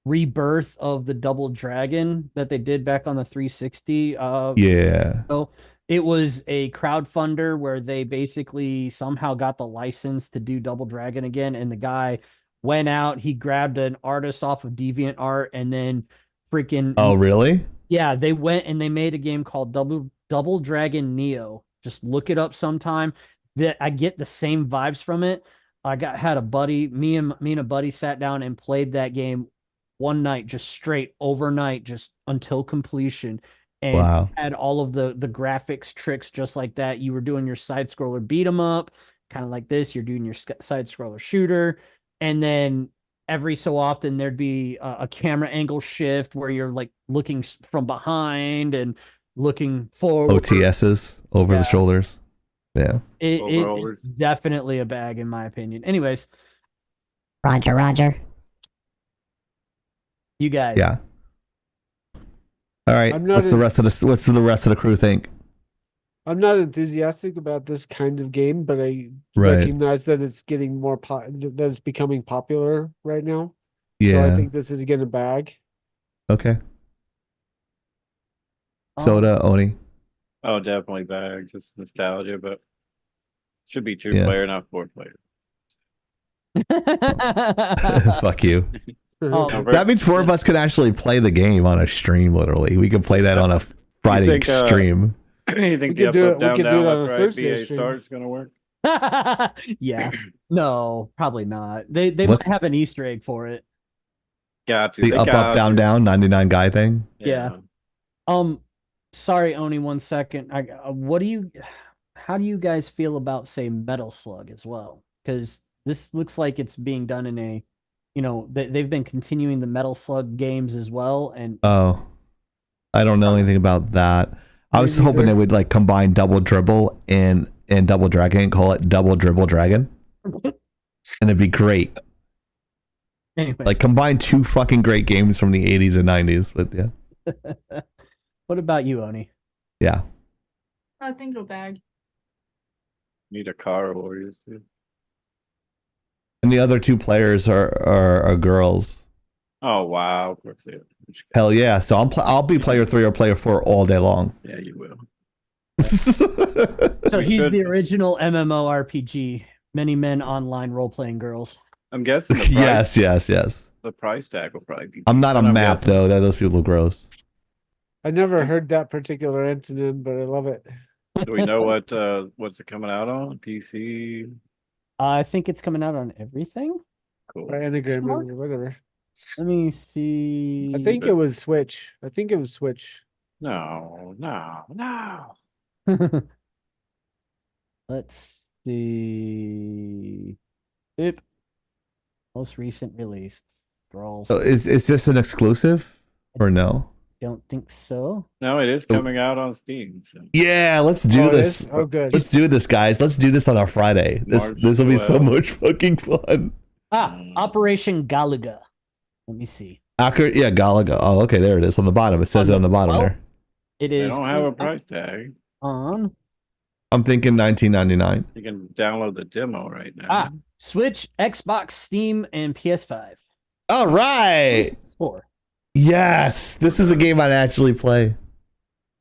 Speaker 4: rebirth of the Double Dragon that they did back on the 360.
Speaker 1: Yeah.
Speaker 4: So it was a crowdfunder where they basically somehow got the license to do Double Dragon again, and the guy went out, he grabbed an artist off of DeviantArt, and then freaking.
Speaker 1: Oh really?
Speaker 4: Yeah, they went and they made a game called Double Dragon Neo. Just look it up sometime. That I get the same vibes from it. Had a buddy, me and a buddy sat down and played that game one night, just straight overnight, just until completion. And had all of the graphics tricks just like that. You were doing your side scroller beat 'em up, kind of like this. You're doing your side scroller shooter, and then every so often there'd be a camera angle shift where you're like looking from behind and looking forward.
Speaker 1: OTSs over the shoulders. Yeah.
Speaker 4: It's definitely a bag in my opinion. Anyways.
Speaker 9: Roger.
Speaker 4: You guys.
Speaker 1: Yeah. All right. What's the rest of the crew think?
Speaker 2: I'm not enthusiastic about this kind of game, but I recognize that it's getting more that it's becoming popular right now.
Speaker 1: Yeah.
Speaker 2: So I think this is again a bag.
Speaker 1: Okay. Soda, Oni.
Speaker 3: Oh, definitely bag. Just nostalgia, but should be 2-player, not 4-player.
Speaker 1: Fuck you. That means 4 of us could actually play the game on a stream. Literally, we could play that on a Friday stream.
Speaker 3: You think the up, down, down, left, right, BA start's gonna work?
Speaker 4: Yeah. No, probably not. They might have an Easter egg for it.
Speaker 3: Got to.
Speaker 1: The up, down, down, 99 guy thing.
Speaker 4: Yeah. Sorry, Oni, 1 second. What do you how do you guys feel about, say, Metal Slug as well? Because this looks like it's being done in a, they've been continuing the Metal Slug games as well. And
Speaker 1: oh, I don't know anything about that. I was
Speaker 2: Me
Speaker 1: hoping
Speaker 2: neither.
Speaker 1: they would like combine Double Dribble and Double Dragon and call it Double Dribble Dragon, and it'd be great.
Speaker 4: anyways,
Speaker 1: Like combine two fucking great games from the 80s and 90s. But yeah,
Speaker 4: what about you, Oni?
Speaker 1: yeah.
Speaker 5: I think it'll bag.
Speaker 3: Need a car warriors too.
Speaker 1: And the other two players are girls.
Speaker 3: Oh wow, of course they are.
Speaker 1: Hell yeah! So I'll be player 3 or player 4 all day long.
Speaker 3: Yeah, you will.
Speaker 4: So
Speaker 3: We
Speaker 4: he's
Speaker 3: should-
Speaker 4: the original MMORPG, many men online role playing girls.
Speaker 3: I'm guessing the price,
Speaker 1: yes.
Speaker 3: the price tag will probably be.
Speaker 1: I'm not a
Speaker 3: decent,
Speaker 1: map
Speaker 3: guessing.
Speaker 1: though. Those people look gross.
Speaker 2: I never heard that particular antonym, but I love it.
Speaker 3: Do we know what's it coming out on? PC?
Speaker 4: I think it's coming out on everything.
Speaker 3: Cool.
Speaker 2: Or Anagram or
Speaker 4: Mark?
Speaker 2: whatever.
Speaker 4: Let me see.
Speaker 2: I think it was Switch.
Speaker 3: No.
Speaker 4: Let's see. Boop. Most recent release. Scrolls.
Speaker 1: So is this an exclusive or no?
Speaker 4: Don't think so.
Speaker 3: No, it is coming out on Steam. So.
Speaker 1: Yeah, let's do
Speaker 2: Oh, it
Speaker 1: this.
Speaker 2: is? Oh, good.
Speaker 1: Let's do this, guys. Let's do this on our Friday. This
Speaker 3: March
Speaker 1: will be so
Speaker 3: 12.
Speaker 1: much fucking fun.
Speaker 4: Operation Galaga. Let me see.
Speaker 1: Yeah, Galaga. Oh, okay, there it is on the bottom. It says it on the bottom there.
Speaker 4: It
Speaker 3: They
Speaker 4: is
Speaker 3: don't have a price tag.
Speaker 4: on
Speaker 1: I'm thinking 19.99.
Speaker 3: You can download the demo right now.
Speaker 4: Switch, Xbox, Steam, and PS5.
Speaker 1: All right.
Speaker 4: Score.
Speaker 1: Yes, this is a game I'd actually play.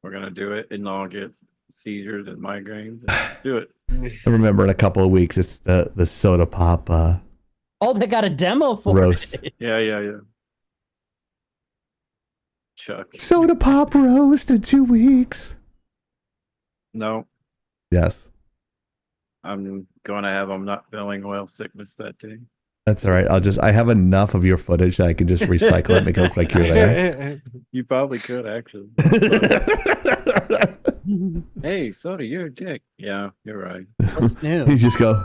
Speaker 3: We're gonna do it and all get seizures and migraines. Let's do it.
Speaker 1: I remember in a couple of weeks, it's the soda pop
Speaker 4: Oh, they got a demo for
Speaker 1: roast.
Speaker 4: it.
Speaker 3: Yeah. Chuck.
Speaker 1: Soda pop roast in 2 weeks.
Speaker 3: No,
Speaker 1: Yes,
Speaker 3: I'm gonna have them not feeling well sickness that day.
Speaker 1: that's all right. I have enough of your footage that I can just recycle it, make it look like you're there.
Speaker 3: You probably could actually. Hey, Soda, you're a dick. Yeah, you're right.
Speaker 4: What's new?
Speaker 1: You just go.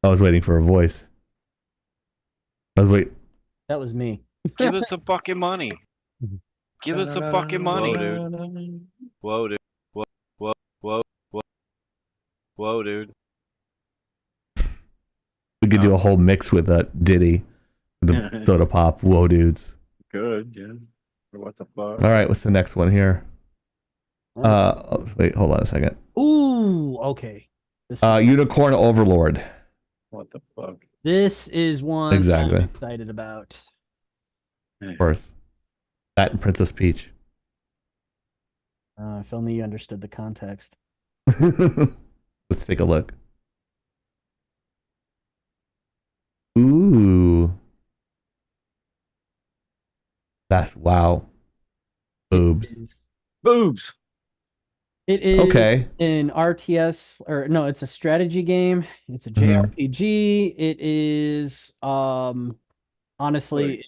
Speaker 1: I was waiting for a voice.
Speaker 4: That was me.
Speaker 10: Give us some fucking money. Give us some fucking money.
Speaker 3: Whoa, dude.
Speaker 10: Whoa, dude.
Speaker 1: We could do a whole mix with Diddy, the soda pop. Whoa, dudes.
Speaker 3: Good, yeah. Or what the fuck?
Speaker 1: All right, what's the next one here? Wait, hold on a second.
Speaker 4: Ooh, okay.
Speaker 1: Unicorn Overlord.
Speaker 3: What the fuck?
Speaker 4: This is one
Speaker 1: Exactly.
Speaker 4: I'm excited about.
Speaker 1: Of course. That and Princess Peach.
Speaker 4: If only you understood the context.
Speaker 1: Let's take a look. Ooh. That's wow. Boobs.
Speaker 3: Boobs.
Speaker 4: It is
Speaker 1: Okay.
Speaker 4: an RTS, or no, it's a strategy game. It's a
Speaker 1: Mhm.
Speaker 4: JRPG. It is honestly,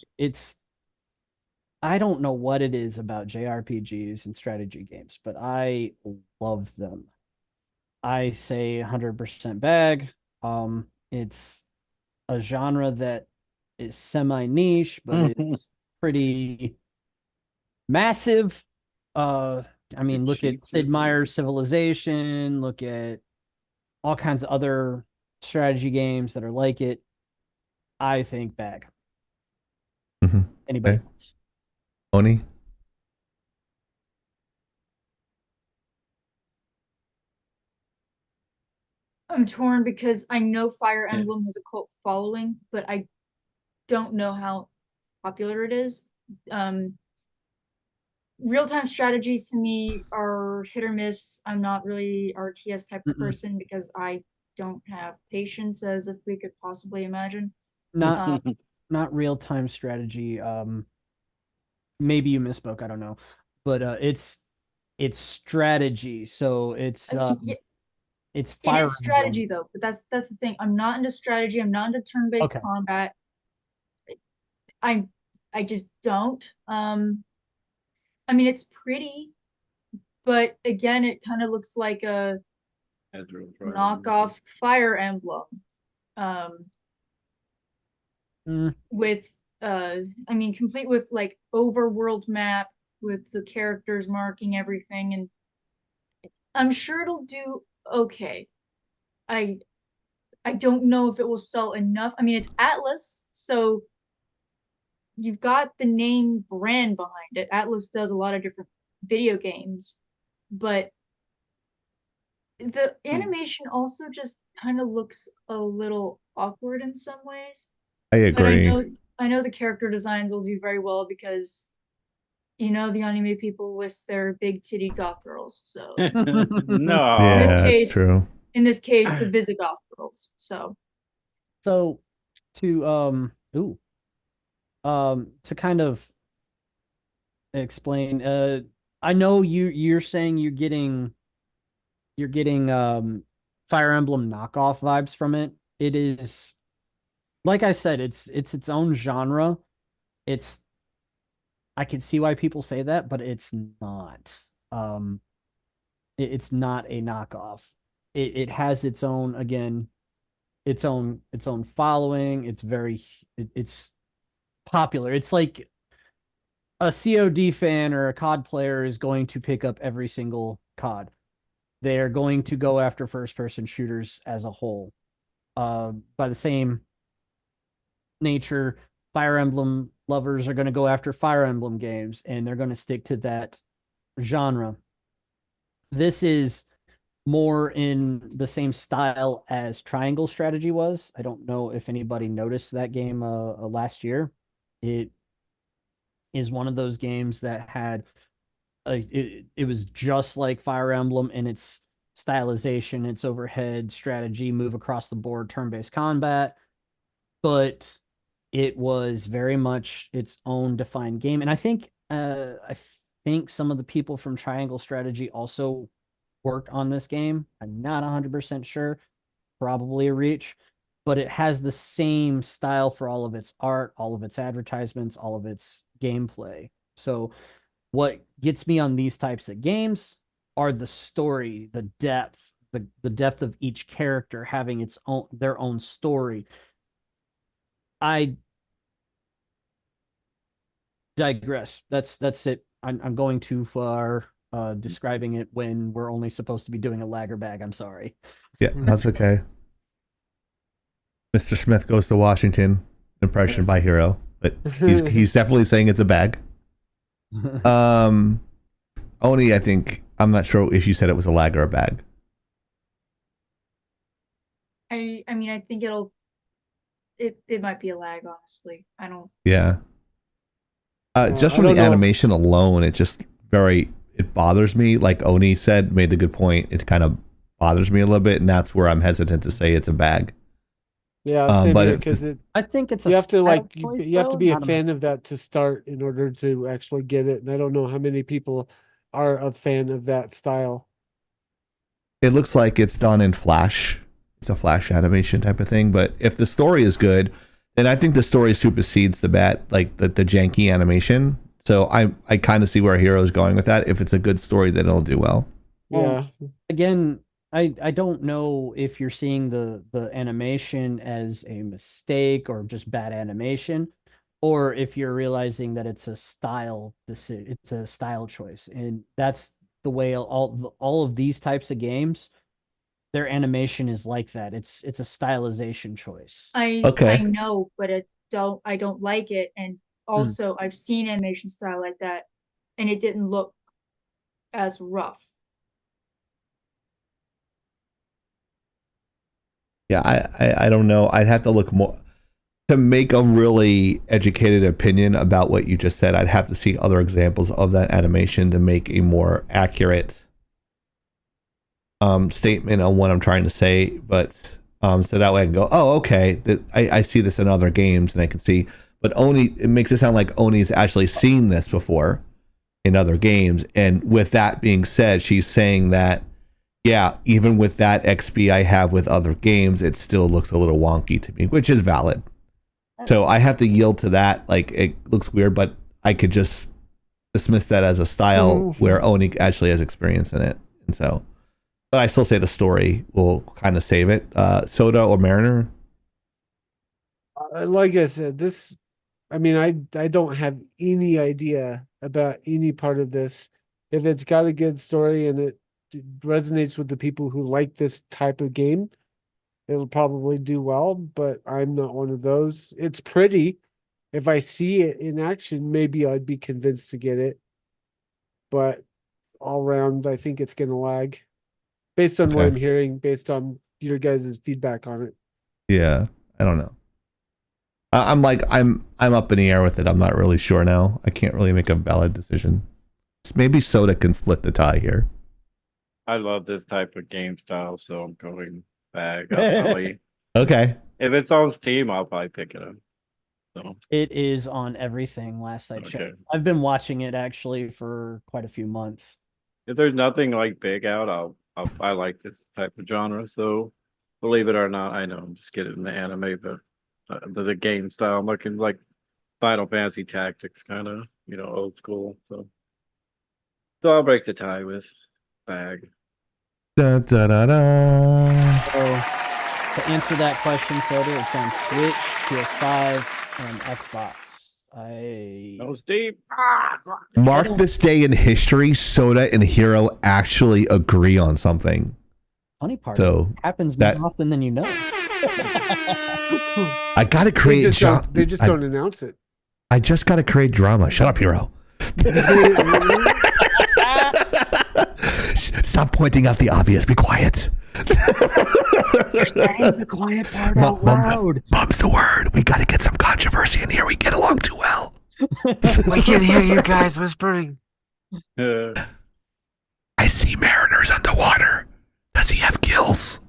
Speaker 4: I don't know what it is about JRPGs and strategy games, but I love them. I say 100% bag. It's a genre that is semi-niche, but it's pretty massive. I mean, look at Sid Meier's Civilization, look at all kinds of other strategy games that are like it. I think bag.
Speaker 1: Mm-hmm.
Speaker 4: Anybody else?
Speaker 1: Oni?
Speaker 5: I'm torn because I know Fire Emblem has a cult following, but I don't know how popular it is. Real-time strategies to me are hit or miss. I'm not really RTS type of person because I don't have patience, as if we could possibly imagine.
Speaker 4: Not real-time strategy. Maybe you misspoke, I don't know. But it's strategy, so it's it's Fire
Speaker 5: It is strategy though, but that's the thing. I'm not into strategy. I'm not into turn-based combat. I just don't. I mean, it's pretty, but again, it kind of looks like a knockoff Fire Emblem. With I mean, complete with like overworld map with the characters marking everything, and I'm sure it'll do okay. I don't know if it will sell enough. I mean, it's Atlas, so you've got the name brand behind it. Atlas does a lot of different video games, but the animation also just kind of looks a little awkward in some ways.
Speaker 1: I agree.
Speaker 5: But I know the character designs will do very well because the anime people with their big titty goth girls. So
Speaker 3: No.
Speaker 1: Yeah,
Speaker 5: in this
Speaker 1: that's
Speaker 5: case,
Speaker 1: true.
Speaker 5: in this case, the Visigoth girls. So
Speaker 4: to to kind of explain, I know you're saying you're getting Fire Emblem knockoff vibes from it. It is, like I said, it's its own genre. I can see why people say that, but it's not. It's not a knockoff. It has its own, again, its own following. It's popular. It's like a COD fan or a COD player is going to pick up every single COD. They're going to go after first-person shooters as a whole. By the same nature, Fire Emblem lovers are going to go after Fire Emblem games, and they're going to stick to that genre. This is more in the same style as Triangle Strategy was. I don't know if anybody noticed that game last year. It is one of those games that had it was just like Fire Emblem in its stylization, its overhead strategy, move across the board, turn-based combat, but it was very much its own defined game. And I think some of the people from Triangle Strategy also worked on this game. I'm not 100% sure, probably a reach, but it has the same style for all of its art, all of its advertisements, all of its gameplay. So what gets me on these types of games are the story, the depth, the depth of each character having their own story. I digress. That's it. I'm going too far describing it when we're only supposed to be doing a lagger bag. I'm sorry.
Speaker 1: Yeah, that's okay. Mr. Smith Goes to Washington impression by Hero, but he's definitely saying it's a bag. Oni, I think, I'm not sure if you said it was a lag or a bag.
Speaker 5: I mean, I think it might be a lag, honestly. I don't.
Speaker 1: Yeah. Just from the animation alone, it bothers me. Like Oni said, made the good point. It kind of bothers me a little bit, and that's where I'm hesitant to say it's a bag.
Speaker 2: Yeah, same here, because
Speaker 4: I think it's
Speaker 2: you have to
Speaker 4: you
Speaker 2: have to be a fan of that to start in order to actually get it. And I don't know how many people are a fan of that style.
Speaker 1: It looks like it's done in Flash. It's a Flash animation type of thing. But if the story is good, then I think the story supersedes the janky animation. So I kind of see where Hero is going with that. If it's a good story, then it'll do well.
Speaker 2: Yeah.
Speaker 4: Again, I don't know if you're seeing the animation as a mistake or just bad animation, or if you're realizing that it's a style choice, and that's the way all of these types of games, their animation is like that. It's a stylization choice.
Speaker 5: I know, but I don't like it, and also I've seen animation style like that, and it didn't look as rough.
Speaker 1: Yeah, I don't know. I'd have to look more to make a really educated opinion about what you just said. I'd have to see other examples of that animation to make a more accurate statement on what I'm trying to say. But so that way I can go, oh, okay, I see this in other games, and I can see. But it makes it sound like Oni's actually seen this before in other games. And with that being said, she's saying that, yeah, even with that XP I have with other games, it still looks a little wonky to me, which is valid. So I have to yield to that. Like, it looks weird, but I could just dismiss that as a style where Oni actually has experience in it, and so. But I still say the story will kind of save it. Soda or Mariner?
Speaker 2: Like I said, this. I mean, I don't have any idea about any part of this. If it's got a good story and it resonates with the people who like this type of game, it'll probably do well. But I'm not one of those. It's pretty. If I see it in action, maybe I'd be convinced to get it. But all around, I think it's going to lag. Based on what I'm hearing, based on your guys' feedback on it.
Speaker 1: Yeah, I don't know. I'm up in the air with it. I'm not really sure now. I can't really make a valid decision. Maybe Soda can split the tie here.
Speaker 3: I love this type of game style, so I'm going bag. Okay. If it's on Steam, I'll probably pick it up. So.
Speaker 4: It is on everything. Last I checked, I've been watching it actually for quite a few months.
Speaker 3: If there's nothing like big out, I like this type of genre. So, believe it or not, I know I'm just getting the anime, but the game style, I'm looking like Final Fantasy Tactics, kind of, old school. So I'll break the tie with bag.
Speaker 1: Da, da, da, da.
Speaker 4: So to answer that question, Soda, it's on Switch, PS5, and Xbox.
Speaker 3: That was deep.
Speaker 1: Mark this day in history. Soda and Hero actually agree on something.
Speaker 4: Funny part,
Speaker 1: so
Speaker 4: happens more often than you know.
Speaker 1: I gotta create.
Speaker 2: They just don't announce it.
Speaker 1: I just gotta create drama. Shut up, Hero. Stop pointing out the obvious. Be quiet.
Speaker 4: The quiet part out loud.
Speaker 1: Mom's the word. We gotta get some controversy in here. We get along too well.
Speaker 2: We can hear you guys whispering.
Speaker 1: I see Mariner's underwater. Does he have gills?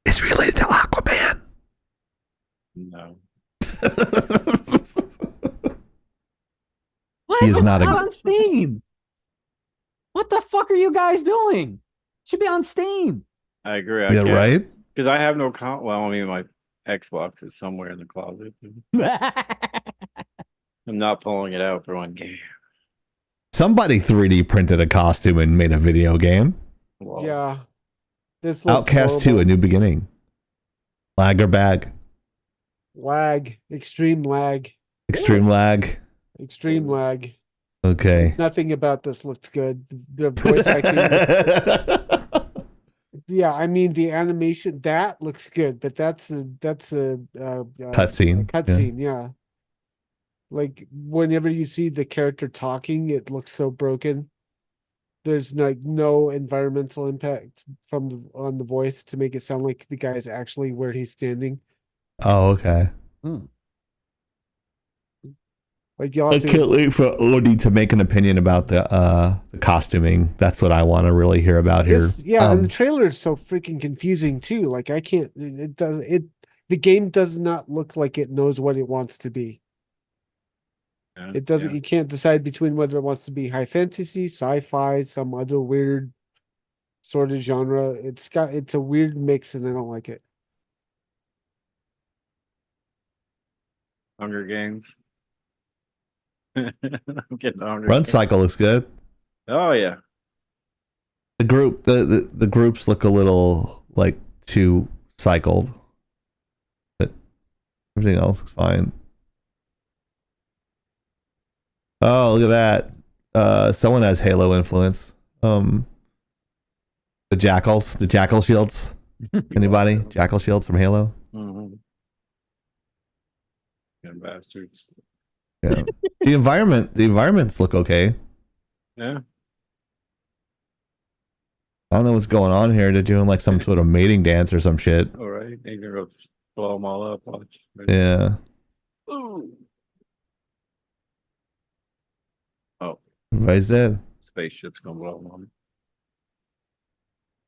Speaker 1: Is he related to Aquaman?
Speaker 3: No.
Speaker 4: What?
Speaker 1: He is not
Speaker 4: on Steam. What the fuck are you guys doing? Should be on Steam.
Speaker 3: I agree.
Speaker 1: Yeah, right?
Speaker 3: Because I have no well, I mean, my Xbox is somewhere in the closet. I'm not pulling it out for one game.
Speaker 1: Somebody 3D printed a costume and made a video game.
Speaker 3: Whoa.
Speaker 2: Yeah. This
Speaker 1: Outcast 2, A New Beginning. Lag or bag?
Speaker 2: Lag. Extreme lag.
Speaker 1: Extreme lag.
Speaker 2: Extreme lag.
Speaker 1: Okay.
Speaker 2: Nothing about this looked good. The voice acting. Yeah, I mean the animation that looks good, but that's a
Speaker 1: cutscene.
Speaker 2: Cutscene, yeah. Like whenever you see the character talking, it looks so broken. There's like no environmental impact on the voice to make it sound like the guy's actually where he's standing.
Speaker 1: Oh, okay.
Speaker 2: Like y'all
Speaker 1: I can't wait for Odie to make an opinion about the costuming. That's what I want to really hear about here.
Speaker 2: And the trailer is so freaking confusing too. Like I can't. The game does not look like it knows what it wants to be.
Speaker 3: Yeah,
Speaker 2: it doesn't. Yeah. You can't decide between whether it wants to be high fantasy, sci-fi, some other weird sort of genre. It's a weird mix, and I don't like it.
Speaker 3: Hunger Games. I'm getting the Hunger
Speaker 1: Run
Speaker 3: Games.
Speaker 1: cycle looks good.
Speaker 3: Oh yeah.
Speaker 1: The groups look a little like too cycled, but everything else looks fine. Oh, look at that! Someone has Halo influence. The jackal shields. Anybody? Jackal shields from Halo?
Speaker 3: Mm-hmm. And bastards.
Speaker 1: Yeah. The environments look okay.
Speaker 3: Yeah.
Speaker 1: I don't know what's going on here. They're doing like some sort of mating dance or some shit.
Speaker 3: All right. They're gonna blow them all up. Watch.
Speaker 1: Yeah.
Speaker 3: Ooh. Oh.
Speaker 1: Everybody's dead.
Speaker 3: Spaceship's gonna blow them on.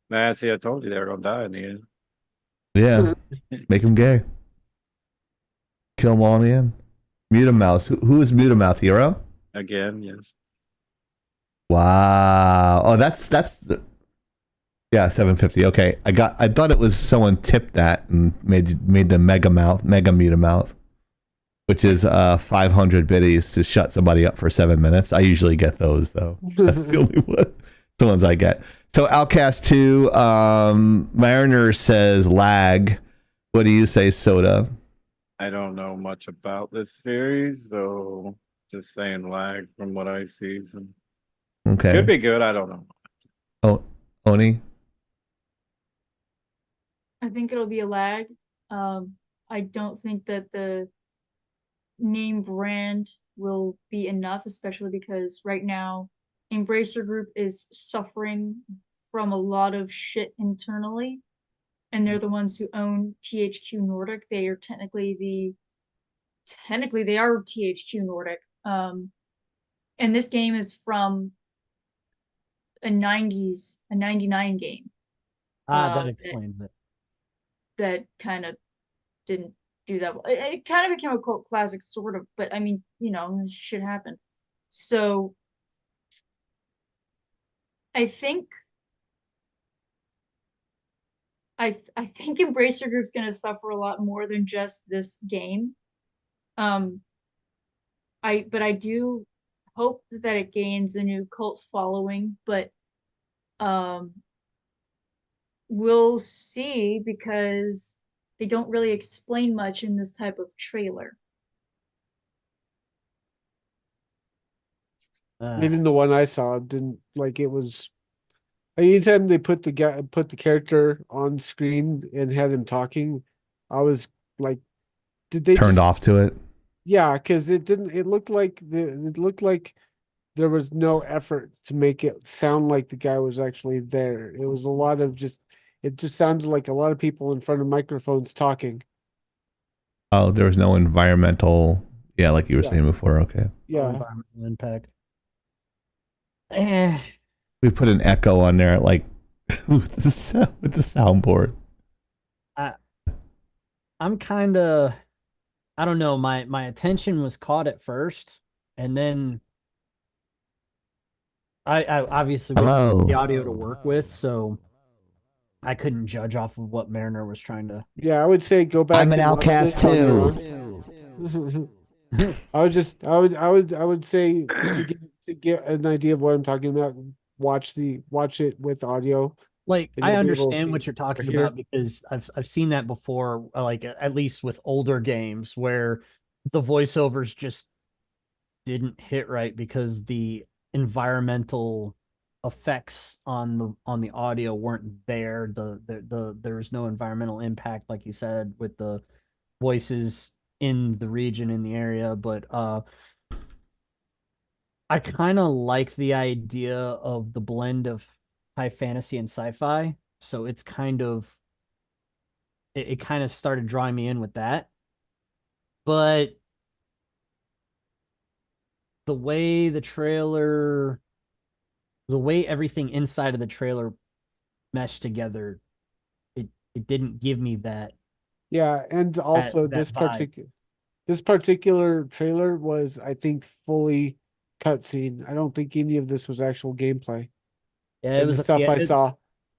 Speaker 3: Man, see, I told you they were gonna die in the end.
Speaker 1: Yeah. Make them gay. Kill them all in the end. Mutamouth. Who is Mutamouth? Hero?
Speaker 3: Again, yes.
Speaker 1: Wow. Oh, that's the. Yeah, 750. Okay, I thought it was someone tipped that and made the mega Mutamouth. which is 500 biddies to shut somebody up for 7 minutes. I usually get those though. That's the only one. The ones I get. So Outcast 2, Mariner says lag. What do you say, Soda?
Speaker 3: I don't know much about this series, so just saying lag from what I see. So
Speaker 1: Okay.
Speaker 3: could be good. I don't know.
Speaker 1: Oh, Oni?
Speaker 5: I think it'll be a lag. I don't think that the name brand will be enough, especially because right now Embracer Group is suffering from a lot of shit internally, and they're the ones who own THQ Nordic. They are technically they are THQ Nordic. And this game is from a 99 game.
Speaker 4: That explains it.
Speaker 5: That kind of didn't do that well. It kind of became a cult classic, sort of, but I mean, shit happened. So I think Embracer Group's gonna suffer a lot more than just this game. I do hope that it gains a new cult following, but we'll see, because they don't really explain much in this type of trailer.
Speaker 2: Even the one I saw didn't like it was. Anytime they put the character on screen and had him talking, I was like, did they
Speaker 1: turned off to it?
Speaker 2: Yeah, because it didn't. It looked like there was no effort to make it sound like the guy was actually there. It was a lot of just. It just sounded like a lot of people in front of microphones talking.
Speaker 1: Oh, there was no environmental. Yeah, like you were saying before. Okay.
Speaker 2: Yeah.
Speaker 4: Environmental impact.
Speaker 1: We put an echo on there, like with the soundboard.
Speaker 4: I'm kind of, I don't know. My attention was caught at first, and then I obviously wanted the audio to work with, so I couldn't judge off of what Mariner was trying to.
Speaker 2: Yeah, I would say go back.
Speaker 9: I'm an outcast too.
Speaker 2: I would say to get an idea of what I'm talking about, watch it with audio.
Speaker 4: Like, I understand what you're talking about, because I've seen that before, like at least with older games where the voiceovers just didn't hit right because the environmental effects on the audio weren't there. There was no environmental impact, like you said, with the voices in the region, in the area. But I kind of like the idea of the blend of high fantasy and sci-fi, so it's kind of it kind of started drawing me in with that. But the way everything inside of the trailer meshed together, it didn't give me that.
Speaker 2: Yeah, and also this particular trailer was, I think, fully cutscene. I don't think any of this was actual gameplay.
Speaker 4: Yeah, it was
Speaker 2: the stuff I saw.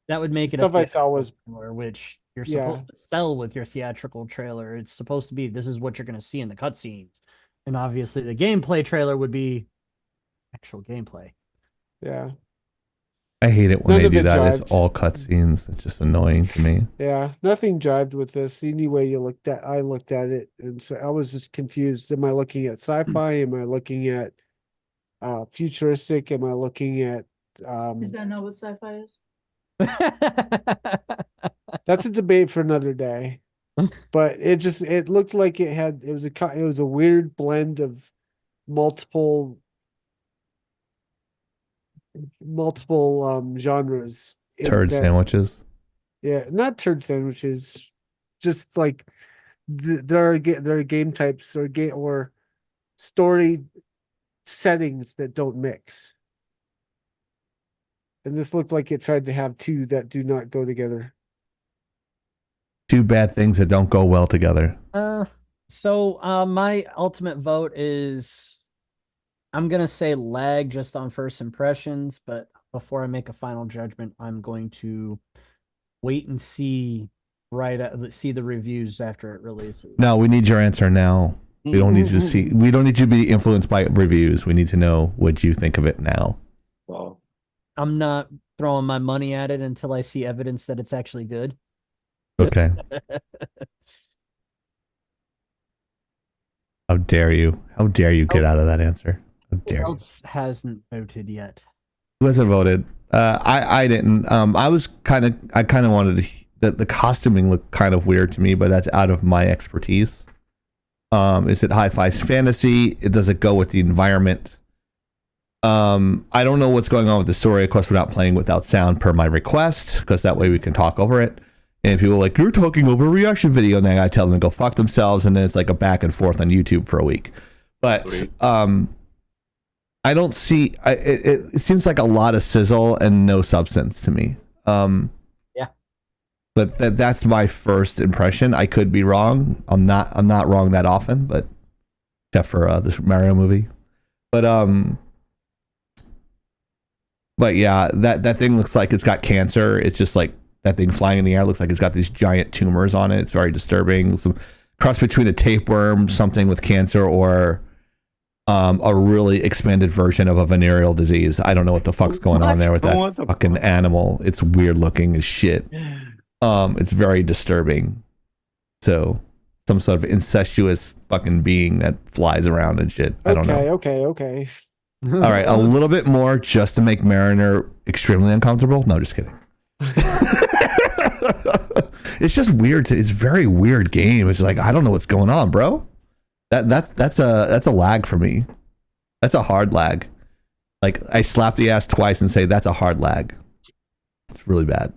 Speaker 4: That would make it
Speaker 2: stuff I saw was
Speaker 4: trailer, which you're supposed to sell with your theatrical trailer. It's supposed to be, this is what you're going to see in the cutscenes, and obviously the gameplay trailer would be actual gameplay.
Speaker 2: Yeah,
Speaker 1: I hate it when they do that. Jived. It's all cutscenes. It's just annoying to me.
Speaker 2: Yeah, nothing jived with this. Any way I looked at it, and so I was just confused. Am I looking at sci-fi? Am I looking at futuristic? Am I looking at?
Speaker 5: Is that not what sci-fi is?
Speaker 2: That's a debate for another day. But it looked like it was a weird blend of multiple genres.
Speaker 1: Turd sandwiches.
Speaker 2: Yeah, not turd sandwiches. Just like there are game types or story settings that don't mix. And this looked like it tried to have two that do not go together.
Speaker 1: Two bad things that don't go well together.
Speaker 4: So my ultimate vote is, I'm going to say lag just on first impressions, but before I make a final judgment, I'm going to wait and see the reviews after it releases.
Speaker 1: No, we need your answer now. We don't need you to see. We don't need you to be influenced by reviews. We need to know what you think of it now.
Speaker 3: Well,
Speaker 4: I'm not throwing my money at it until I see evidence that it's actually good.
Speaker 1: Okay. How dare you? How dare you get out of that answer? How dare
Speaker 4: Who
Speaker 1: you?
Speaker 4: else hasn't voted yet?
Speaker 1: Who hasn't voted? I didn't. I kind of wanted to. The costuming looked kind of weird to me, but that's out of my expertise. Is it hi-fi fantasy? Does it go with the environment? I don't know what's going on with the story. Of course, we're not playing without sound per my request, because that way we can talk over it. And people are like, you're talking over a reaction video, and then I tell them to go fuck themselves, and then it's like a back and forth on YouTube for a week. But I don't see. It seems like a lot of sizzle and no substance to me.
Speaker 4: Yeah.
Speaker 1: But that's my first impression. I could be wrong. I'm not wrong that often, but except for this Mario movie. But yeah, that thing looks like it's got cancer. It's just like that thing flying in the air looks like it's got these giant tumors on it. It's very disturbing. Some cross between a tapeworm, something with cancer, or a really expanded version of a venereal disease. I don't know what the fuck's going on there with that fucking animal. It's weird looking as shit. It's very disturbing. So some sort of incestuous fucking being that flies around and shit. I don't know.
Speaker 2: Okay.
Speaker 1: All right, a little bit more just to make Mariner extremely uncomfortable. No, just kidding. It's just weird. It's a very weird game. It's like, I don't know what's going on, bro. That's a lag for me. That's a hard lag. Like, I slap the ass twice and say that's a hard lag. It's really bad.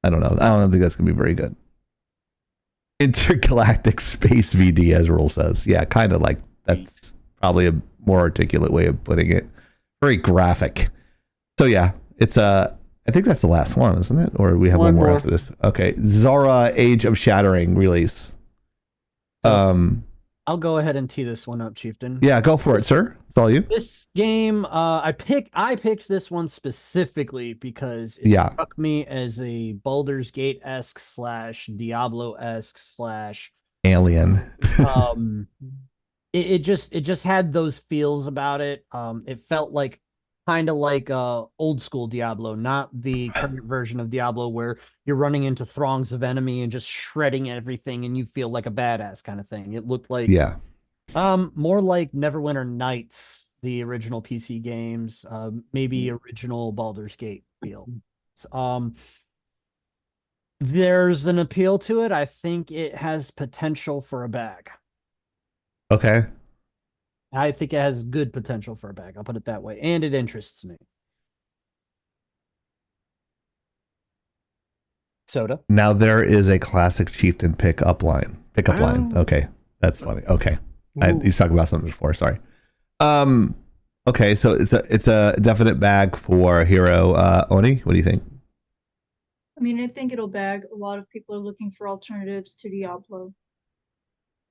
Speaker 1: I don't know. I don't think that's gonna be very good. Intergalactic Space VD, as Roll says. Yeah, kind of like that's probably a more articulate way of putting it. Very graphic. So yeah, it's I think that's the last one, isn't it? Or we have one more after this. Okay, Zora: Age of Shattering release.
Speaker 4: I'll go ahead and tee this one up, Chieftain.
Speaker 1: Yeah, go for it, sir. It's all you.
Speaker 4: This game, I picked this one specifically because it struck me as a Baldur's Gate-esque / Diablo-esque /
Speaker 1: Alien.
Speaker 4: It just had those feels about it. It felt like kind of like old school Diablo, not the current version of Diablo where you're running into throngs of enemy and just shredding everything and you feel like a badass kind of thing. It looked like more like Neverwinter Nights, the original PC games, maybe original Baldur's Gate feel. There's an appeal to it. I think it has potential for a bag.
Speaker 1: Okay.
Speaker 4: I think it has good potential for a bag. I'll put it that way. And it interests me. Soda.
Speaker 1: Now there is a classic Chieftain pickup line. Okay. That's funny. Okay. He's talking about something before. Sorry. Okay. So it's a definite bag for Hero. Oni, what do you think?
Speaker 5: I mean, I think it'll bag. A lot of people are looking for alternatives to Diablo.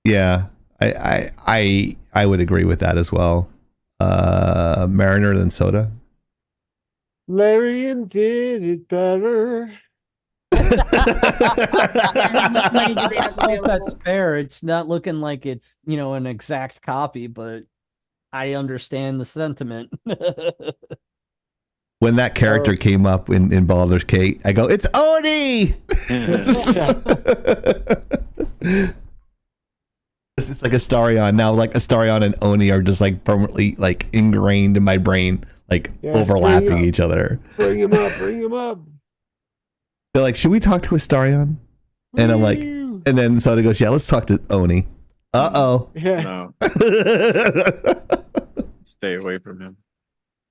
Speaker 1: Yeah. I would agree with that as well. Mariner than Soda.
Speaker 2: Larian did it better.
Speaker 4: That's fair. It's not looking like it's, an exact copy, but I understand the sentiment.
Speaker 1: When that character came up in Baldur's Gate, I go, it's Oni! It's like Astarion. Now, like Astarion and Oni are just like permanently like ingrained in my brain, like overlapping each other.
Speaker 2: Bring him up.
Speaker 1: They're like, should we talk to Astarion? And I'm like, and then Soda goes, yeah, let's talk to Oni. Uh-oh.
Speaker 3: No. Stay away from him.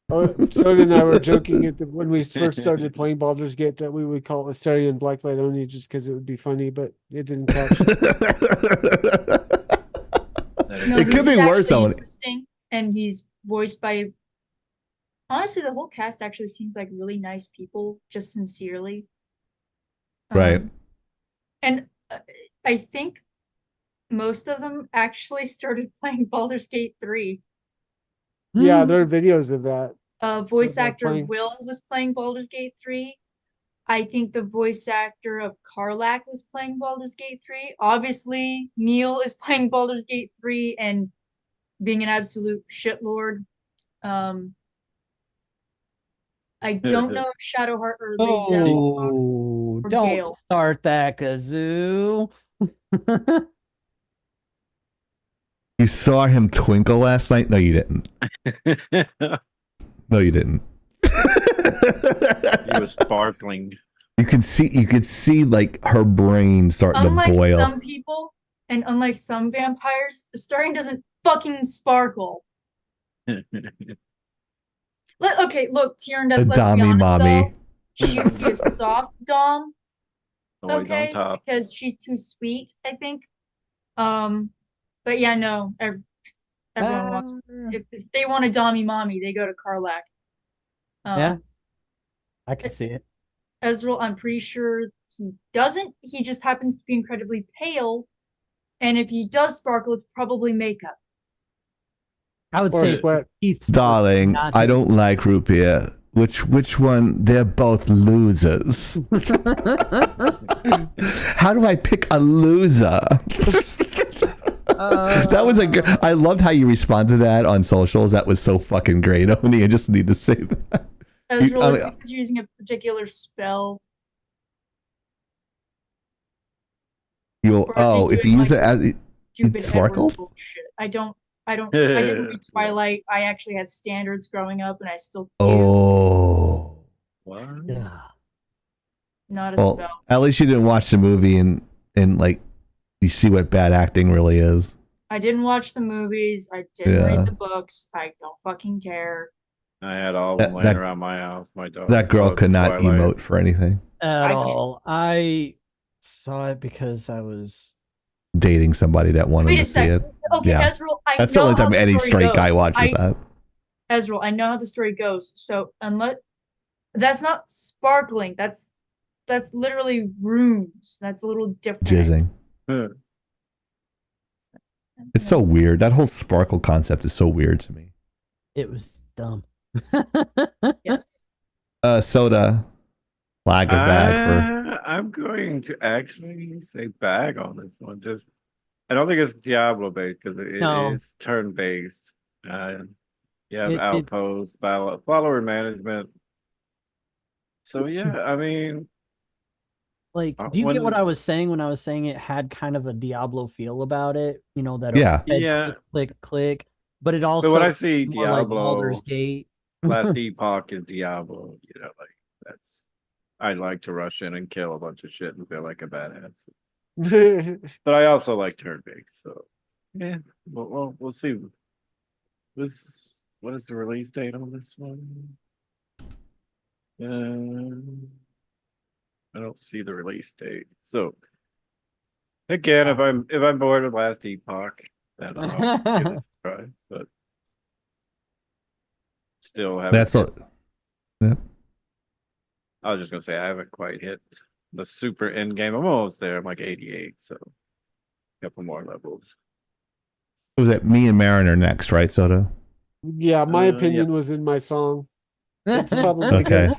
Speaker 2: Soda and I were joking when we first started playing Baldur's Gate that we would call Astarion Blacklight Oni just because it would be funny, but it didn't catch.
Speaker 1: It could be worse, Oni.
Speaker 5: Interesting, and he's voiced by. Honestly, the whole cast actually seems like really nice people, just sincerely.
Speaker 1: Right.
Speaker 5: And I think most of them actually started playing Baldur's Gate 3.
Speaker 2: Yeah, there are videos of that.
Speaker 5: Voice actor Will was playing Baldur's Gate 3. I think the voice actor of Karlach was playing Baldur's Gate 3. Obviously, Neil is playing Baldur's Gate 3 and being an absolute shitlord. I don't know if Shadowheart or Lae'zel or
Speaker 4: don't
Speaker 5: Gale.
Speaker 4: start that, Kazoo.
Speaker 1: You saw him twinkle last night? No, you didn't. No, you didn't.
Speaker 3: He was sparkling.
Speaker 1: You could see like her brain starting to boil.
Speaker 5: Unlike some people and unlike some vampires, the starring doesn't fucking sparkle. Okay, look, Tyrion, let's be honest though. She would be a soft dom.
Speaker 3: Always
Speaker 5: Okay,
Speaker 3: on top.
Speaker 5: because she's too sweet, I think. But yeah, no, everyone wants. If they want a dommy mommy, they go to Karlach.
Speaker 4: Yeah, I can see it.
Speaker 5: Ezreal, I'm pretty sure he doesn't. He just happens to be incredibly pale, and if he does sparkle, it's probably makeup.
Speaker 4: I would say,
Speaker 2: sweat.
Speaker 1: Darling, I don't like root beer. Which one? They're both losers. How do I pick a loser? That was a good. I loved how you responded to that on socials. That was so fucking great, Oni. I just need to say that.
Speaker 5: Ezreal is because you're using a particular spell.
Speaker 1: If you use it as it sparkles.
Speaker 5: I didn't read Twilight. I actually had standards growing up, and I still do.
Speaker 1: Oh.
Speaker 3: What?
Speaker 5: Not a
Speaker 1: Well,
Speaker 5: spell.
Speaker 1: at least you didn't watch the movie and like you see what bad acting really is.
Speaker 5: I didn't watch the movies. I didn't read the books. I don't fucking care.
Speaker 3: I had all of them laying around my house. My dog.
Speaker 1: That girl could not emote for anything.
Speaker 4: At all. I saw it because I was
Speaker 1: dating somebody that wanted to see it.
Speaker 5: Okay,
Speaker 1: yeah.
Speaker 5: Ezreal,
Speaker 1: that's the only time any straight guy watches that.
Speaker 5: Ezreal, I know how the story goes. So unless that's not sparkling, that's literally runes. That's a little different.
Speaker 1: Jizzing. It's so weird. That whole sparkle concept is so weird to me.
Speaker 4: It was dumb.
Speaker 5: Yes.
Speaker 1: Soda. Flag or bag for.
Speaker 3: I'm going to actually say bag on this one. Just, I don't think it's Diablo based because it is turn based. You have outposts, follower management. So yeah, I mean,
Speaker 4: like, do you get what I was saying when I was saying it had kind of a Diablo feel about it? You know that click, but it also.
Speaker 3: But when I see
Speaker 4: Diablo, like
Speaker 3: Baldur's
Speaker 4: Gate,
Speaker 3: Last Epoch and Diablo, you know, like that's. I like to rush in and kill a bunch of shit and feel like a badass. But I also like turn based, so yeah. We'll see. What is the release date on this one? I don't see the release date. So again, if I'm bored with Last Epoch, then I'll give this a try. But still haven't.
Speaker 1: That's a. Yep.
Speaker 3: I was just gonna say I haven't quite hit the super end game. I'm almost there. I'm like 88, so a couple more levels.
Speaker 1: Was it me and Mariner next, right, Soda?
Speaker 2: Yeah, my opinion was in my song. It's probably
Speaker 1: okay.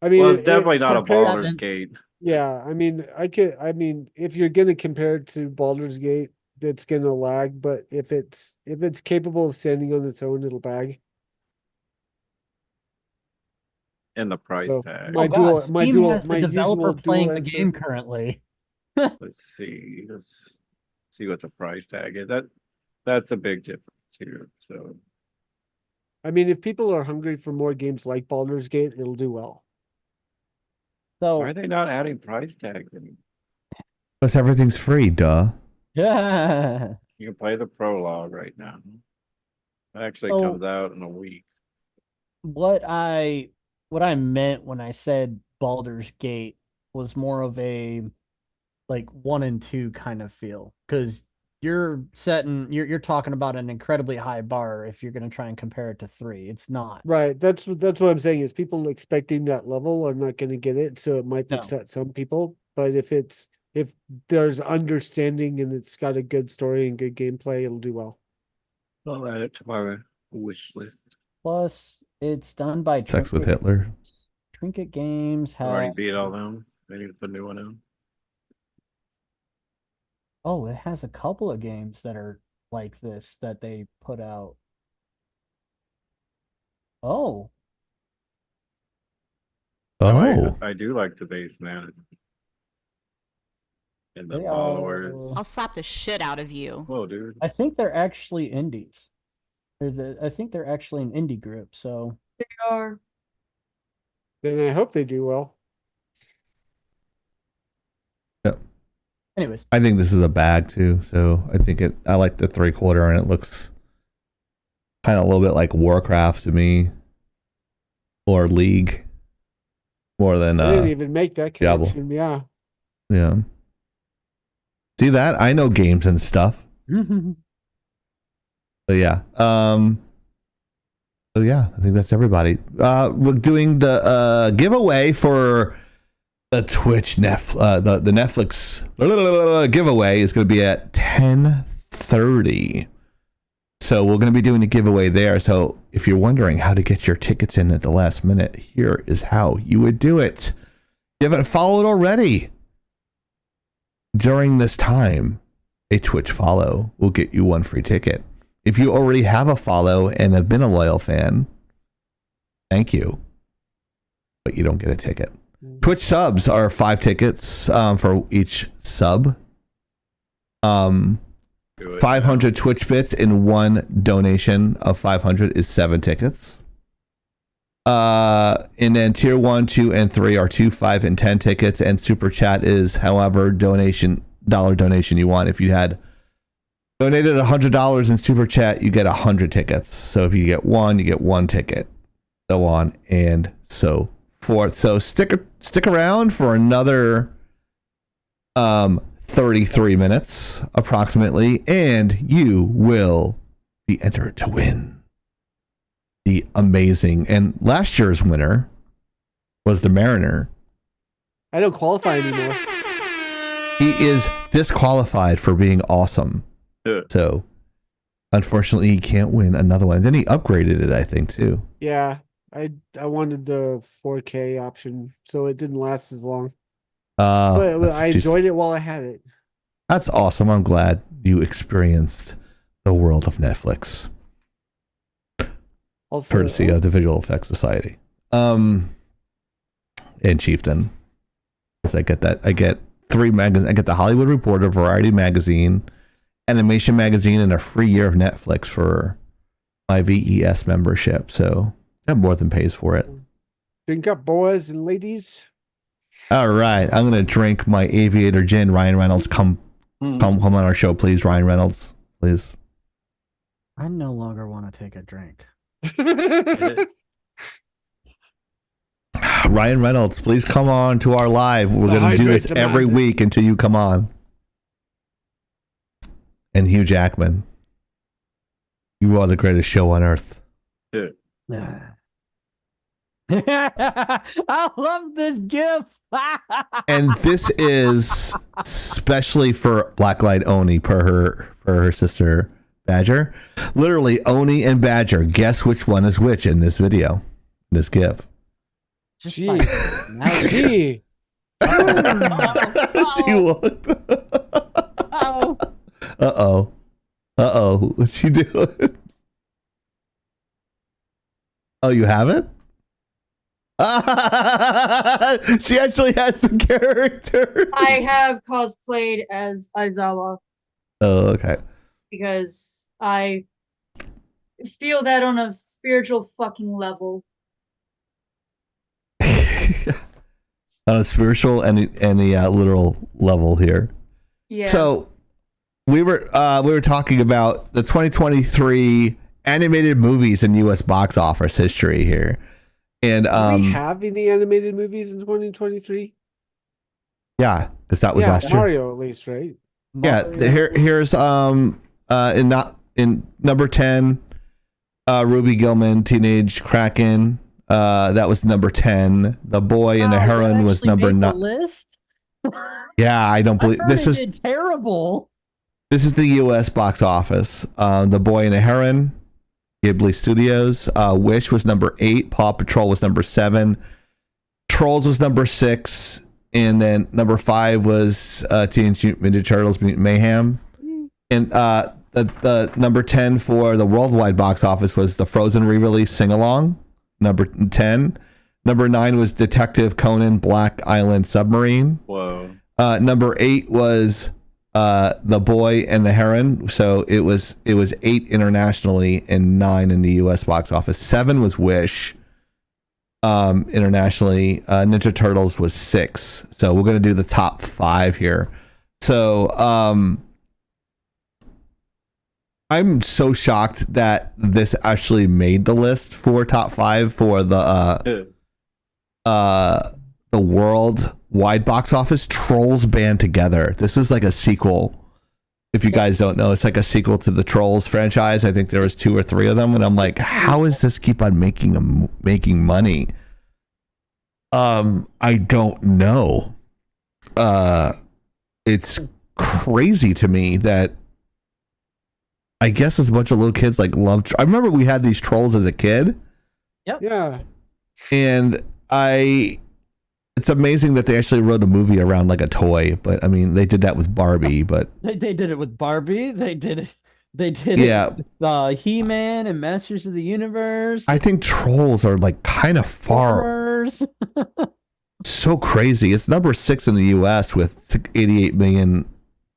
Speaker 2: I mean,
Speaker 3: it's definitely not a Baldur's Gate.
Speaker 2: Yeah, I mean, if you're gonna compare it to Baldur's Gate, it's gonna lag. But if it's capable of standing on its own, it'll bag.
Speaker 3: And the price tag.
Speaker 2: My
Speaker 4: developer playing the game currently.
Speaker 3: Let's see what the price tag is. That's a big difference here. So
Speaker 2: I mean, if people are hungry for more games like Baldur's Gate, it'll do well.
Speaker 4: So
Speaker 3: why are they not adding price tags anymore?
Speaker 1: Because everything's free, duh.
Speaker 4: Yeah.
Speaker 3: You can play the prologue right now. It actually comes out in a week.
Speaker 4: What I meant when I said Baldur's Gate was more of a like 1 and 2 kind of feel, because you're talking about an incredibly high bar if you're going to try and compare it to 3. It's not.
Speaker 2: Right. That's what I'm saying is people expecting that level are not going to get it, so it might upset some people. But if there's understanding and it's got a good story and good gameplay, it'll do well.
Speaker 3: I'll add it to my wish list.
Speaker 4: Plus, it's done by
Speaker 1: Sex with Hitler.
Speaker 4: Trinket Games
Speaker 3: I already
Speaker 4: has.
Speaker 3: beat all them. They need to put a new one in.
Speaker 4: Oh, it has a couple of games that are like this that they put out. Oh.
Speaker 1: Oh.
Speaker 3: I do like the base man. And the
Speaker 4: They
Speaker 3: followers.
Speaker 4: are.
Speaker 11: I'll slap the shit out of you.
Speaker 3: Whoa, dude.
Speaker 4: I think they're actually indies. I think they're actually an indie group. So
Speaker 5: They are.
Speaker 2: Then I hope they do well.
Speaker 1: Yep.
Speaker 4: Anyways,
Speaker 1: I think this is a bag too. So I think I like the 3/4, and it looks kind of a little bit like Warcraft to me, or League, more than
Speaker 2: I didn't even make that
Speaker 1: Diablo.
Speaker 2: connection. Yeah.
Speaker 1: Yeah. See that? I know games and stuff. But yeah. So yeah, I think that's everybody. We're doing the giveaway for the Twitch the Netflix giveaway is going to be at 10:30. So we're going to be doing a giveaway there. So if you're wondering how to get your tickets in at the last minute, here is how you would do it. You haven't followed already. During this time, a Twitch follow will get you one free ticket. If you already have a follow and have been a loyal fan, thank you. But you don't get a ticket. Twitch subs are 5 tickets for each sub. 500 Twitch bits in one donation of 500 is 7 tickets. And then tier 1, 2, and 3 are 2, 5, and 10 tickets, and super chat is however dollar donation you want. If you had donated $100 in super chat, you get 100 tickets. So if you get one, you get 1 ticket, so on and so forth. So stick around for another 33 minutes approximately, and you will be entered to win the amazing, and last year's winner was the Mariner.
Speaker 2: I don't qualify anymore.
Speaker 1: He is disqualified for being awesome.
Speaker 3: Yeah.
Speaker 1: So unfortunately he can't win another one. Then he upgraded it, I think, too.
Speaker 2: Yeah. I wanted the 4K option, so it didn't last as long. But I enjoyed it while I had it.
Speaker 1: That's awesome. I'm glad you experienced the world of Netflix.
Speaker 2: Also,
Speaker 1: Courtesy of the Visual Effects Society. And Chieftain. Because I get 3 magazines. I get the Hollywood Reporter, Variety Magazine, Animation Magazine, and a free year of Netflix for my VES membership. So that more than pays for it.
Speaker 2: Drink up, boys and ladies.
Speaker 1: All right. I'm going to drink my Aviator Gin. Ryan Reynolds, come on our show, please. Ryan Reynolds, please.
Speaker 4: I no longer want to take a drink.
Speaker 1: Ryan Reynolds, please come on to our live. We're going to do this every week until you come on. And Hugh Jackman, you are the greatest show on earth.
Speaker 3: Yeah.
Speaker 4: I love this gif.
Speaker 1: And this is especially for Blacklight Oni per her sister Badger. Literally, Oni and Badger. Guess which one is which in this video, in this gif.
Speaker 2: Gee. Gee.
Speaker 1: Uh-oh. What's she doing? Oh, you have it? She actually has the character.
Speaker 5: I have cosplayed as Aizawa.
Speaker 1: Oh, okay.
Speaker 5: Because I feel that on a spiritual fucking level.
Speaker 1: On a spiritual and a literal level here.
Speaker 5: Yeah.
Speaker 1: So we were talking about the 2023 animated movies in U.S. box office history here, and
Speaker 2: do we have any animated movies in 2023?
Speaker 1: Yeah, because that was last year.
Speaker 2: Mario at least, right?
Speaker 1: Yeah, here's in number 10, Ruby Gillman, Teenage Kraken. That was number 10. The Boy and the Heron was number 9.
Speaker 4: List?
Speaker 1: Yeah, I don't believe this is
Speaker 4: terrible.
Speaker 1: This is the U.S. box office. The Boy and the Heron, Ghibli Studios. Wish was number 8. Paw Patrol was number 7. Trolls was number 6, and then number 5 was Teenage Mutant Ninja Turtles: Mutant Mayhem, and the number 10 for the worldwide box office was the Frozen re-release Sing Along, number 10. Number 9 was Detective Conan: Black Island Submarine.
Speaker 3: Whoa.
Speaker 1: Number 8 was The Boy and the Heron. So it was 8 internationally and 9 in the US box office. 7 was Wish. Internationally, Ninja Turtles was 6. So we're gonna do the top 5 here. So I'm so shocked that this actually made the list for top 5 for the worldwide box office. Trolls Band Together. This is like a sequel. If you guys don't know, it's like a sequel to the Trolls franchise. I think there was 2 or 3 of them, and I'm like, how is this keep on making money? I don't know. It's crazy to me that I guess as a bunch of little kids like love. I remember we had these Trolls as a kid.
Speaker 4: Yep.
Speaker 2: Yeah.
Speaker 1: And it's amazing that they actually wrote a movie around like a toy, but I mean, they did that with Barbie, but
Speaker 4: They did it with Barbie. They did it
Speaker 1: Yeah.
Speaker 4: with He-Man and Masters of the Universe.
Speaker 1: I think Trolls are like kind of far,
Speaker 4: Horrors.
Speaker 1: so crazy. It's number 6 in the US with 88 million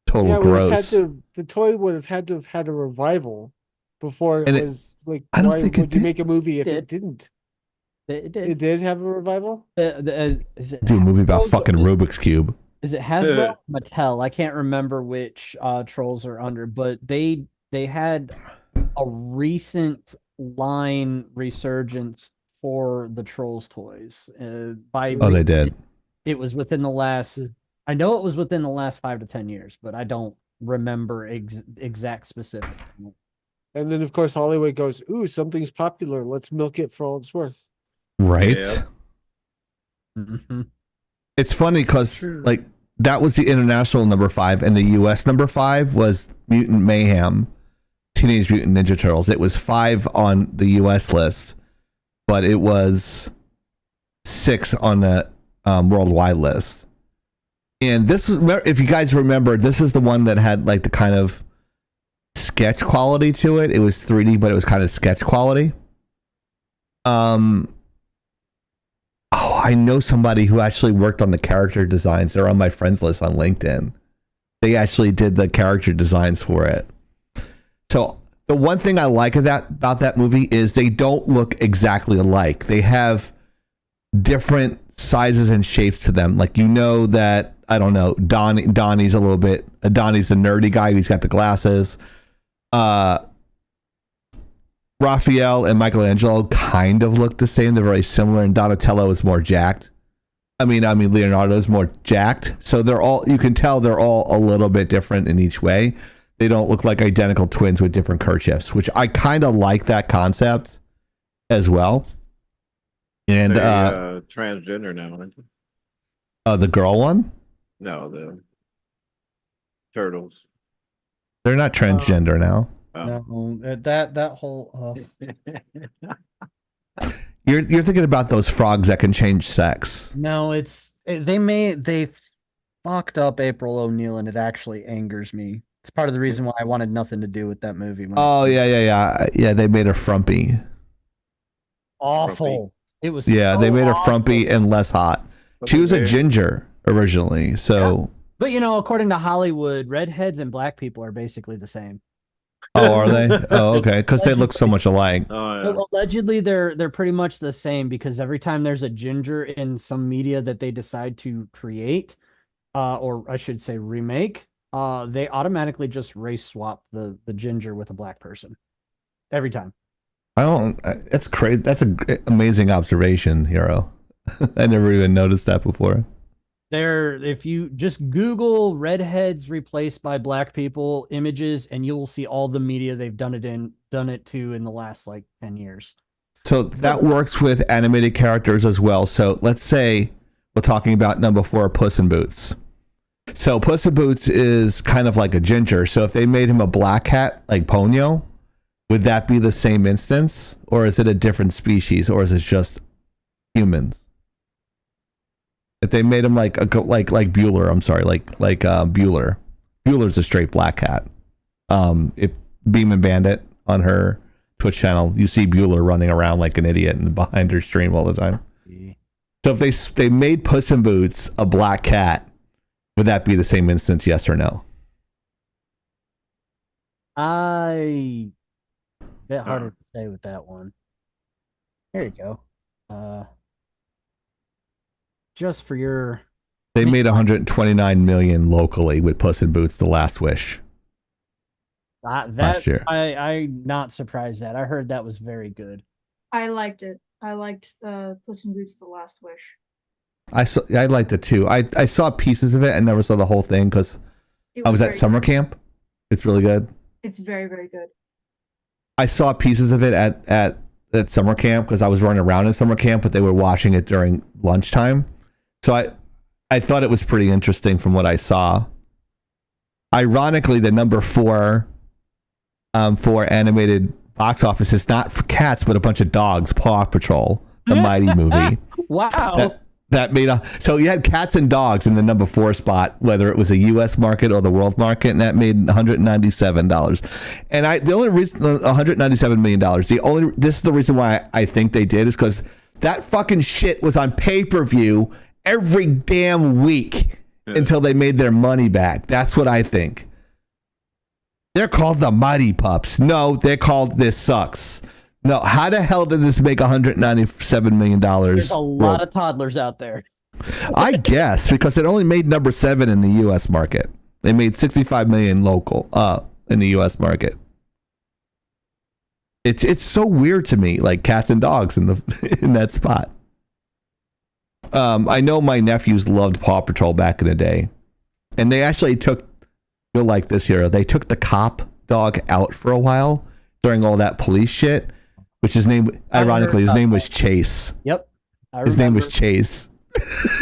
Speaker 1: total
Speaker 2: Yeah,
Speaker 1: gross.
Speaker 2: the toy would have had to have had a revival before
Speaker 1: And
Speaker 2: it
Speaker 1: it-
Speaker 2: was like,
Speaker 1: I don't
Speaker 2: why
Speaker 1: think it
Speaker 2: would you
Speaker 1: did.
Speaker 2: make a movie if
Speaker 4: It
Speaker 2: it didn't?
Speaker 4: It did.
Speaker 2: It did have a revival?
Speaker 4: Is it
Speaker 1: Do a movie about
Speaker 4: Hasbro?
Speaker 1: fucking Rubik's Cube.
Speaker 4: Is it Hasbro or Mattel? I can't remember which Trolls are under, but they had a recent line resurgence for the Trolls toys.
Speaker 1: Oh, they did.
Speaker 4: It was within the last. I know it was within the last 5 to 10 years, but I don't remember exact specific.
Speaker 2: And then, of course, Hollywood goes, ooh, something's popular. Let's milk it for all it's worth.
Speaker 1: Right?
Speaker 3: Yeah.
Speaker 4: Mm-hmm.
Speaker 1: It's funny because
Speaker 2: True.
Speaker 1: like that was the international number 5, and the US number 5 was Mutant Mayhem, Teenage Mutant Ninja Turtles. It was 5 on the US list, but it was 6 on the worldwide list. And this is, if you guys remember, this is the one that had like the kind of sketch quality to it. It was 3D, but it was kind of sketch quality. Oh, I know somebody who actually worked on the character designs. They're on my friends list on LinkedIn. They actually did the character designs for it. So the one thing I like about that movie is they don't look exactly alike. They have different sizes and shapes to them. Like, you know that, I don't know, Donnie's a little bit, Donnie's the nerdy guy who's got the glasses. Raphael and Michelangelo kind of look the same. They're very similar, and Donatello is more jacked. I mean Leonardo's more jacked. So they're all, you can tell they're all a little bit different in each way. They don't look like identical twins with different kerchiefs, which I kind of like that concept as well. And
Speaker 3: They're, transgender now, aren't they?
Speaker 1: the girl one?
Speaker 3: No, the turtles.
Speaker 1: They're not transgender now.
Speaker 3: Oh.
Speaker 4: No, that whole.
Speaker 1: You're thinking about those frogs that can change sex.
Speaker 4: No, they fucked up April O'Neil, and it actually angers me. It's part of the reason why I wanted nothing to do with that movie.
Speaker 1: Oh yeah. They made her frumpy.
Speaker 4: Awful. It was.
Speaker 1: Yeah,
Speaker 4: so
Speaker 1: they made her
Speaker 4: awful.
Speaker 1: frumpy and less hot. She was a ginger originally, so.
Speaker 4: But according to Hollywood, redheads and black people are basically the same.
Speaker 1: Oh, are they? Oh, okay. Because they look so much alike.
Speaker 3: Oh, yeah.
Speaker 4: Allegedly, they're pretty much the same, because every time there's a ginger in some media that they decide to create, or I should say remake, they automatically just race swap the ginger with a black person every time.
Speaker 1: That's crazy. That's an amazing observation, Hero. I never even noticed that before.
Speaker 4: If you just Google redheads replaced by black people images, and you'll see all the media they've done it to in the last like 10 years.
Speaker 1: So that works with animated characters as well. So let's say we're talking about number 4, Puss in Boots. So Puss in Boots is kind of like a ginger. So if they made him a black cat like Ponyo, would that be the same instance? Or is it a different species? Or is it just humans? If they made him like Bueller, I'm sorry, like Bueller. Bueller's a straight black cat. If Beam and Bandit on her Twitch channel, you see Bueller running around like an idiot and behind her stream all the time. So if they made Puss in Boots a black cat, would that be the same instance? Yes or no?
Speaker 4: Bit harder to say with that one. Here you go. Just for your...
Speaker 1: They made 129 million locally with Puss in Boots: The Last Wish. Last year.
Speaker 4: I'm not surprised that. I heard that was very good.
Speaker 5: I liked it. I liked Puss in Boots: The Last Wish.
Speaker 1: I liked it too. I saw pieces of it. I never saw the whole thing because I was at summer camp. It's really good.
Speaker 5: It's very, very good.
Speaker 1: I saw pieces of it at summer camp because I was running around in summer camp, but they were watching it during lunchtime. So I thought it was pretty interesting from what I saw. Ironically, the number 4 for animated box office is not for cats, but a bunch of dogs. Paw Patrol, the Mighty movie.
Speaker 4: Wow.
Speaker 1: That made so you had cats and dogs in the number 4 spot, whether it was a U.S. market or the world market, and that made $197. And the only reason $197 million. This is the reason why I think they did is because that fucking shit was on pay-per-view every damn week until they made their money back. That's what I think. They're called the Mighty Pups. No, they're called This Sucks. No, how the hell did this make $197 million?
Speaker 4: There's a lot of toddlers out there.
Speaker 1: I guess, because it only made number 7 in the U.S. market. They made $65 million local in the U.S. market. It's so weird to me, like cats and dogs in that spot. I know my nephews loved Paw Patrol back in the day, and they actually you'll like this hero. They took the cop dog out for a while during all that police shit. Which his name was Chase.
Speaker 4: Yep.
Speaker 1: His name was Chase.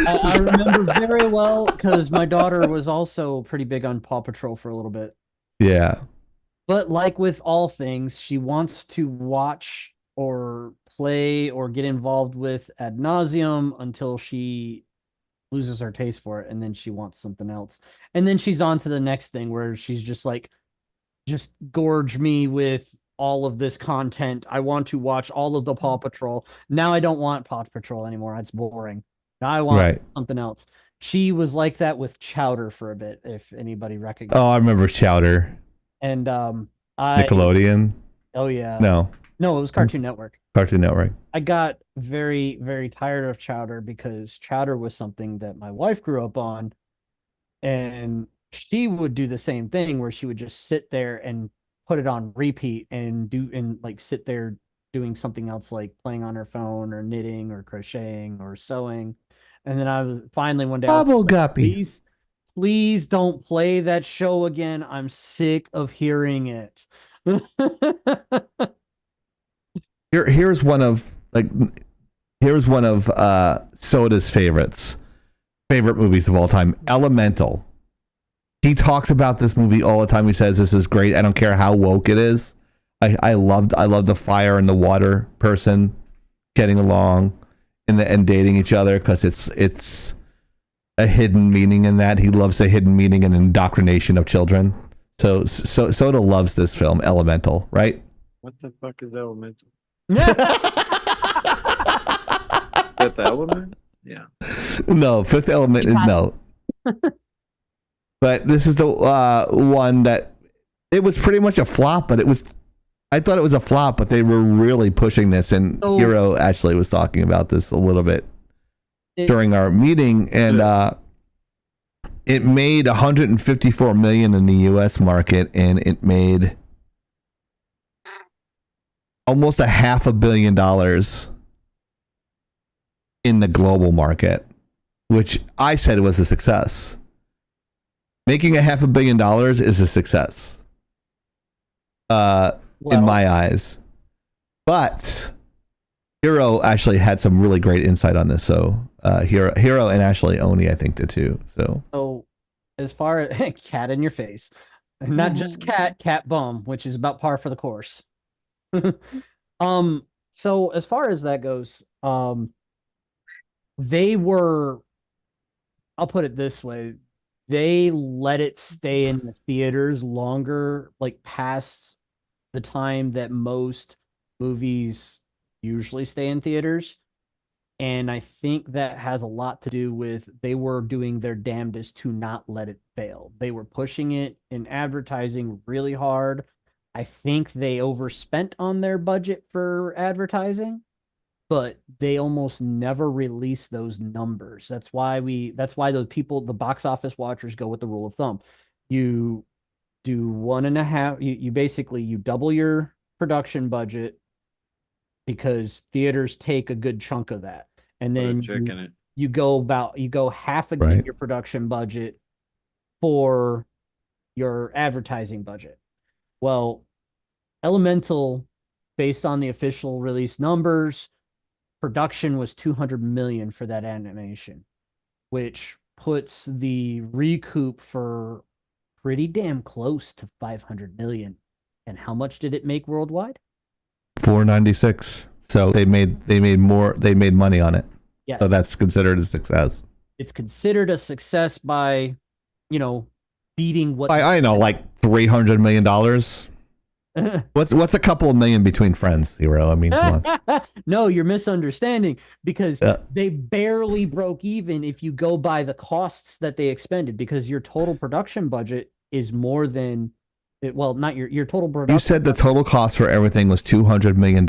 Speaker 4: I remember very well because my daughter was also pretty big on Paw Patrol for a little bit.
Speaker 1: Yeah.
Speaker 4: But like with all things, she wants to watch or play or get involved with ad nauseum until she loses her taste for it, and then she wants something else. And then she's on to the next thing where she's just like, just gorge me with all of this content. I want to watch all of the Paw Patrol. Now I don't want Paw Patrol anymore. It's boring. Now I want something else. She was like that with Chowder for a bit, if anybody recognizes.
Speaker 1: Oh, I remember Chowder.
Speaker 4: And
Speaker 1: Nickelodeon.
Speaker 4: Oh yeah.
Speaker 1: No,
Speaker 4: it was Cartoon Network.
Speaker 1: Cartoon Network.
Speaker 4: I got very, very tired of Chowder because Chowder was something that my wife grew up on, and she would do the same thing where she would just sit there and put it on repeat and sit there doing something else, like playing on her phone or knitting or crocheting or sewing. And then I was finally one day, please don't play that show again. I'm sick of hearing it.
Speaker 1: Here's one of Soda's favorite movies of all time, Elemental. He talks about this movie all the time. He says this is great. I don't care how woke it is. I love the fire and the water person getting along and dating each other because it's a hidden meaning in that. He loves a hidden meaning and indoctrination of children. So Soda loves this film, Elemental, right?
Speaker 3: What the fuck is Elemental? Fifth Element? Yeah.
Speaker 1: No, Fifth Element is no. But this is the one that it was pretty much a flop, but I thought it was a flop, but they were really pushing this, and Hero actually was talking about this a little bit during our meeting, and it made $154 million in the U.S. market, and it made almost $500 million in the global market, which I said was a success. Making $500 million is a success, in my eyes. But Hero actually had some really great insight on this. So Hero and Ashley Oni, I think, did too. So
Speaker 4: as far as cat in your face, not just cat bum, which is about par for the course. So as far as that goes, they were I'll put it this way. They let it stay in the theaters longer, like past the time that most movies usually stay in theaters. And I think that has a lot to do with they were doing their damnedest to not let it fail. They were pushing it in advertising really hard. I think they overspent on their budget for advertising, but they almost never release those numbers. That's why the box office watchers go with the rule of thumb. You do 1.5, you basically you double your production budget because theaters take a good chunk of that. And then you go half again your production budget for your advertising budget. Well, Elemental, based on the official release numbers, production was 200 million for that animation, which puts the recoup for pretty damn close to 500 million. And how much did it make worldwide?
Speaker 1: 496. So they made money on it.
Speaker 4: Yes.
Speaker 1: So that's considered a success.
Speaker 4: It's considered a success by, beating what
Speaker 1: I know, like $300 million. What's a couple of million between friends, Hero? I mean, come on.
Speaker 4: No, you're misunderstanding because they barely broke even if you go by the costs that they expended, because your total production budget is more than not your total production.
Speaker 1: You said the total cost for everything was $200 million.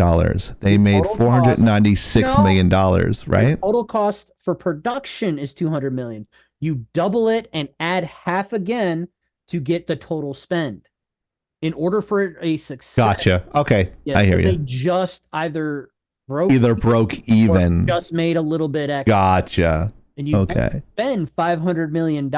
Speaker 1: They made $496 million, right?
Speaker 4: The total cost for production is $200 million. You double it and add half again to get the total spend. In order for it a success.
Speaker 1: Gotcha. Okay,
Speaker 4: yes,
Speaker 1: I hear you.
Speaker 4: They just either broke
Speaker 1: even,
Speaker 4: or just made a little bit extra.
Speaker 1: Gotcha.
Speaker 4: And you spend $500 million.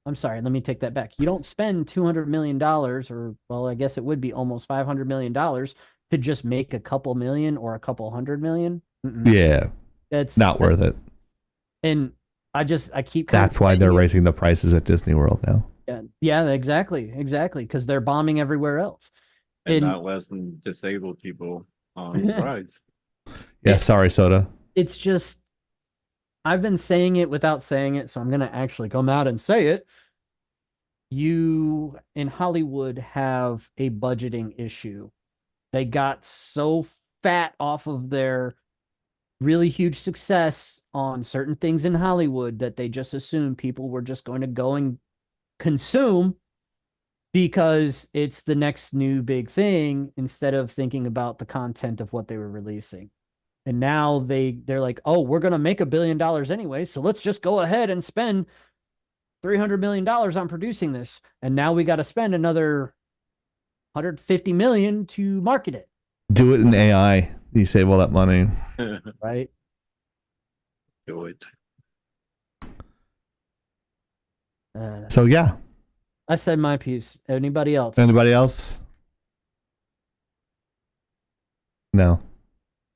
Speaker 4: I'm sorry, let me take that back. You don't spend $200 million, or, well, I guess it would be almost $500 million to just make a couple million or a couple hundred million.
Speaker 1: Yeah.
Speaker 4: That's
Speaker 1: not worth it.
Speaker 4: And I keep.
Speaker 1: That's why they're raising the prices at Disney World now.
Speaker 4: Yeah, exactly. Because they're bombing everywhere else.
Speaker 3: And not less than disabled people on rides.
Speaker 1: Yeah, sorry, Soda.
Speaker 4: It's just, I've been saying it without saying it, so I'm going to actually come out and say it. You, in Hollywood, have a budgeting issue. They got so fat off of their really huge success on certain things in Hollywood that they just assumed people were just going to go and consume because it's the next new big thing, instead of thinking about the content of what they were releasing. And now they're like, oh, we're going to make $1 billion anyway, so let's just go ahead and spend $300 million on producing this. And now we got to spend another $150 million to market it.
Speaker 1: Do it in AI. You save all that money.
Speaker 4: Right?
Speaker 3: Do it.
Speaker 1: So yeah,
Speaker 4: I said my piece. Anybody else?
Speaker 1: Anybody else? No.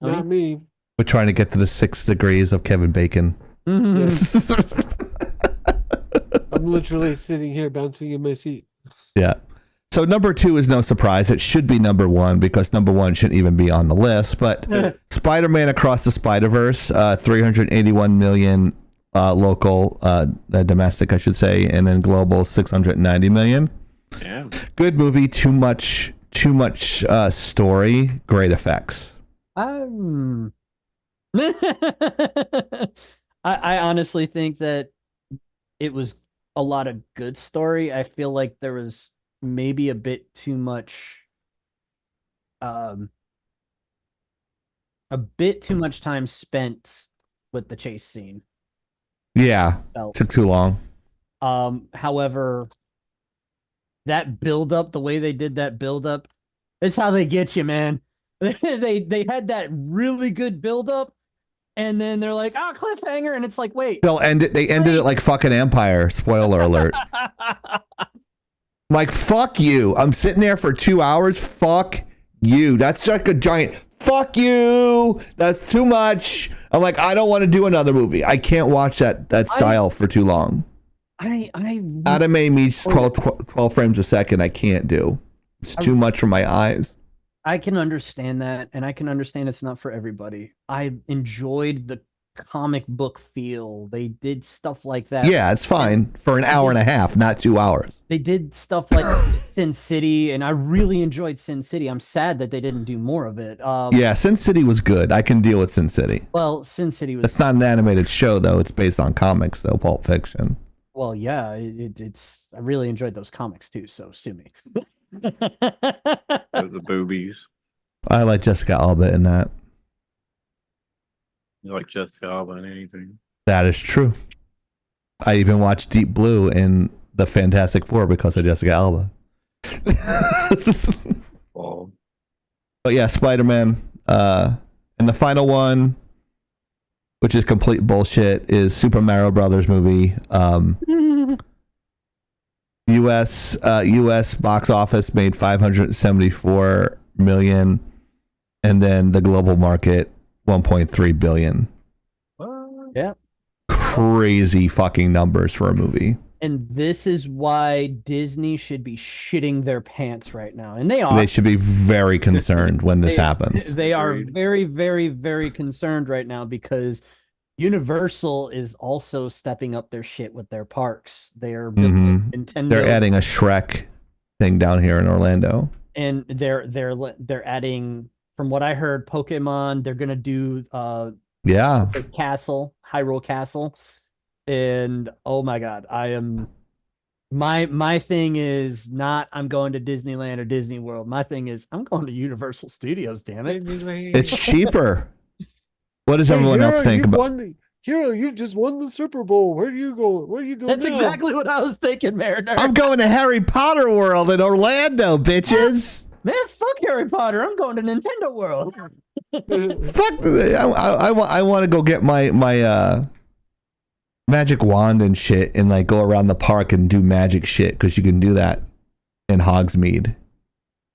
Speaker 2: Not me.
Speaker 1: We're trying to get to the 6 degrees of Kevin Bacon.
Speaker 2: Yes. I'm literally sitting here bouncing in my seat.
Speaker 1: Yeah. So number 2 is no surprise. It should be number 1 because number 1 shouldn't even be on the list. But Spider-Man Across the Spider-Verse, 381 million local, domestic, I should say, and then global 690 million.
Speaker 3: Yeah.
Speaker 1: Good movie. Too much story. Great effects.
Speaker 4: I honestly think that it was a lot of good story. I feel like there was maybe a bit too much time spent with the chase scene.
Speaker 1: Yeah, took too long.
Speaker 4: However, that build up, the way they did that build up, it's how they get you, man. They had that really good build up, and then they're like, "Oh, cliffhanger," and it's like, wait.
Speaker 1: They ended it like fucking Empire. Spoiler alert. Like, fuck you. I'm sitting there for 2 hours. Fuck you. That's like a giant fuck you. That's too much. I'm like, I don't want to do another movie. I can't watch that style for too long. Anime meets 12 frames a second. I can't do. It's too much for my eyes.
Speaker 4: I can understand that, and I can understand it's not for everybody. I enjoyed comic book feel. They did stuff like that.
Speaker 1: Yeah, it's fine for an hour and a half, not 2 hours.
Speaker 4: They did stuff like Sin City, and I really enjoyed Sin City. I'm sad that they didn't do more of it.
Speaker 1: Yeah, Sin City was good. I can deal with Sin City.
Speaker 4: Well, Sin City was.
Speaker 1: It's not an animated show, though. It's based on comics, though. Pulp Fiction.
Speaker 4: Well, yeah, it's. I really enjoyed those comics too. So sue me.
Speaker 3: The boobies.
Speaker 1: I like Jessica Alba in that.
Speaker 3: You like Jessica Alba in anything?
Speaker 1: That is true. I even watched Deep Blue in the Fantastic Four because of Jessica Alba.
Speaker 3: Oh.
Speaker 1: But yeah, Spider-Man. And the final one, which is complete bullshit, is Super Mario Brothers movie. US box office made 574 million, and then the global market 1.3 billion.
Speaker 4: Yeah.
Speaker 1: Crazy fucking numbers for a movie.
Speaker 4: And this is why Disney should be shitting their pants right now. And they are.
Speaker 1: They should be very concerned when this happens.
Speaker 4: They are very, very, very concerned right now because Universal is also stepping up their shit with their parks. They are building Nintendo.
Speaker 1: They're adding a Shrek thing down here in Orlando.
Speaker 4: And they're adding, from what I heard, Pokemon. They're gonna do Hyrule Castle. And oh my god, I am my thing is not I'm going to Disneyland or Disney World. My thing is I'm going to Universal Studios, damn it.
Speaker 1: It's cheaper. What does everyone else think about?
Speaker 2: You've just won the Super Bowl. Where do you go? Where do you go?
Speaker 4: That's
Speaker 2: now?
Speaker 4: exactly what I was thinking, Mariner.
Speaker 1: I'm going to Harry Potter World in Orlando, bitches.
Speaker 4: Man, fuck Harry Potter. I'm going to Nintendo World.
Speaker 1: Fuck. I want to go get my magic wand and shit and like go around the park and do magic shit because you can do that in Hogsmeade.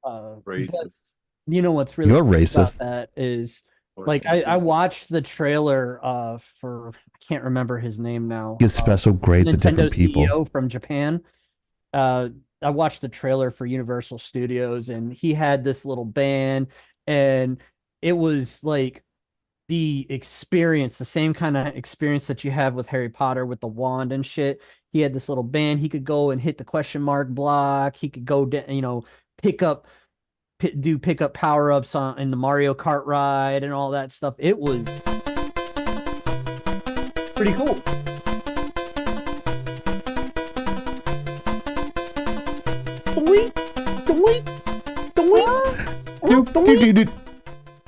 Speaker 3: Racist.
Speaker 4: You know what's really
Speaker 1: You're racist
Speaker 4: about that is like I watched the trailer for I can't remember his name now.
Speaker 1: Give special grades to different people.
Speaker 4: CEO from Japan. I watched the trailer for Universal Studios and he had this little band and it was like the experience, the same kind of experience that you have with Harry Potter with the wand and shit. He had this little band. He could go and hit the question mark block. He could go, pick up power-ups in the Mario Kart ride and all that stuff. It was pretty cool.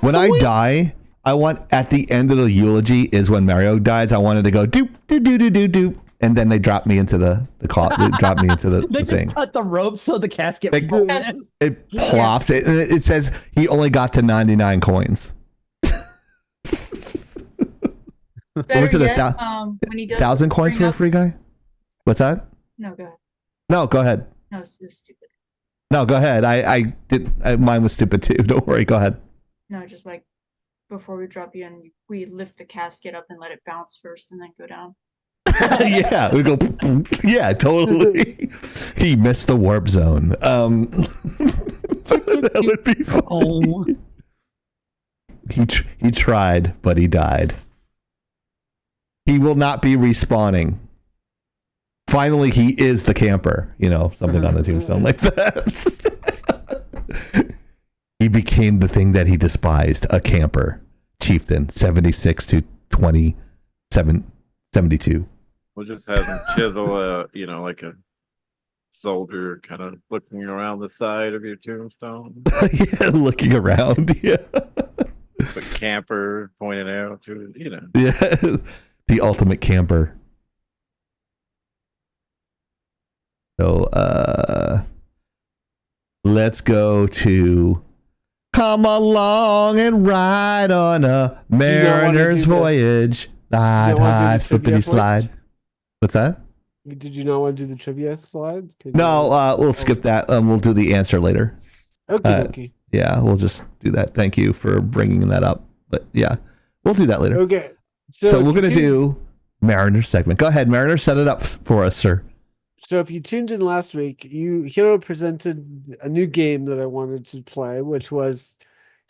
Speaker 1: When I die, I want at the end of the eulogy is when Mario dies. I wanted to go doop doop doop doop doop doop, and then they drop me into the drop me into the
Speaker 4: They
Speaker 1: thing.
Speaker 4: just cut the rope so the casket.
Speaker 1: It plops it, and it says he only got to 99 coins.
Speaker 5: Better yet, when he does
Speaker 1: 1,000 coins for a free guy. What's that?
Speaker 5: No, go ahead.
Speaker 1: No, go ahead.
Speaker 5: No, it's stupid.
Speaker 1: No, go ahead. I did. Mine was stupid too. Don't worry. Go ahead.
Speaker 5: No, just like before we drop you in, we lift the casket up and let it bounce first, and then go down.
Speaker 1: Yeah, we go. Yeah, totally. He missed the warp zone. That would be funny. He tried, but he died. He will not be respawning. Finally, he is the camper. Something on the tombstone like that. He became the thing that he despised, a camper. Chieftain, 76 to 72.
Speaker 3: We'll just have him chisel like a soldier kind of looking around the side of your tombstone.
Speaker 1: Yeah, looking around, yeah.
Speaker 3: The camper pointing out to it,
Speaker 1: Yeah, the ultimate camper. So, let's go to come along and ride on a mariner's voyage. Slide, slippity slide. What's that?
Speaker 2: Did you not want to do the trivia slide?
Speaker 1: No, we'll skip that. We'll do the answer later.
Speaker 2: Okay.
Speaker 1: Yeah, we'll just do that. Thank you for bringing that up. But yeah, we'll do that later.
Speaker 2: Okay.
Speaker 1: So we're going to do Mariner segment. Go ahead, Mariner. Set it up for us, sir.
Speaker 2: So if you tuned in last week, Hiro presented a new game that I wanted to play, which was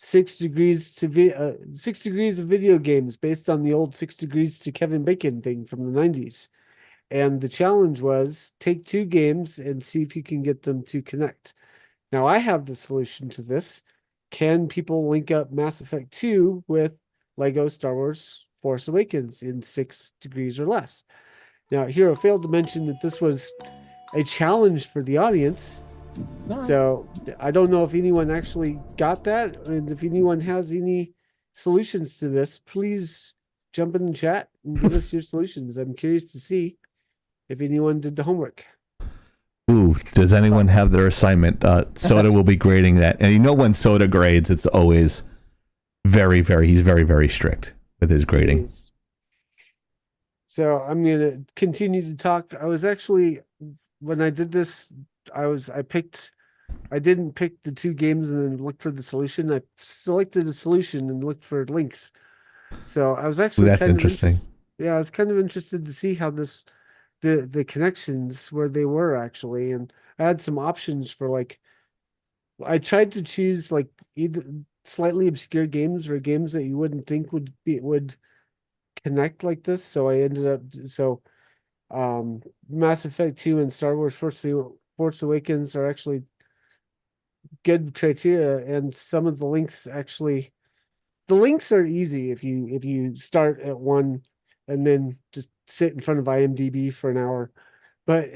Speaker 2: 6 degrees to 6 degrees of video games based on the old 6 degrees to Kevin Bacon thing from the 90s. And the challenge was take 2 games and see if you can get them to connect. Now I have the solution to this. Can people link up Mass Effect 2 with Lego Star Wars Force Awakens in 6 degrees or less? Now, Hero failed to mention that this was a challenge for the audience. So I don't know if anyone actually got that. And if anyone has any solutions to this, please jump in the chat and give us your solutions. I'm curious to see if anyone did the homework.
Speaker 1: Ooh, does anyone have their assignment? Soda will be grading that. And you know when Soda grades, it's always he's very, very strict with his grading.
Speaker 2: So I'm going to continue to talk. I was actually, when I did this, I didn't pick the 2 games and then look for the solution. I selected a solution and looked for links. So I was actually
Speaker 1: that's interesting.
Speaker 2: I was kind of interested to see how the connections where they were actually, and I had some options for I tried to choose either slightly obscure games or games that you wouldn't think would connect like this. So I ended up Mass Effect 2 and Star Wars Force Awakens are actually good criteria, and some of the links are easy if you start at one and then just sit in front of IMDb for an hour. But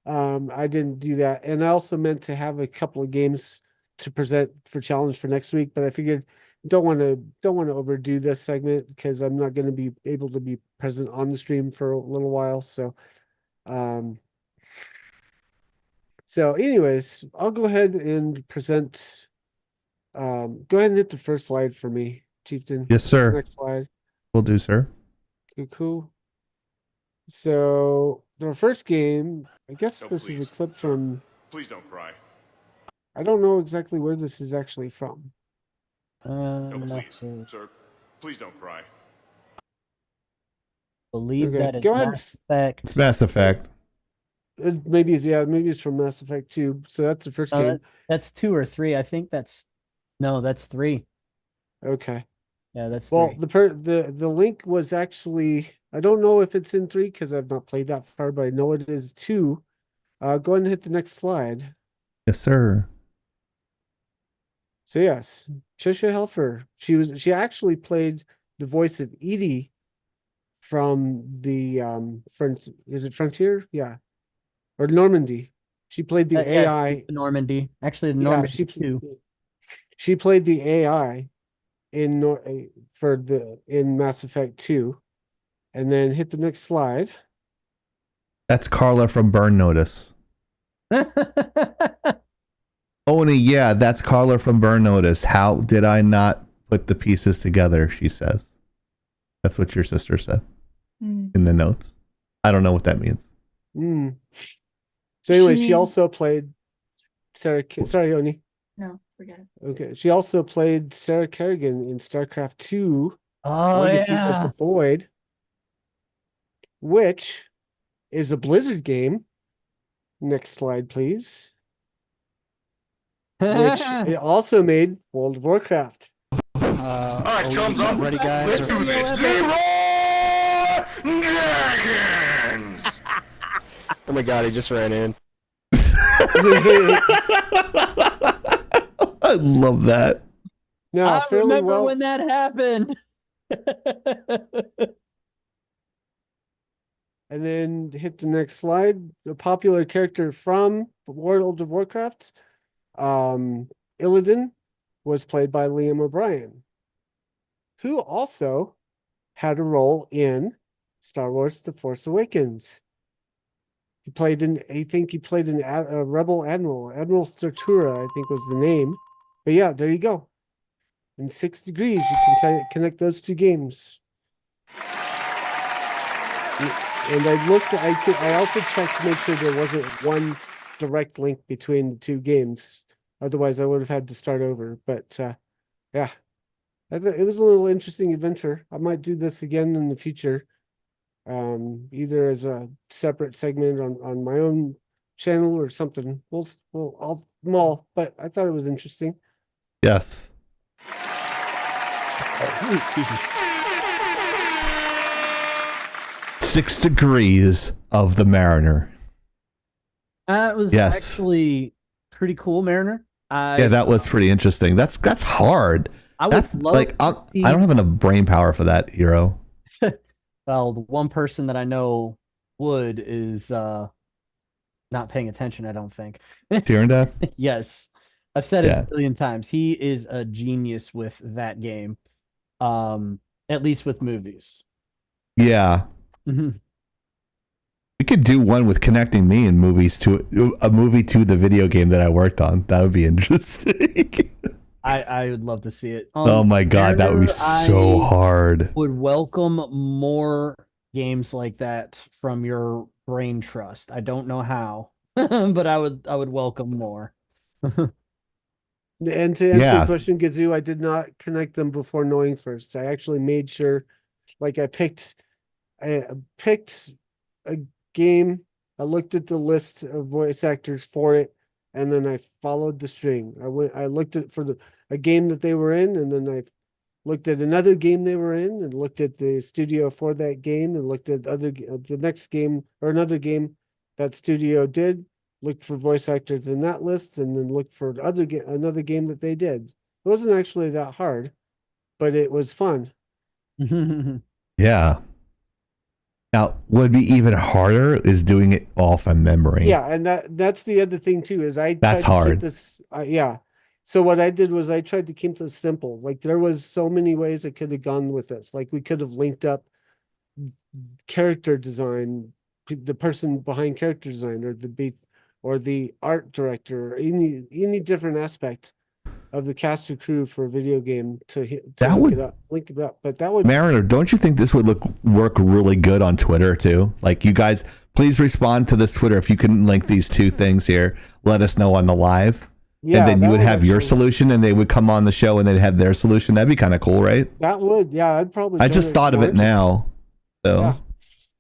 Speaker 2: I didn't do that. And I also meant to have a couple of games to present for challenge for next week, but I figured don't want to overdo this segment because I'm not going to be able to be present on the stream for a little while. So anyways, I'll go ahead and present. Go ahead and hit the first slide for me, Chieftain.
Speaker 1: Yes, sir.
Speaker 2: Next slide.
Speaker 1: Will do, sir.
Speaker 2: Cool. So the first game, I guess this is a clip from.
Speaker 6: Please don't cry.
Speaker 2: I don't know exactly where this is actually from.
Speaker 6: Sir. Please don't cry.
Speaker 4: Believe that is
Speaker 2: go ahead.
Speaker 4: Mass Effect.
Speaker 1: It's Mass Effect.
Speaker 2: Maybe it's from Mass Effect 2. So that's the first game.
Speaker 4: That's 2 or 3. I think that's 3.
Speaker 2: Okay.
Speaker 4: Yeah, that's 3.
Speaker 2: Well, the link was actually, I don't know if it's in 3 because I've not played that far, but I know it is 2. Go ahead and hit the next slide.
Speaker 1: Yes, sir.
Speaker 2: So yes, Trisha Helfer. She actually played the voice of Edie from the is it Frontier? Yeah. Or Normandy. She played the AI.
Speaker 4: Normandy. Actually, Normandy too.
Speaker 2: She played the AI in Mass Effect 2. And then hit the next slide.
Speaker 1: That's Carla from Burn Notice. Oni, yeah, that's Carla from Burn Notice. How did I not put the pieces together, she says. That's what your sister said in the notes. I don't know what that means.
Speaker 2: So anyway, she also played Sarah. Sorry, Oni.
Speaker 5: No, forget it.
Speaker 2: Okay, she also played Sarah Kerrigan in StarCraft 2.
Speaker 4: Legacy
Speaker 2: of the Void, which is a Blizzard game. Next slide, please. Which it also made World of Warcraft.
Speaker 6: All right, thumbs up. Ready, guys? Let's do this. Dragons!
Speaker 12: Oh my god, he just ran in.
Speaker 1: I love that.
Speaker 2: No,
Speaker 4: I remember when that happened.
Speaker 2: And then hit the next slide. A popular character from World of Warcraft, Illidan, was played by Liam O'Brien, who also had a role in Star Wars: The Force Awakens. He played a Rebel Admiral. Admiral Statura, I think was the name. But yeah, there you go. In 6 degrees, you can connect those 2 games. And I also checked to make sure there wasn't one direct link between the 2 games. Otherwise, I would have had to start over. But yeah, it was a little interesting adventure. I might do this again in the future, either as a separate segment on my own channel or something. But I thought it was interesting.
Speaker 1: Yes.
Speaker 4: Excuse me.
Speaker 1: 6 Degrees of the Mariner.
Speaker 4: That was actually pretty cool, Mariner.
Speaker 1: Yeah, that was pretty interesting. That's hard.
Speaker 4: I would love
Speaker 1: like I don't have enough brain power for that, Hero.
Speaker 4: Well, the one person that I know would is not paying attention, I don't think.
Speaker 1: Fear and Death?
Speaker 4: Yes. I've said it a billion times. He is a genius with that game. At least with movies.
Speaker 1: Yeah.
Speaker 4: Mm-hmm.
Speaker 1: We could do one with connecting me and movies to a movie to the video game that I worked on. That would be interesting.
Speaker 4: I would love to see it.
Speaker 1: Oh my god, that would be so hard.
Speaker 4: Would welcome more games like that from your brain trust. I don't know how, but I would welcome more.
Speaker 2: And to answer your question, Gazoo, I did not connect them before knowing first. I actually made sure, like I picked a game. I looked at the list of voice actors for it, and then I followed the string. I looked at a game that they were in, and then I looked at another game they were in, and looked at the studio for that game, and looked at the next game or another game that studio did. Looked for voice actors in that list, and then looked for another game that they did. It wasn't actually that hard, but it was fun.
Speaker 1: Yeah. Now, what would be even harder is doing it all from memory.
Speaker 2: Yeah, and that's the other thing too. Is
Speaker 1: that's hard.
Speaker 2: Yeah. So what I did was I tried to keep this simple. Like there was so many ways I could have gone with this. Like we could have linked up character design, the person behind character design, or the art director, or any different aspect of the cast or crew for a video game to link it up. But that would
Speaker 1: Mariner, don't you think this would work really good on Twitter too? Like you guys, please respond to this Twitter if you can link these two things here. Let us know on the live. Yeah, and then you would have your solution, and they would come on the show, and they'd have their solution. That'd be kind of cool, right?
Speaker 2: That would, yeah. I'd probably.
Speaker 1: I just thought of it now, so
Speaker 2: yeah.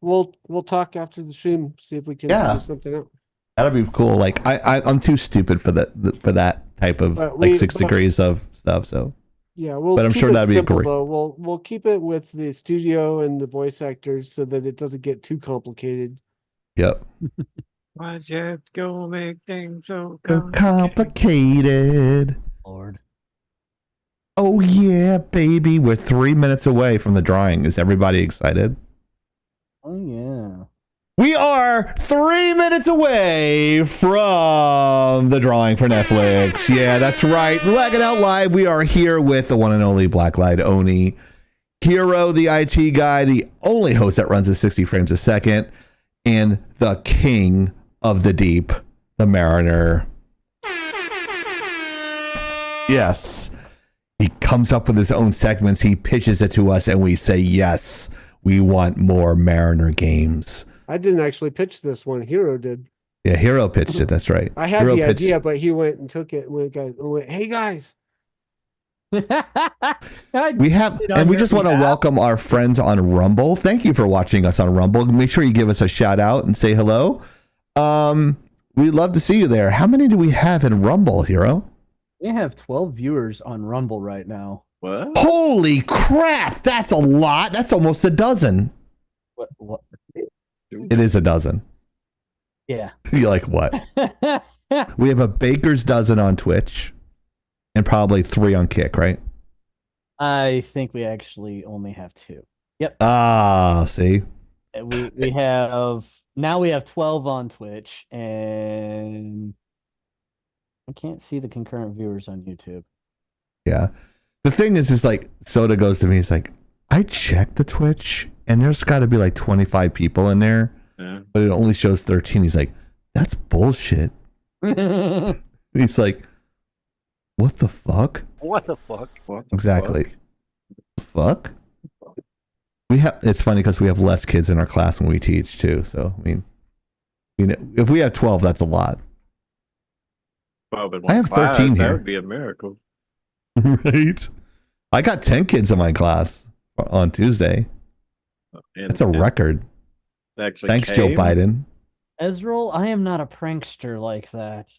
Speaker 2: We'll talk after the stream, see if we can figure something out.
Speaker 1: That'd be cool. Like I'm too stupid for that type of 6 degrees of stuff. So
Speaker 2: yeah,
Speaker 1: but I'm sure that'd be great.
Speaker 2: Though. We'll keep it with the studio and the voice actors so that it doesn't get too complicated.
Speaker 1: Yep.
Speaker 3: Why'd you have to go make things so
Speaker 1: complicated?
Speaker 4: Lord.
Speaker 1: Oh yeah, baby. We're 3 minutes away from the drawing. Is everybody excited?
Speaker 4: Oh yeah.
Speaker 1: We are 3 minutes away from the drawing for Netflix. Yeah, that's right. Laggin Out Live. We are here with the one and only Black-Eyed Oni, Hero, the IT guy, the only host that runs at 60 frames a second, and the king of the deep, the Mariner. Yes. He comes up with his own segments. He pitches it to us, and we say, yes, we want more Mariner games.
Speaker 2: I didn't actually pitch this one. Hero did.
Speaker 1: Yeah, Hero pitched it. That's right.
Speaker 2: I had the idea, but he went and took it. And went, hey guys.
Speaker 1: We just want to welcome our friends on Rumble. Thank you for watching us on Rumble. Make sure you give us a shout out and say hello. We'd love to see you there. How many do we have in Rumble, Hero?
Speaker 4: We have 12 viewers on Rumble right now.
Speaker 3: What?
Speaker 1: Holy crap! That's a lot. That's almost a dozen.
Speaker 4: What?
Speaker 1: It is a dozen.
Speaker 4: Yeah.
Speaker 1: You're like, what? We have a baker's dozen on Twitch and probably 3 on Kick, right?
Speaker 4: I think we actually only have 2. Yep.
Speaker 1: Ah, see?
Speaker 4: We have 12 on Twitch, and I can't see the concurrent viewers on YouTube.
Speaker 1: Yeah. The thing is like, Soda goes to me, he's like, I checked the Twitch, and there's got to be like 25 people in there, but it only shows 13. He's like, that's bullshit. He's like, what the fuck?
Speaker 10: What the fuck?
Speaker 1: Exactly. The fuck? It's funny because we have less kids in our class when we teach too. So I mean, if we have 12, that's a lot.
Speaker 3: Well,
Speaker 1: I have 13 here.
Speaker 3: That would be a miracle.
Speaker 1: Right? I got 10 kids in my class on Tuesday. That's a record. Thanks, Joe Biden.
Speaker 4: Ezreal, I am not a prankster like that.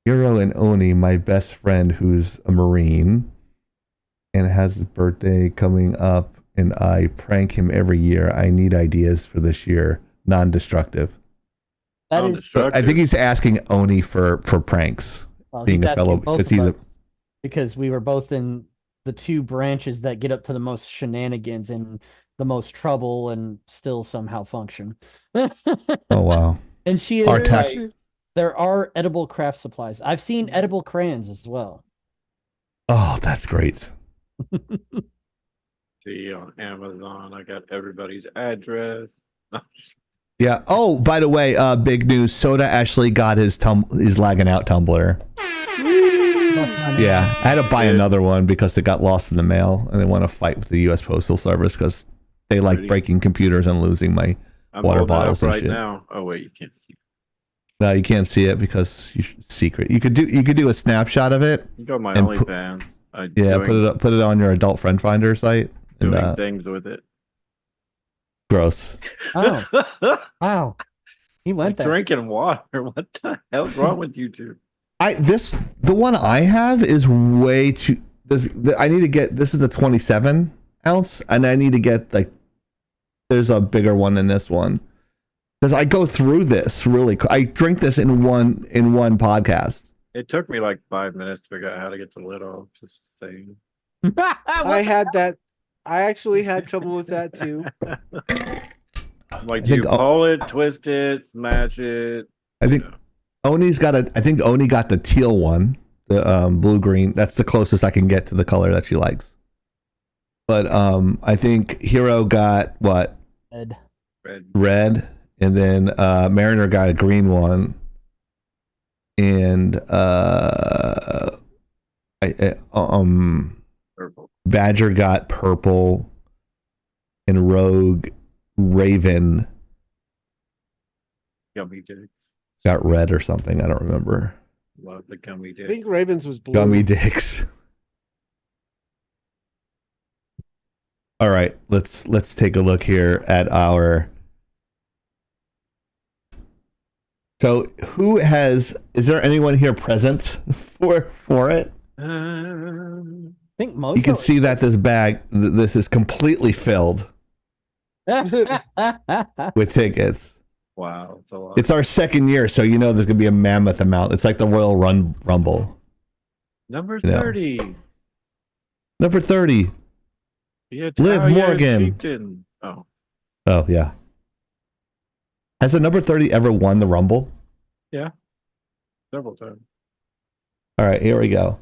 Speaker 1: Hero and Oni, my best friend who's a Marine. and has his birthday coming up, and I prank him every year. I need ideas for this year. Non-destructive.
Speaker 4: That is.
Speaker 1: I think he's asking Oni for pranks.
Speaker 4: Well,
Speaker 1: being
Speaker 4: he's
Speaker 1: a fellow,
Speaker 4: asking both
Speaker 1: because
Speaker 4: of
Speaker 1: he's
Speaker 4: us, because we were both in the two branches that get up to the most shenanigans and the most trouble and still somehow function.
Speaker 1: Oh wow.
Speaker 4: And she is
Speaker 1: Our
Speaker 4: right. There are edible craft supplies. I've seen edible crayons as well.
Speaker 1: Oh, that's great.
Speaker 3: See on Amazon, I got everybody's address.
Speaker 1: Yeah. Oh, by the way, big news. Soda actually got his Laggin Out tumbler. Yeah, I had to buy another one because it got lost in the mail, and they want to fight with the U.S. Postal Service because they like breaking computers and losing my water bottles and shit.
Speaker 3: Now. Oh wait, you can't see.
Speaker 1: No, you can't see it because it's secret. You could do a snapshot of it.
Speaker 3: You got my OnlyFans.
Speaker 1: Yeah, put it on your adult friend finder site.
Speaker 3: Doing things with it.
Speaker 1: Gross.
Speaker 4: Oh, wow. He went there.
Speaker 3: Drinking water. What the hell's wrong with you two?
Speaker 1: The one I have is way too. I need to get. This is the 27 ounce, and I need to get there's a bigger one than this one because I go through this really. I drink this in one podcast.
Speaker 3: It took me like 5 minutes to figure out how to get the lid off. Just saying.
Speaker 2: I had that. I actually had trouble with that too.
Speaker 3: Like, do you pull it, twist it, smash it?
Speaker 1: I think Oni's got I think Oni got the teal one, the blue green. That's the closest I can get to the color that she likes. But I think Hero got what? Red, and then Mariner got a green one, and
Speaker 3: Purple.
Speaker 1: Badger got purple, and Rogue Raven
Speaker 3: Gummy dicks.
Speaker 1: got red or something. I don't remember.
Speaker 3: Love the gummy dicks.
Speaker 2: I think Ravens was blue.
Speaker 1: Gummy dicks. All right, let's take a look here at our. So, is there anyone here present for it?
Speaker 4: I think Mojo.
Speaker 1: You can see that this bag, this is completely filled with tickets.
Speaker 3: Wow, it's a lot.
Speaker 1: It's our second year, so you know there's gonna be a mammoth amount. It's like the Royal Rumble.
Speaker 3: Number 30.
Speaker 1: Number 30.
Speaker 3: Yeah,
Speaker 1: Liv Morgan.
Speaker 3: Oh
Speaker 1: yeah. Has the number 30 ever won the Rumble?
Speaker 3: Yeah, several times.
Speaker 1: All right, here we go.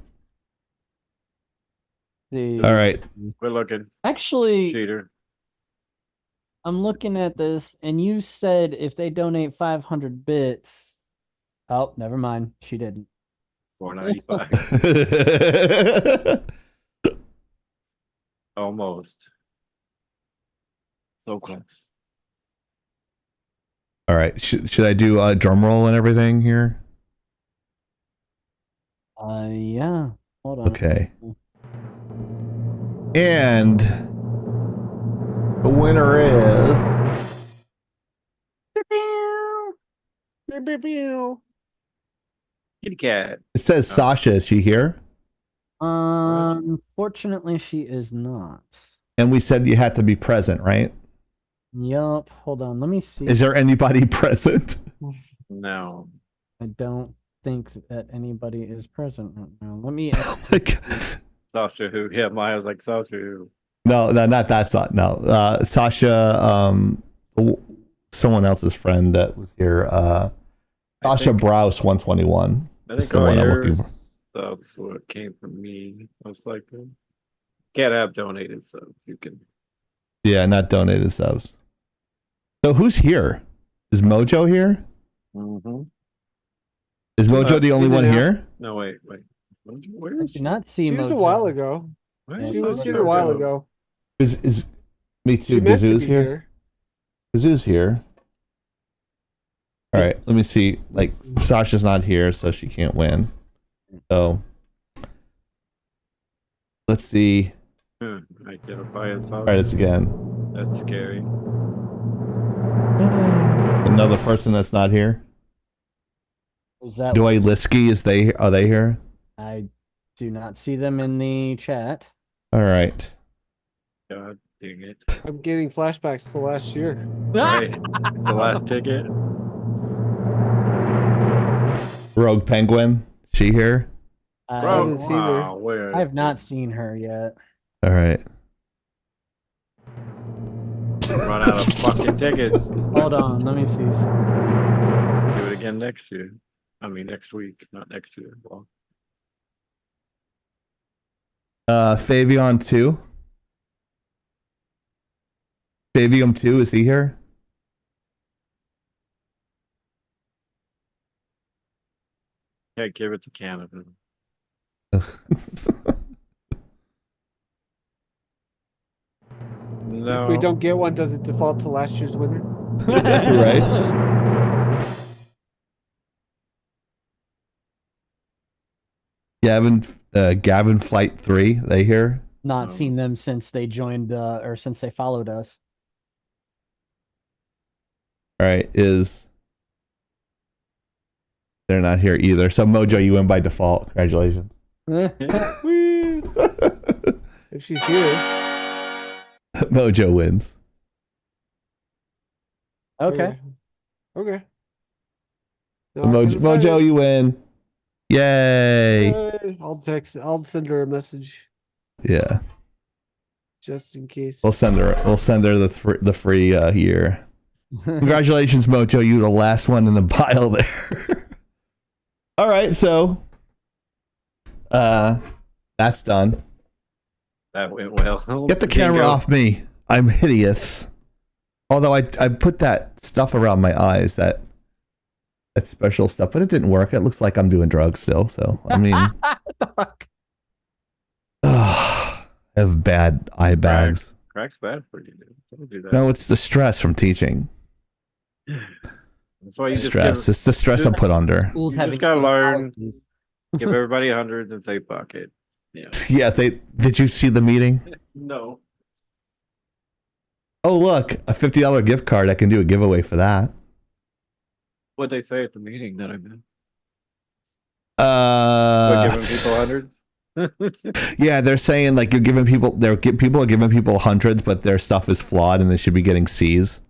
Speaker 1: All right.
Speaker 3: We're looking.
Speaker 4: Actually,
Speaker 3: Cheater.
Speaker 4: I'm looking at this, and you said if they donate 500 bits. Oh, never mind. She didn't.
Speaker 3: $4.95. Almost. So close.
Speaker 1: All right. Should I do a drum roll and everything here?
Speaker 4: Yeah. Hold on.
Speaker 1: Okay. And the winner is
Speaker 3: Kitty cat.
Speaker 1: it says Sasha. Is she here?
Speaker 4: Unfortunately, she is not.
Speaker 1: And we said you had to be present, right?
Speaker 4: Yup. Hold on. Let me see.
Speaker 1: Is there anybody present?
Speaker 3: No.
Speaker 4: I don't think that anybody is present right now. Let me.
Speaker 3: Sasha who? Yeah, Maya's like Sasha who?
Speaker 1: No, not that. No, Sasha. Someone else's friend that was here. Sasha Browse 121.
Speaker 3: I think the one I'm looking for. Subs what came from me most likely. Can't have donated subs. You can.
Speaker 1: Yeah, not donated subs. So who's here? Is Mojo here?
Speaker 3: Mm-hmm.
Speaker 1: Is Mojo the only one here?
Speaker 3: No, wait. Where
Speaker 4: I
Speaker 3: is she?
Speaker 4: did not see.
Speaker 2: She was
Speaker 4: Mojo.
Speaker 2: a while ago. She was here a while ago.
Speaker 1: Is me too?
Speaker 2: She meant to
Speaker 1: Gazoo's
Speaker 2: be
Speaker 1: here.
Speaker 2: here.
Speaker 1: Gazoo's here. All right, let me see. Like Sasha's not here, so she can't win. So let's see.
Speaker 3: Identify as Sasha.
Speaker 1: Try this again.
Speaker 3: That's scary.
Speaker 1: Another person that's not here.
Speaker 4: Is that
Speaker 1: Joy Liskey, are they here?
Speaker 4: I do not see them in the chat.
Speaker 1: All right.
Speaker 3: God dang it.
Speaker 2: I'm getting flashbacks to last year.
Speaker 3: Right. The last ticket.
Speaker 1: Rogue Penguin. She here?
Speaker 2: I haven't seen her.
Speaker 3: Where?
Speaker 4: I have not seen her yet.
Speaker 1: All right.
Speaker 3: Run out of fucking tickets.
Speaker 4: Hold on, let me see something.
Speaker 3: Do it again next year. I mean, next week, not next year. Well,
Speaker 1: Fabian 2. Fabian 2, is he here?
Speaker 3: yeah, give it to Canada. No.
Speaker 2: If we don't get one, does it default to last year's winner?
Speaker 1: Right. Gavin Flight 3, they here?
Speaker 4: Not seen them since they joined or since they followed us.
Speaker 1: All right, they're not here either. So Mojo, you win by default. Congratulations.
Speaker 2: Woo! If she's here.
Speaker 1: Mojo wins.
Speaker 4: Okay.
Speaker 2: Okay. No,
Speaker 1: Mojo, you win. Yay!
Speaker 2: I'll send her a message
Speaker 1: Yeah.
Speaker 2: just in case.
Speaker 1: We'll send her the free year. Congratulations, Mojo. You were the last one in the pile there. All right, so that's done.
Speaker 3: That went well.
Speaker 1: Get the camera off me. I'm hideous. Although I put that stuff around my eyes, that special stuff, but it didn't work. It looks like I'm doing drugs still. So I mean,
Speaker 4: What the fuck?
Speaker 1: I have bad eye bags.
Speaker 3: Crack's bad for you, dude. Don't do that.
Speaker 1: No, it's the stress from teaching.
Speaker 3: That's why you
Speaker 1: Stress. It's the stress I'm put under.
Speaker 4: Schools
Speaker 3: You
Speaker 4: having
Speaker 3: just gotta learn.
Speaker 4: policies.
Speaker 3: Give everybody hundreds and say fuck it. Yeah.
Speaker 1: Yeah, did you see the meeting?
Speaker 3: No.
Speaker 1: Oh, look, a $50 gift card. I can do a giveaway for that.
Speaker 3: What'd they say at the meeting that I missed? Giving people hundreds?
Speaker 1: Yeah, they're saying like people are giving people hundreds, but their stuff is flawed and they should be getting C's.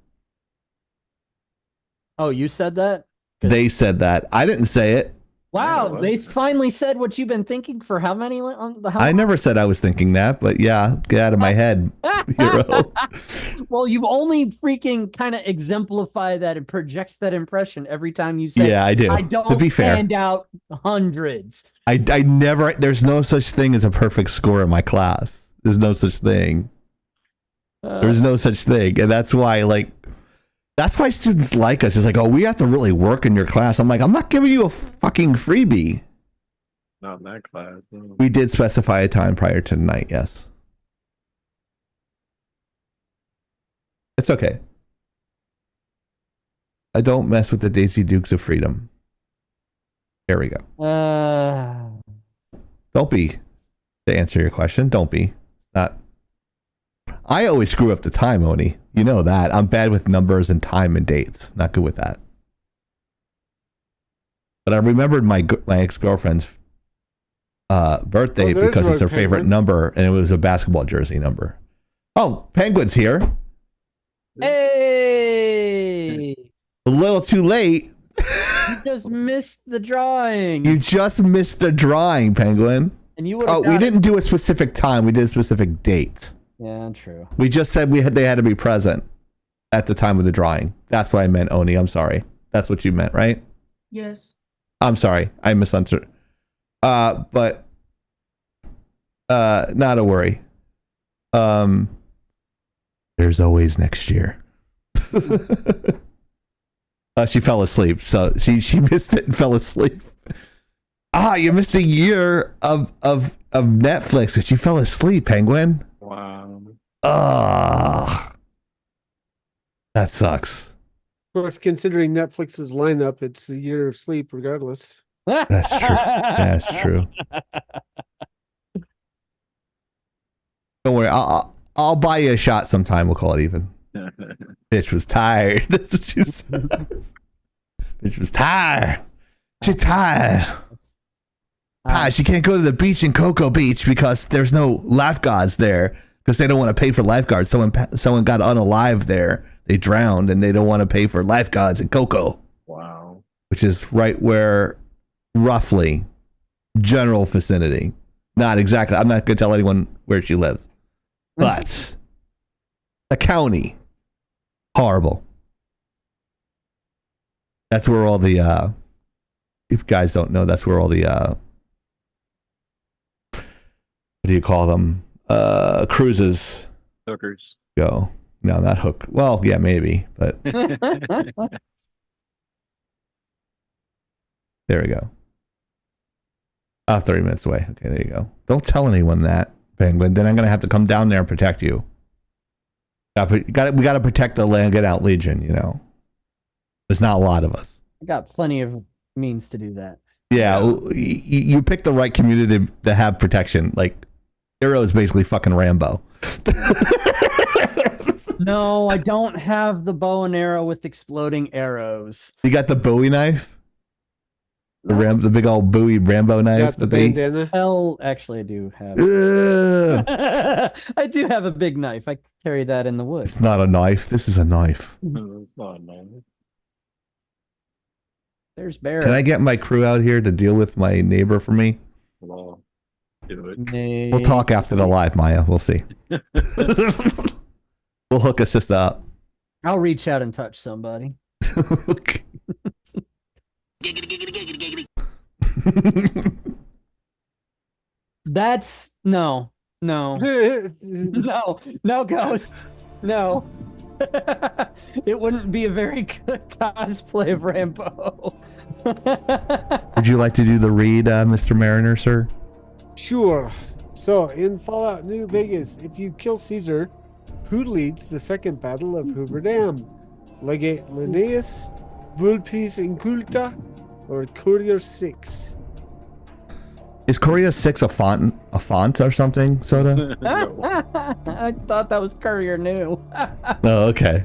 Speaker 4: Oh, you said that?
Speaker 1: They said that. I didn't say it.
Speaker 4: Wow, they finally said what you've been thinking for how many?
Speaker 1: I never said I was thinking that, but yeah, get out of my head, hero.
Speaker 4: Well, you only freaking kind of exemplify that and project that impression every time you say,
Speaker 1: yeah, I do.
Speaker 4: I don't
Speaker 1: to be fair,
Speaker 4: hand out hundreds.
Speaker 1: I never, there's no such thing as a perfect score in my class. There's no such thing. There's no such thing. And that's why, that's why students like us. It's like, oh, we have to really work in your class. I'm like, I'm not giving you a fucking freebie.
Speaker 3: Not in that class. No.
Speaker 1: We did specify a time prior to tonight, yes. It's okay. I don't mess with the Daisy Dukes of Freedom. Here we go. Don't be, to answer your question, don't be. Not. I always screw up the time, Oni. You know that. I'm bad with numbers and time and dates. Not good with that. But I remembered my ex-girlfriend's birthday because it's her favorite number, and it was a basketball jersey number. Oh, Penguin's here.
Speaker 4: Hey!
Speaker 1: A little too late.
Speaker 4: You just missed the drawing.
Speaker 1: You just missed the drawing, Penguin.
Speaker 4: And you
Speaker 1: we didn't do a specific time. We did a specific date.
Speaker 4: Yeah, true.
Speaker 1: We just said they had to be present at the time of the drawing. That's what I meant, Oni. I'm sorry. That's what you meant, right?
Speaker 5: Yes.
Speaker 1: I'm sorry. I misunderstood. But not a worry. There's always next year. She fell asleep, so she missed it and fell asleep. You missed a year of Netflix because you fell asleep, Penguin.
Speaker 3: Wow.
Speaker 1: That sucks.
Speaker 2: Of course, considering Netflix's lineup, it's a year of sleep regardless.
Speaker 1: That's true. That's true. Don't worry. I'll buy you a shot sometime. We'll call it even. Bitch was tired. That's what she said. Bitch was tired. She tired. Gosh, you can't go to the beach in Cocoa Beach because there's no lifeguards there because they don't want to pay for lifeguards. Someone got unalived there. They drowned and they don't want to pay for lifeguards in Cocoa.
Speaker 3: Wow.
Speaker 1: Which is right where, roughly, general vicinity. Not exactly. I'm not going to tell anyone where she lives. But the county. Horrible. That's where all the, if you guys don't know, that's where all the, what do you call them? Cruises.
Speaker 3: Hookers.
Speaker 1: Go. No, not hook. Well, yeah, maybe, but there we go. 30 minutes away. Okay, there you go. Don't tell anyone that, Penguin. Then I'm gonna have to come down there and protect you. We got to protect the Laggin Out Legion. You know, there's not a lot of us.
Speaker 4: I got plenty of means to do that.
Speaker 1: Yeah, you pick the right community to have protection. Like, Hero is basically fucking Rambo.
Speaker 4: No, I don't have the bow and arrow with exploding arrows.
Speaker 1: You got the Bowie knife? The big old Bowie Rambo knife?
Speaker 2: You got the bandana?
Speaker 4: Well, actually, I do have. I do have a big knife. I carry that in the woods.
Speaker 1: It's not a knife. This is a knife.
Speaker 3: No, it's not a knife.
Speaker 4: There's Barrett.
Speaker 1: Can I get my crew out here to deal with my neighbor for me?
Speaker 3: Well, do it.
Speaker 1: We'll talk after the live, Maya. We'll see. We'll hook a sister up.
Speaker 4: I'll reach out and touch somebody. That's no, ghost. No. It wouldn't be a very good cosplay of Rambo.
Speaker 1: Would you like to do the read, Mr. Mariner, sir?
Speaker 2: Sure. So, in Fallout New Vegas, if you kill Caesar, who leads the second battle of Hoover Dam? Legate Linnaeus, Vulpes Inculta, or Courier 6?
Speaker 1: Is Courier 6 a font or something, Soda?
Speaker 4: I thought that was Courier New.
Speaker 1: Oh, okay.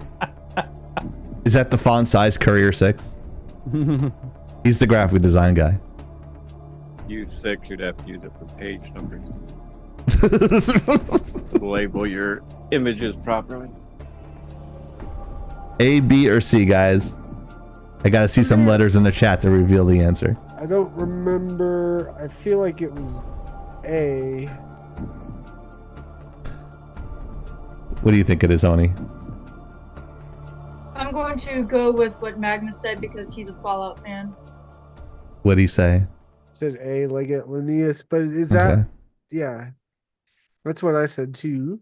Speaker 1: Is that the font size Courier 6? He's the graphic design guy.
Speaker 3: Use 6, you'd have to use it for page numbers. Label your images properly.
Speaker 1: A, B, or C, guys? I gotta see some letters in the chat to reveal the answer.
Speaker 2: I don't remember. I feel like it was A.
Speaker 1: What do you think it is, Oni?
Speaker 5: I'm going to go with what Magnus said because he's a Fallout fan.
Speaker 1: What'd he say?
Speaker 2: Said A, Legate Linnaeus, but is that... Yeah. That's what I said too.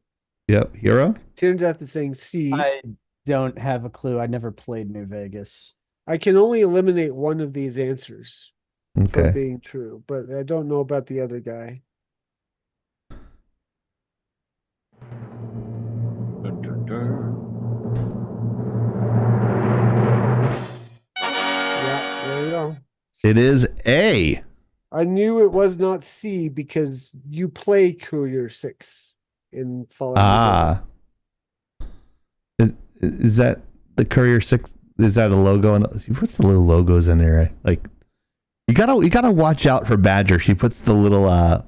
Speaker 1: Yep, Hero?
Speaker 2: Turns out to saying C.
Speaker 4: I don't have a clue. I never played New Vegas.
Speaker 2: I can only eliminate one of these answers for
Speaker 1: Okay.
Speaker 2: being true, but I don't know about the other guy.
Speaker 3: Dun, dun, dun.
Speaker 2: Yeah, there you go.
Speaker 1: It is A.
Speaker 2: I knew it was not C because you play Courier 6 in Fallout.
Speaker 1: Is that the Courier 6? Is that a logo? What's the little logos in there? Like, you gotta watch out for Badger. She puts the little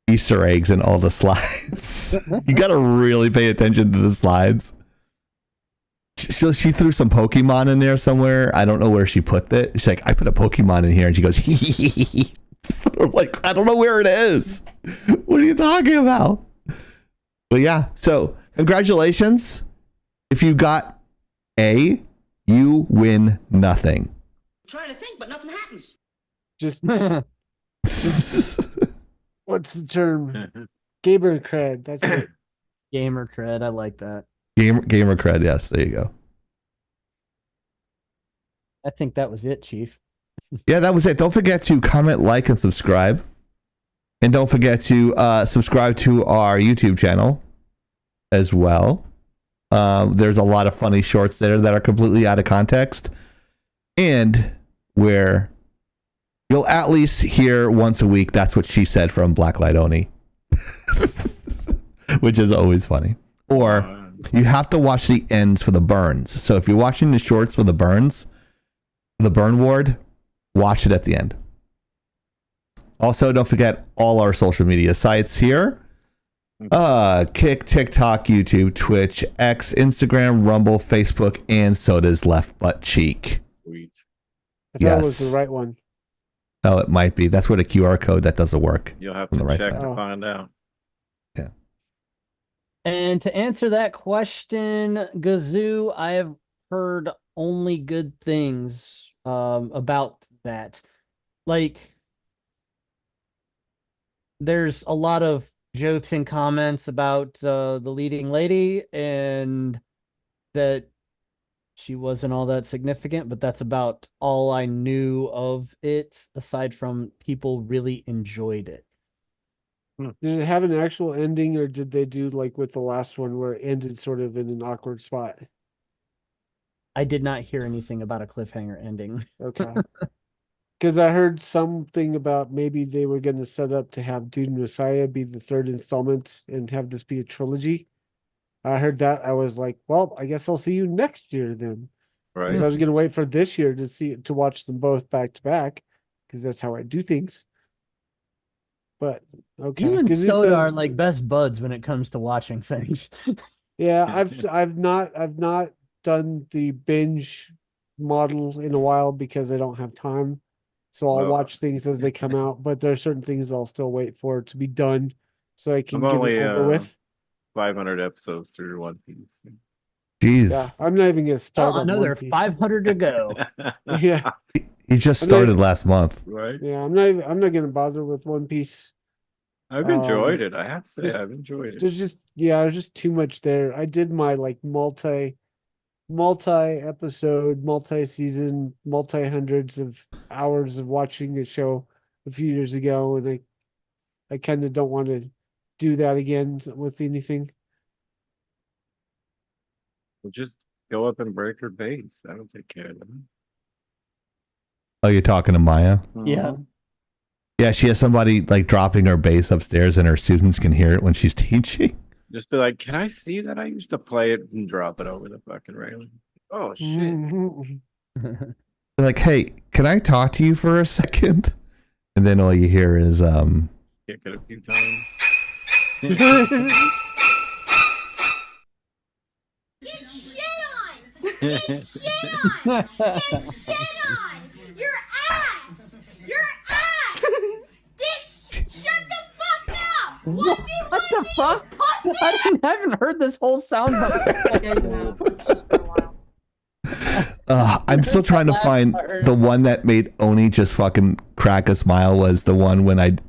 Speaker 1: Easter eggs in all the slides. You gotta really pay attention to the slides. She threw some Pokemon in there somewhere. I don't know where she put it. She's like, I put a Pokemon in here, and she goes, hee. I'm like, I don't know where it is. What are you talking about? But yeah, so congratulations. If you got A, you win nothing.
Speaker 13: I'm trying to think, but nothing happens.
Speaker 2: Just what's the term? Gamer cred. That's it.
Speaker 4: Gamer cred. I like that.
Speaker 1: Gamer cred. Yes, there you go.
Speaker 4: I think that was it, Chief.
Speaker 1: Yeah, that was it. Don't forget to comment, like, and subscribe. And don't forget to subscribe to our YouTube channel as well. There's a lot of funny shorts there that are completely out of context. And where you'll at least hear once a week, that's what she said from Blacklight Oni. Which is always funny. Or you have to watch the ends for the burns. So if you're watching the shorts for the burns, the burn ward, watch it at the end. Also, don't forget all our social media sites here. Kick, TikTok, YouTube, Twitch, X, Instagram, Rumble, Facebook, and so does Left Butt Cheek.
Speaker 3: Sweet.
Speaker 2: I thought it was the right one.
Speaker 1: Oh, it might be. That's where the QR code that doesn't work.
Speaker 3: You'll have
Speaker 1: on
Speaker 3: to
Speaker 1: the right
Speaker 3: check
Speaker 1: side.
Speaker 3: to find out.
Speaker 1: Yeah.
Speaker 4: And to answer that question, Gazoo, I have heard only good things about that. Like, there's a lot of jokes and comments about the leading lady and that she wasn't all that significant, but that's about all I knew of it, aside from people really enjoyed it.
Speaker 2: Did it have an actual ending, or did they do like with the last one where it ended sort of in an awkward spot?
Speaker 4: I did not hear anything about a cliffhanger ending.
Speaker 2: Okay. Because I heard something about maybe they were going to set up to have Dude Messiah be the third installment and have this be a trilogy. I heard that. I was like, well, I guess I'll see you next year then.
Speaker 3: Right.
Speaker 2: Because I was going to wait for this year to watch them both back to back, because that's how I do things. But okay,
Speaker 4: You and
Speaker 2: 'cause he
Speaker 4: Soda are
Speaker 2: says-
Speaker 4: like best buds when it comes to watching things.
Speaker 2: Yeah, I've not done the binge model in a while because I don't have time. So I'll
Speaker 3: Well,
Speaker 2: watch things as they come out, but there are certain things I'll still wait for to be done so I can
Speaker 3: I'm
Speaker 2: get
Speaker 3: only
Speaker 2: it over with.
Speaker 3: 500 episodes through One Piece.
Speaker 1: Jeez.
Speaker 2: Yeah, I'm not even gonna start on
Speaker 4: another
Speaker 2: One Piece.
Speaker 4: 500 to go.
Speaker 2: Yeah,
Speaker 1: He just
Speaker 2: I'm not-
Speaker 1: started last month.
Speaker 3: Right.
Speaker 2: yeah, I'm not gonna bother with One Piece.
Speaker 3: I've enjoyed it. I have to say, I've enjoyed it.
Speaker 2: There's just too much there. I did my like multi-episode, multi-season, multi-hundreds of hours of watching a show a few years ago, and I kind of don't want to do that again with anything.
Speaker 3: Well, just go up and break her base. That'll take care of them.
Speaker 1: Oh, you're talking to Maya?
Speaker 4: Yeah.
Speaker 1: Yeah, she has somebody like dropping her bass upstairs and her students can hear it when she's teaching.
Speaker 3: Just be like, can I see that? I used to play it and drop it over the fucking railing. Oh, shit.
Speaker 2: Mm-hmm.
Speaker 1: They're like, hey, can I talk to you for a second? And then all you hear is
Speaker 3: Kick it a few times.
Speaker 13: Get shit on! Get shit on! Get shit on! Your ass! Your ass! Shut the fuck up!
Speaker 4: What the fuck? I haven't heard this whole sound.
Speaker 1: I'm still trying to find the one that made Oni just fucking crack a smile. Was the one when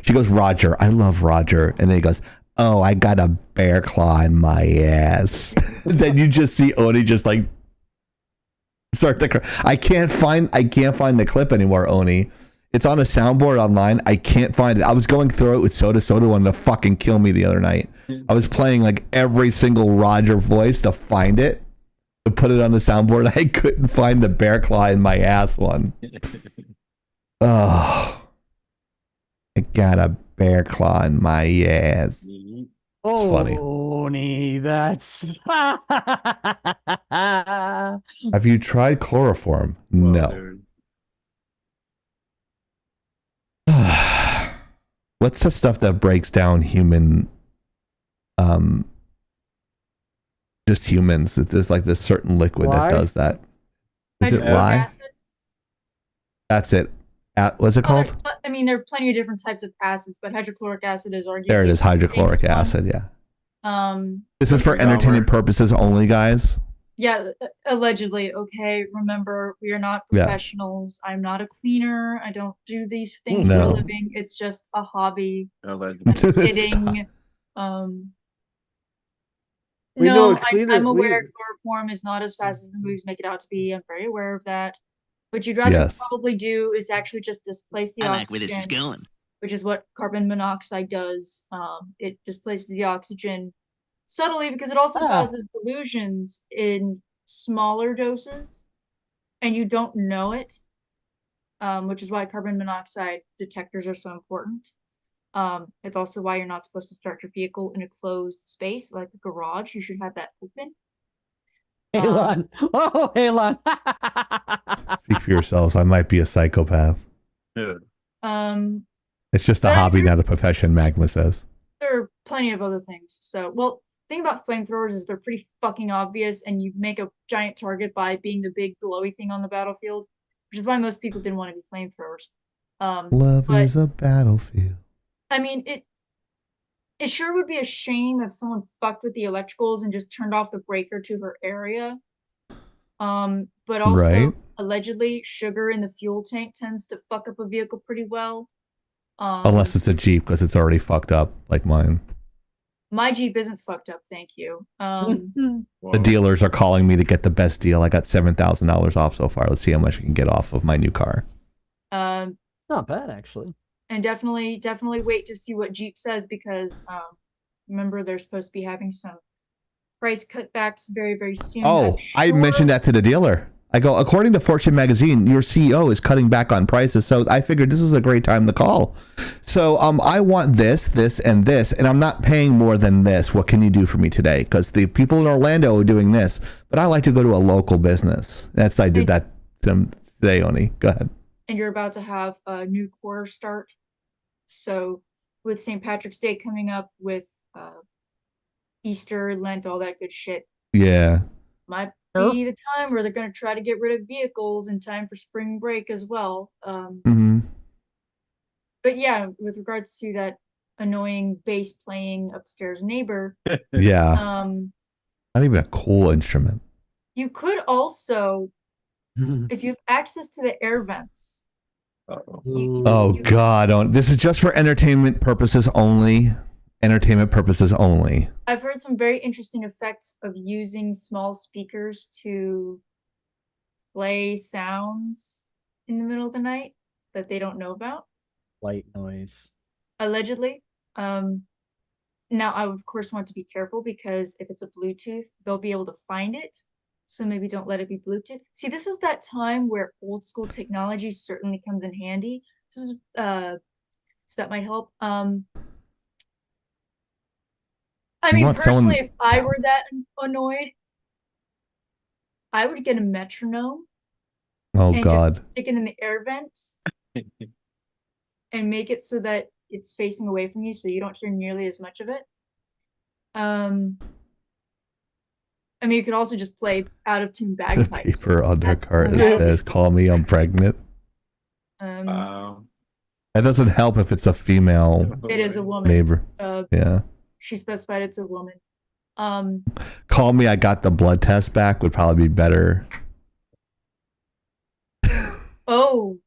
Speaker 1: she goes, Roger, I love Roger. And then he goes, oh, I got a bear claw in my ass. Then you just see Oni just like start to cry. I can't find the clip anymore, Oni. It's on a soundboard online. I can't find it. I was going through it with Soda. Soda wanted to fucking kill me the other night. I was playing like every single Roger voice to find it, to put it on the soundboard. I couldn't find the bear claw in my ass one. Oh, I got a bear claw in my ass. It's funny.
Speaker 4: Oni, that's.
Speaker 1: Have you tried chloroform? No. What's the stuff that breaks down human, just humans? There's like this certain liquid that does that. Is it lye?
Speaker 5: Acid.
Speaker 1: That's it. What's it called?
Speaker 5: I mean, there are plenty of different types of acids, but hydrochloric acid is arguably
Speaker 1: There it is, hydrochloric
Speaker 5: the famous
Speaker 1: acid.
Speaker 5: one.
Speaker 1: Yeah. This is for entertainment purposes only, guys.
Speaker 5: Yeah, allegedly. Okay, remember, we are not
Speaker 1: Yeah.
Speaker 5: professionals. I'm not a cleaner. I don't do these things
Speaker 1: No.
Speaker 5: for a living. It's just a hobby.
Speaker 3: Allegedly.
Speaker 5: Kidding.
Speaker 2: We know
Speaker 5: No,
Speaker 2: a cleaner-
Speaker 5: I'm aware
Speaker 2: we-
Speaker 5: chloroform is not as fast as the movies make it out to be. I'm very aware of that. What you'd rather
Speaker 1: Yes.
Speaker 5: probably do is actually just displace the
Speaker 14: I
Speaker 5: oxygen.
Speaker 14: like where this is going.
Speaker 5: Which is what carbon monoxide does. It displaces the oxygen subtly because it also causes delusions in smaller doses, and you don't know it, which is why carbon monoxide detectors are so important. It's also why you're not supposed to start your vehicle in a closed space like a garage. You should have that open.
Speaker 4: Halon. Oh, Halon.
Speaker 1: Speak for yourselves. I might be a psychopath.
Speaker 3: Yeah.
Speaker 1: It's just a hobby, not a profession, Magma says.
Speaker 5: There are plenty of other things. So, well, the thing about flamethrowers is they're pretty fucking obvious, and you make a giant target by being the big glowy thing on the battlefield, which is why most people didn't want to be flamethrowers.
Speaker 1: Love is a battlefield.
Speaker 5: I mean, it sure would be a shame if someone fucked with the electricals and just turned off the breaker to her area. But also, allegedly, sugar in the fuel tank tends to fuck up a vehicle pretty well.
Speaker 1: Unless it's a Jeep, because it's already fucked up, like mine.
Speaker 5: My Jeep isn't fucked up, thank you.
Speaker 1: The dealers are calling me to get the best deal. I got $7,000 off so far. Let's see how much I can get off of my new car.
Speaker 4: Not bad, actually.
Speaker 5: And definitely wait to see what Jeep says, because remember, they're supposed to be having some price cutbacks very, very soon.
Speaker 1: Oh, I mentioned that to the dealer. I go, according to Fortune magazine, your CEO is cutting back on prices. So I figured this is a great time to call. So I want this, and this, and I'm not paying more than this. What can you do for me today? Because the people in Orlando are doing this, but I like to go to a local business. I did that to them today, Oni. Go ahead.
Speaker 5: And you're about to have a new quarter start. So with St. Patrick's Day coming up, with Easter, Lent, all that good shit.
Speaker 1: Yeah.
Speaker 5: Might be the time where they're going to try to get rid of vehicles in time for spring break as well. But yeah, with regards to that annoying bass playing upstairs neighbor.
Speaker 1: Yeah. Not even a cool instrument.
Speaker 5: You could also, if you have access to the air vents.
Speaker 1: God. This is just for entertainment purposes only. Entertainment purposes only.
Speaker 5: I've heard some very interesting effects of using small speakers to play sounds in the middle of the night that they don't know about.
Speaker 4: White noise.
Speaker 5: Allegedly. Now, I of course want to be careful, because if it's a Bluetooth, they'll be able to find it. So maybe don't let it be Bluetooth. See, this is that time where old school technology certainly comes in handy. This is so that might help. I mean, personally, if I were that annoyed, I would get a metronome. Just stick it in the air vent and make it so that it's facing away from you, so you don't hear nearly as much of it. I mean, you could also just play out of tune bagpipes.
Speaker 1: Paper on their cart says, "Call me, I'm pregnant." That doesn't help if it's a female.
Speaker 5: It is a woman.
Speaker 1: Neighbor. Yeah.
Speaker 5: She specified it's a woman.
Speaker 1: Call me, I got the blood test back would probably be better.
Speaker 5: Oh.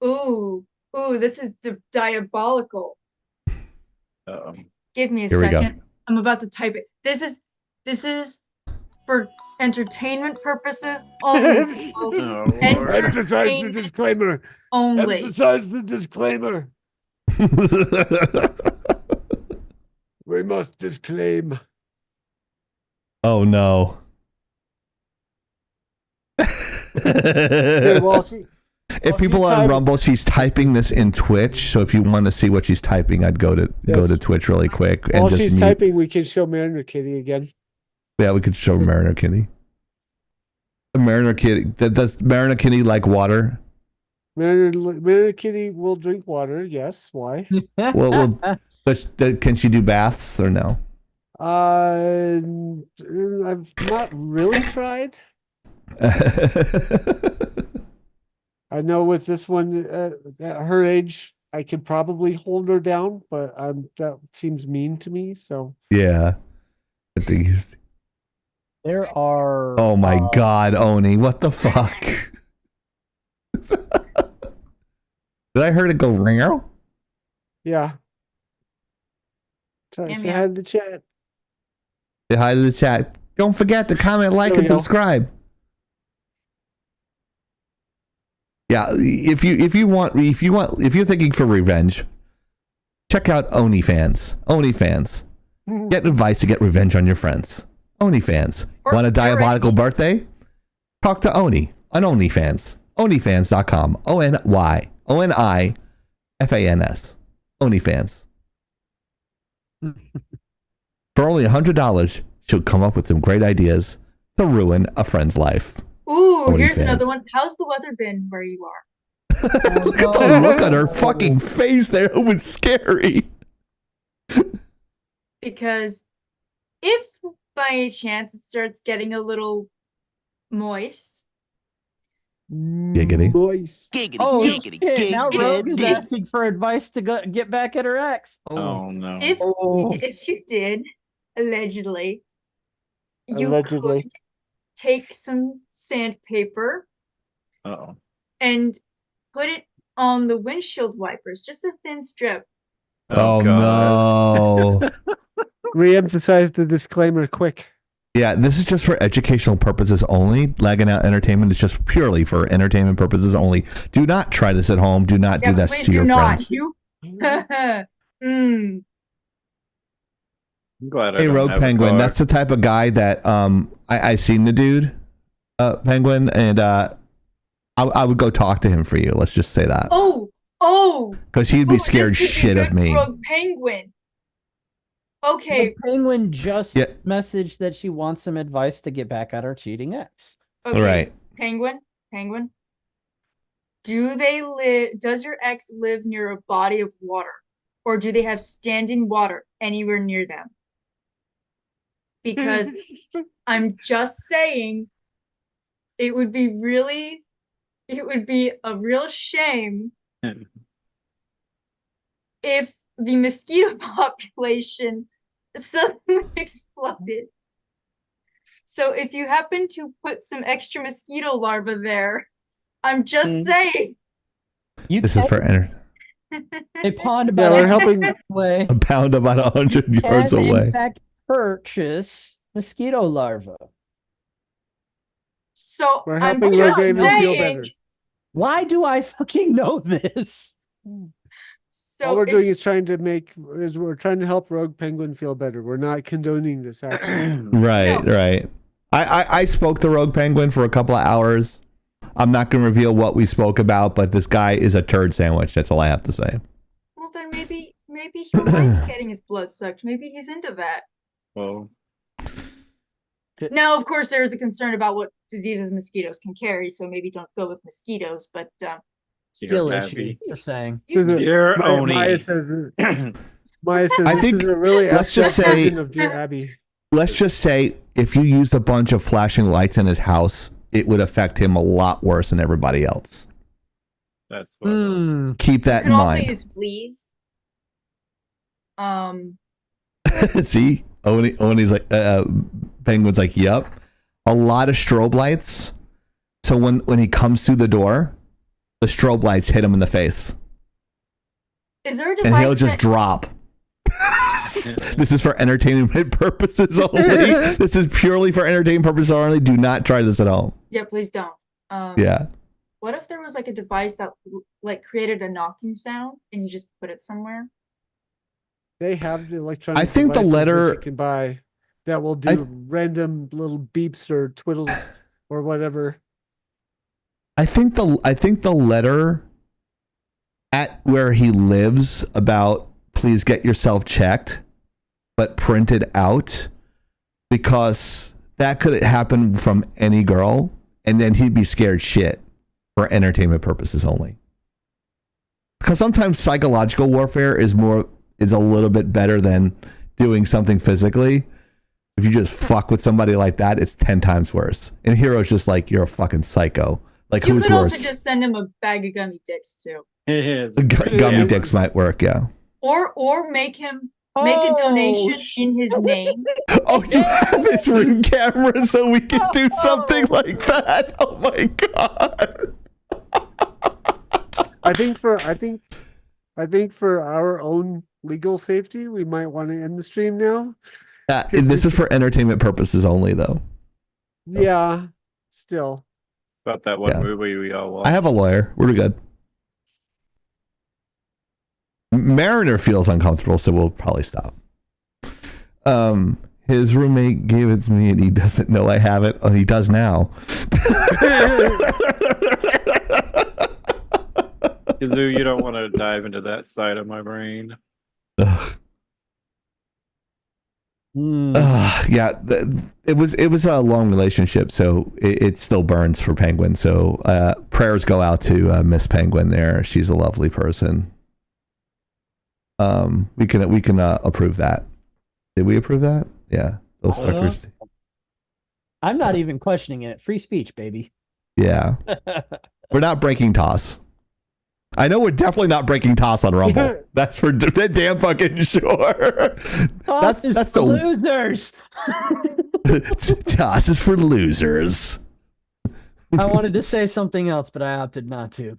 Speaker 5: Ooh, this is diabolical. Give me a second. I'm about to type it. This is for entertainment purposes only.
Speaker 2: Emphasize the disclaimer.
Speaker 5: Only.
Speaker 2: Emphasize the disclaimer. We must disclaim.
Speaker 1: Oh no.
Speaker 2: Okay, well,
Speaker 1: if people on Rumble, she's typing this in Twitch. So if you want to see what she's typing, I'd go to Twitch really quick.
Speaker 2: While she's typing, we can show Mariner Kitty again.
Speaker 1: Yeah, we could show Mariner Kitty. Mariner Kitty. Does Mariner Kitty like water?
Speaker 2: Mariner Kitty will drink water. Yes. Why?
Speaker 1: Well, can she do baths or no?
Speaker 2: I've not really tried. I know with this one, at her age, I could probably hold her down, but that seems mean to me. So
Speaker 1: yeah, I think
Speaker 4: there are.
Speaker 1: Oh my God, Oni! What the fuck? Did I hear it go ring?
Speaker 2: Yeah. Say hi to the chat.
Speaker 1: Say hi to the chat. Don't forget to comment, like, and subscribe. Yeah, if you're thinking for revenge, check out OnlyFans. OnlyFans. Get advice to get revenge on your friends. OnlyFans. Want a diabolical birthday? Talk to Oni on OnlyFans. OnlyFans.com. ONIFANS. OnlyFans. For only $100, she'll come up with some great ideas to ruin a friend's life.
Speaker 5: Ooh,
Speaker 1: OnlyFans.
Speaker 5: here's another one. How's the weather been where you are?
Speaker 1: Look at the look on her fucking face there. It was scary.
Speaker 5: Because if by any chance it starts getting a little moist,
Speaker 1: Giggity.
Speaker 2: Moist.
Speaker 4: Oh shit! Now Rogue is asking for advice to get back at her ex.
Speaker 3: Oh no.
Speaker 5: if you did, allegedly, you could take some sandpaper and put it on the windshield wipers, just a thin strip.
Speaker 1: Oh no.
Speaker 2: Re-emphasize the disclaimer quick.
Speaker 1: Yeah, this is just for educational purposes only. Laggin Out Entertainment is just purely for entertainment purposes only. Do not try this at home. Do not do this to your friends.
Speaker 5: You.
Speaker 3: I'm glad I
Speaker 1: Hey,
Speaker 3: don't
Speaker 1: Rogue
Speaker 3: have a
Speaker 1: Penguin,
Speaker 3: car.
Speaker 1: that's the type of guy that I seen the dude, Penguin, and I would go talk to him for you. Let's just say that.
Speaker 5: Oh.
Speaker 1: Because he'd be scared
Speaker 5: this could be
Speaker 1: shit
Speaker 5: good
Speaker 1: of me.
Speaker 5: Rogue Penguin. Okay.
Speaker 4: The Penguin just messaged that she wants some advice to get back at her cheating ex.
Speaker 5: Okay.
Speaker 1: Right.
Speaker 5: Penguin. Does your ex live near a body of water? Or do they have standing water anywhere near them? Because I'm just saying it would be a real shame if the mosquito population suddenly exploded. So if you happen to put some extra mosquito larvae there, I'm just saying.
Speaker 1: This is for
Speaker 4: A pond about
Speaker 2: we're helping
Speaker 4: away.
Speaker 1: a pound about 100 yards
Speaker 4: Can,
Speaker 1: away.
Speaker 4: in fact, purchase mosquito larvae.
Speaker 5: So
Speaker 2: We're
Speaker 5: I'm
Speaker 2: helping
Speaker 5: just
Speaker 2: Rogue Penguin feel
Speaker 5: saying.
Speaker 2: better.
Speaker 4: Why do I fucking know this?
Speaker 5: So
Speaker 2: All we're
Speaker 5: if-
Speaker 2: doing is we're trying to help Rogue Penguin feel better. We're not condoning this action.
Speaker 1: Right. I spoke to Rogue Penguin for a couple of hours. I'm not going to reveal what we spoke about, but this guy is a turd sandwich. That's all I have to say.
Speaker 5: Well, then maybe he'll like getting his blood sucked. Maybe he's into that.
Speaker 3: Well,
Speaker 5: Now, of course, there is a concern about what diseases mosquitoes can carry, so maybe don't go with mosquitoes. But
Speaker 4: Skill
Speaker 3: You're
Speaker 4: issue.
Speaker 3: happy.
Speaker 4: Just saying.
Speaker 3: Dear Oni.
Speaker 2: Maya says
Speaker 1: I
Speaker 2: this
Speaker 1: think-
Speaker 2: is a really
Speaker 1: let's just
Speaker 2: abstract
Speaker 1: say-
Speaker 2: version of Dear Abby.
Speaker 1: Let's just say if you used a bunch of flashing lights in his house, it would affect him a lot worse than everybody else.
Speaker 3: That's what.
Speaker 1: Keep that
Speaker 5: you
Speaker 1: in
Speaker 5: can also
Speaker 1: mind.
Speaker 5: use fleas.
Speaker 1: See, Oni's like, Penguin's like, yep. A lot of strobe lights. So when he comes through the door, the strobe lights hit him in the face,
Speaker 5: Is there a
Speaker 1: and
Speaker 5: device
Speaker 1: he'll just
Speaker 5: that
Speaker 1: drop. This is for entertainment purposes only. This is purely for entertainment purposes only. Do not try this at home.
Speaker 5: Yeah, please don't.
Speaker 1: Yeah.
Speaker 5: What if there was like a device that like created a knocking sound and you just put it somewhere?
Speaker 2: They have the electronic
Speaker 1: I think the
Speaker 2: devices that
Speaker 1: letter-
Speaker 2: you can buy that will do random little beeps or twiddles or whatever.
Speaker 1: I think the letter at where he lives about please get yourself checked, but printed out, because that could happen from any girl, and then he'd be scared shit for entertainment purposes only. Because sometimes psychological warfare is a little bit better than doing something physically. If you just fuck with somebody like that, it's 10 times worse. And Hero's just like, you're a fucking psycho. Like,
Speaker 5: You
Speaker 1: who's
Speaker 5: could
Speaker 1: worse?
Speaker 5: also just send him a bag of gummy dicks too.
Speaker 1: Gummy dicks might work, yeah.
Speaker 5: Or make him make a donation in his name.
Speaker 1: Oh, you have his ring camera so we can do something like that. Oh my god.
Speaker 2: I think for our own legal safety, we might want to end the stream now.
Speaker 1: And this is for entertainment purposes only, though.
Speaker 2: Yeah, still.
Speaker 3: About that one
Speaker 1: Yeah.
Speaker 3: movie we all watched.
Speaker 1: I have a lawyer. We're good. Mariner feels uncomfortable, so we'll probably stop. His roommate gave it to me, and he doesn't know I have it. Oh, he does now.
Speaker 3: Kazoo, you don't want to dive into that side of my brain.
Speaker 1: Yeah, it was a long relationship, so it still burns for Penguin. So prayers go out to Miss Penguin there. She's a lovely person. We can approve that. Did we approve that? Yeah, those fuckers.
Speaker 4: I'm not even questioning it. Free speech, baby.
Speaker 1: Yeah, we're not breaking toss. I know we're definitely not breaking toss on Rumble. That's for damn fucking sure.
Speaker 4: That's for losers.
Speaker 1: Toss is for losers.
Speaker 4: I wanted to say something else, but I opted not to.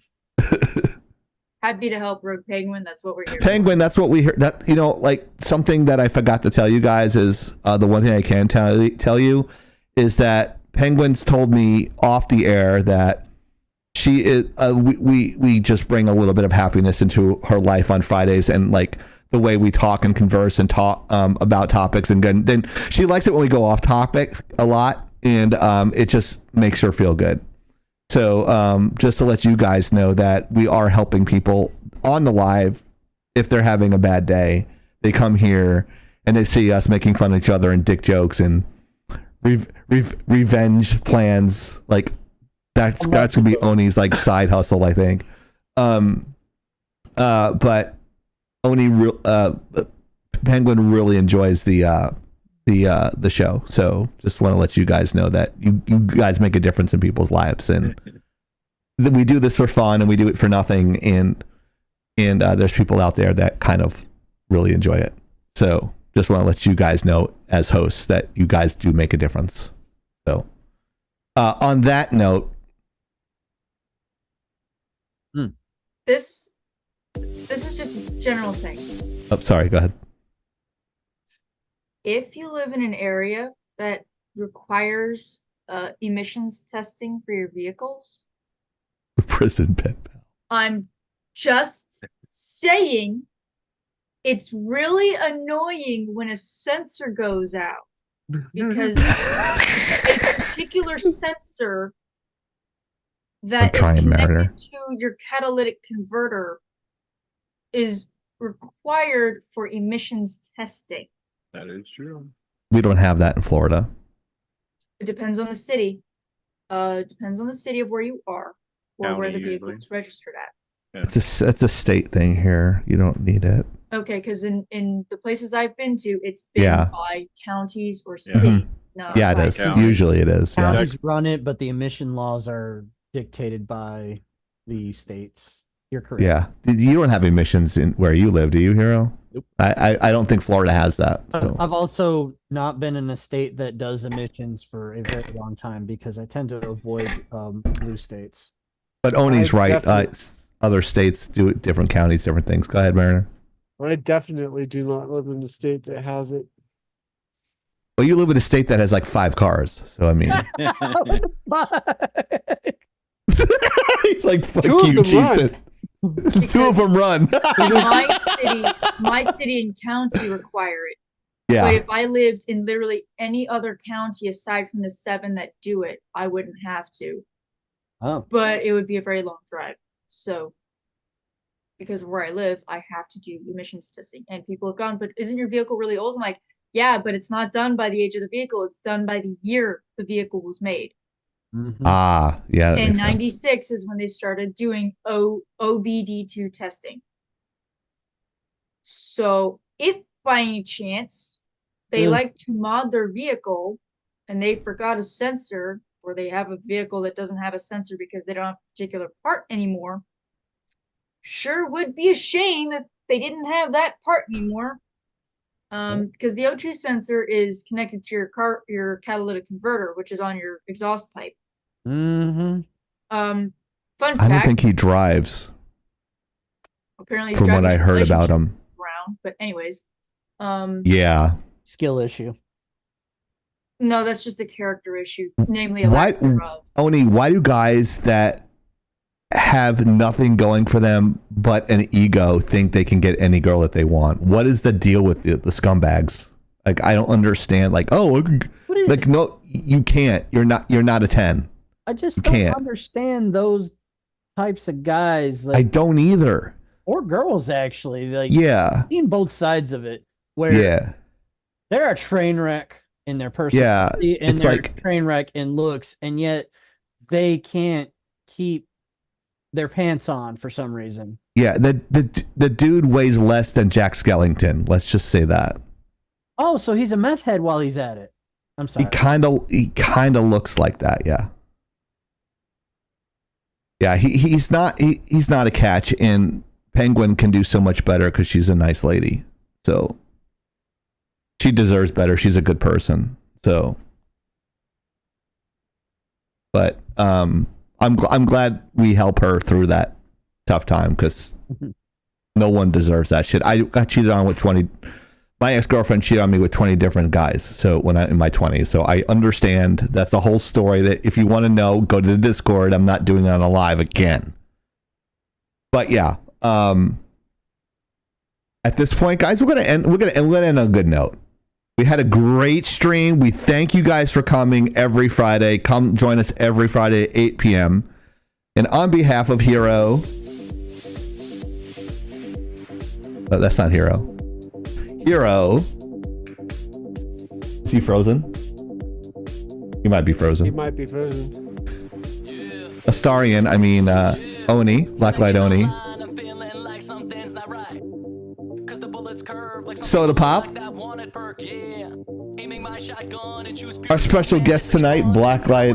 Speaker 5: Happy to help, Rogue Penguin. That's what we're here
Speaker 1: Penguin, that's what we heard. That, you know, like something that I forgot to tell you guys is the one thing I can tell you is that Penguin's told me off the air that she is. We just bring a little bit of happiness into her life on Fridays, and like the way we talk and converse and talk about topics, and then she likes it when we go off topic a lot, and it just makes her feel good. So just to let you guys know that we are helping people on the live if they're having a bad day. They come here and they see us making fun of each other and dick jokes and revenge plans. Like that's gonna be Oni's like side hustle, I think. But Oni Penguin really enjoys the show, so just want to let you guys know that you guys make a difference in people's lives, and we do this for fun and we do it for nothing, and there's people out there that kind of really enjoy it. So just want to let you guys know as hosts that you guys do make a difference. So on that note,
Speaker 5: this is just a general thing.
Speaker 1: Oh, sorry, go ahead.
Speaker 5: If you live in an area that requires emissions testing for your vehicles,
Speaker 1: prison pen pal.
Speaker 5: I'm just saying it's really annoying when a sensor goes out, because a particular sensor that is connected to your catalytic converter is required for emissions testing.
Speaker 3: That is true.
Speaker 1: We don't have that in Florida.
Speaker 5: It depends on the city. Depends on the city of where you are or where the vehicle is registered at.
Speaker 1: Yeah. It's a state thing here. You don't need it.
Speaker 5: Okay, because in the places I've been to, it's been by counties or cities. No,
Speaker 1: yeah, it is. County. Usually it is.
Speaker 4: Counties run it, but the emission laws are dictated by the states. You're correct.
Speaker 1: Yeah, you don't have emissions in where you live, do you, Hero?
Speaker 4: Nope.
Speaker 1: I don't think Florida has that. So.
Speaker 4: I've also not been in a state that does emissions for a very long time because I tend to avoid blue states.
Speaker 1: But Oni's right. Other states do it, different counties, different things. Go ahead, Mariner.
Speaker 2: I definitely do not live in a state that has it.
Speaker 1: Well, you live in a state that has like 5 cars, so I mean. He's like, fuck you, Chieftain. 2 of them run.
Speaker 5: my city and county require it.
Speaker 1: Yeah.
Speaker 5: But if I lived in literally any other county aside from the 7 that do it, I wouldn't have to.
Speaker 4: Oh.
Speaker 5: But it would be a very long drive. So because of where I live, I have to do emissions testing. And people have gone, but isn't your vehicle really old? I'm like, yeah, but it's not done by the age of the vehicle. It's done by the year the vehicle was made.
Speaker 4: Mm-hmm.
Speaker 1: Ah, yeah.
Speaker 5: And 96 is when they started doing OBD2 testing. So if by any chance they like to mod their vehicle and they forgot a sensor, or they have a vehicle that doesn't have a sensor because they don't have a particular part anymore, sure would be a shame if they didn't have that part anymore. Because the O2 sensor is connected to your catalytic converter, which is on your exhaust pipe.
Speaker 4: Mm-hmm.
Speaker 5: Fun fact.
Speaker 1: I don't think he drives.
Speaker 5: Apparently, he's
Speaker 1: from what I heard about him.
Speaker 5: Around, but anyways,
Speaker 1: yeah,
Speaker 4: skill issue.
Speaker 5: No, that's just a character issue, namely a lack thereof.
Speaker 1: Oni, why do guys that have nothing going for them but an ego think they can get any girl that they want? What is the deal with the scumbags? Like, I don't understand. Like, like, no, you can't. You're not a 10.
Speaker 4: I just don't understand those types of guys. Like,
Speaker 1: I don't either.
Speaker 4: Or girls, actually. Like,
Speaker 1: yeah,
Speaker 4: seeing both sides of it. Where They're a train wreck in their personality, and
Speaker 1: it's
Speaker 4: they're
Speaker 1: like
Speaker 4: a train wreck in looks, and yet they can't keep their pants on for some reason.
Speaker 1: Yeah, the dude weighs less than Jack Skellington. Let's just say that.
Speaker 4: Oh, so he's a meth head while he's at it. I'm sorry.
Speaker 1: He kind of looks like that. Yeah. Yeah, he's not a catch, and Penguin can do so much better because she's a nice lady. So she deserves better. She's a good person. So, but I'm glad we help her through that tough time because no one deserves that shit. I got cheated on with 20. My ex-girlfriend cheated on me with 20 different guys. So when in my 20s, so I understand that's a whole story. That if you want to know, go to the Discord. I'm not doing it on a live again. But yeah, at this point, guys, we're gonna end on a good note. We had a great stream. We thank you guys for coming every Friday. Come join us every Friday at 8 p.m. And on behalf of Hero, that's not Hero. Hero, is he frozen? He might be frozen.
Speaker 2: He might be frozen.
Speaker 1: Astarian, I mean Oni, Blacklight Oni. Soda Pop. Our special guest tonight, Blacklight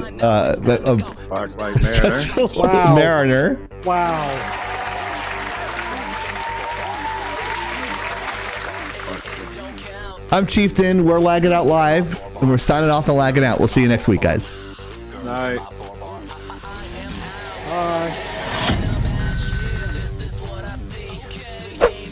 Speaker 3: Mariner.
Speaker 2: Wow.
Speaker 1: Mariner.
Speaker 2: Wow.
Speaker 1: I'm Chieftain. We're Lagging Out Live, and we're signing off and Lagging Out. We'll see you next week, guys.
Speaker 3: Night.
Speaker 2: Bye.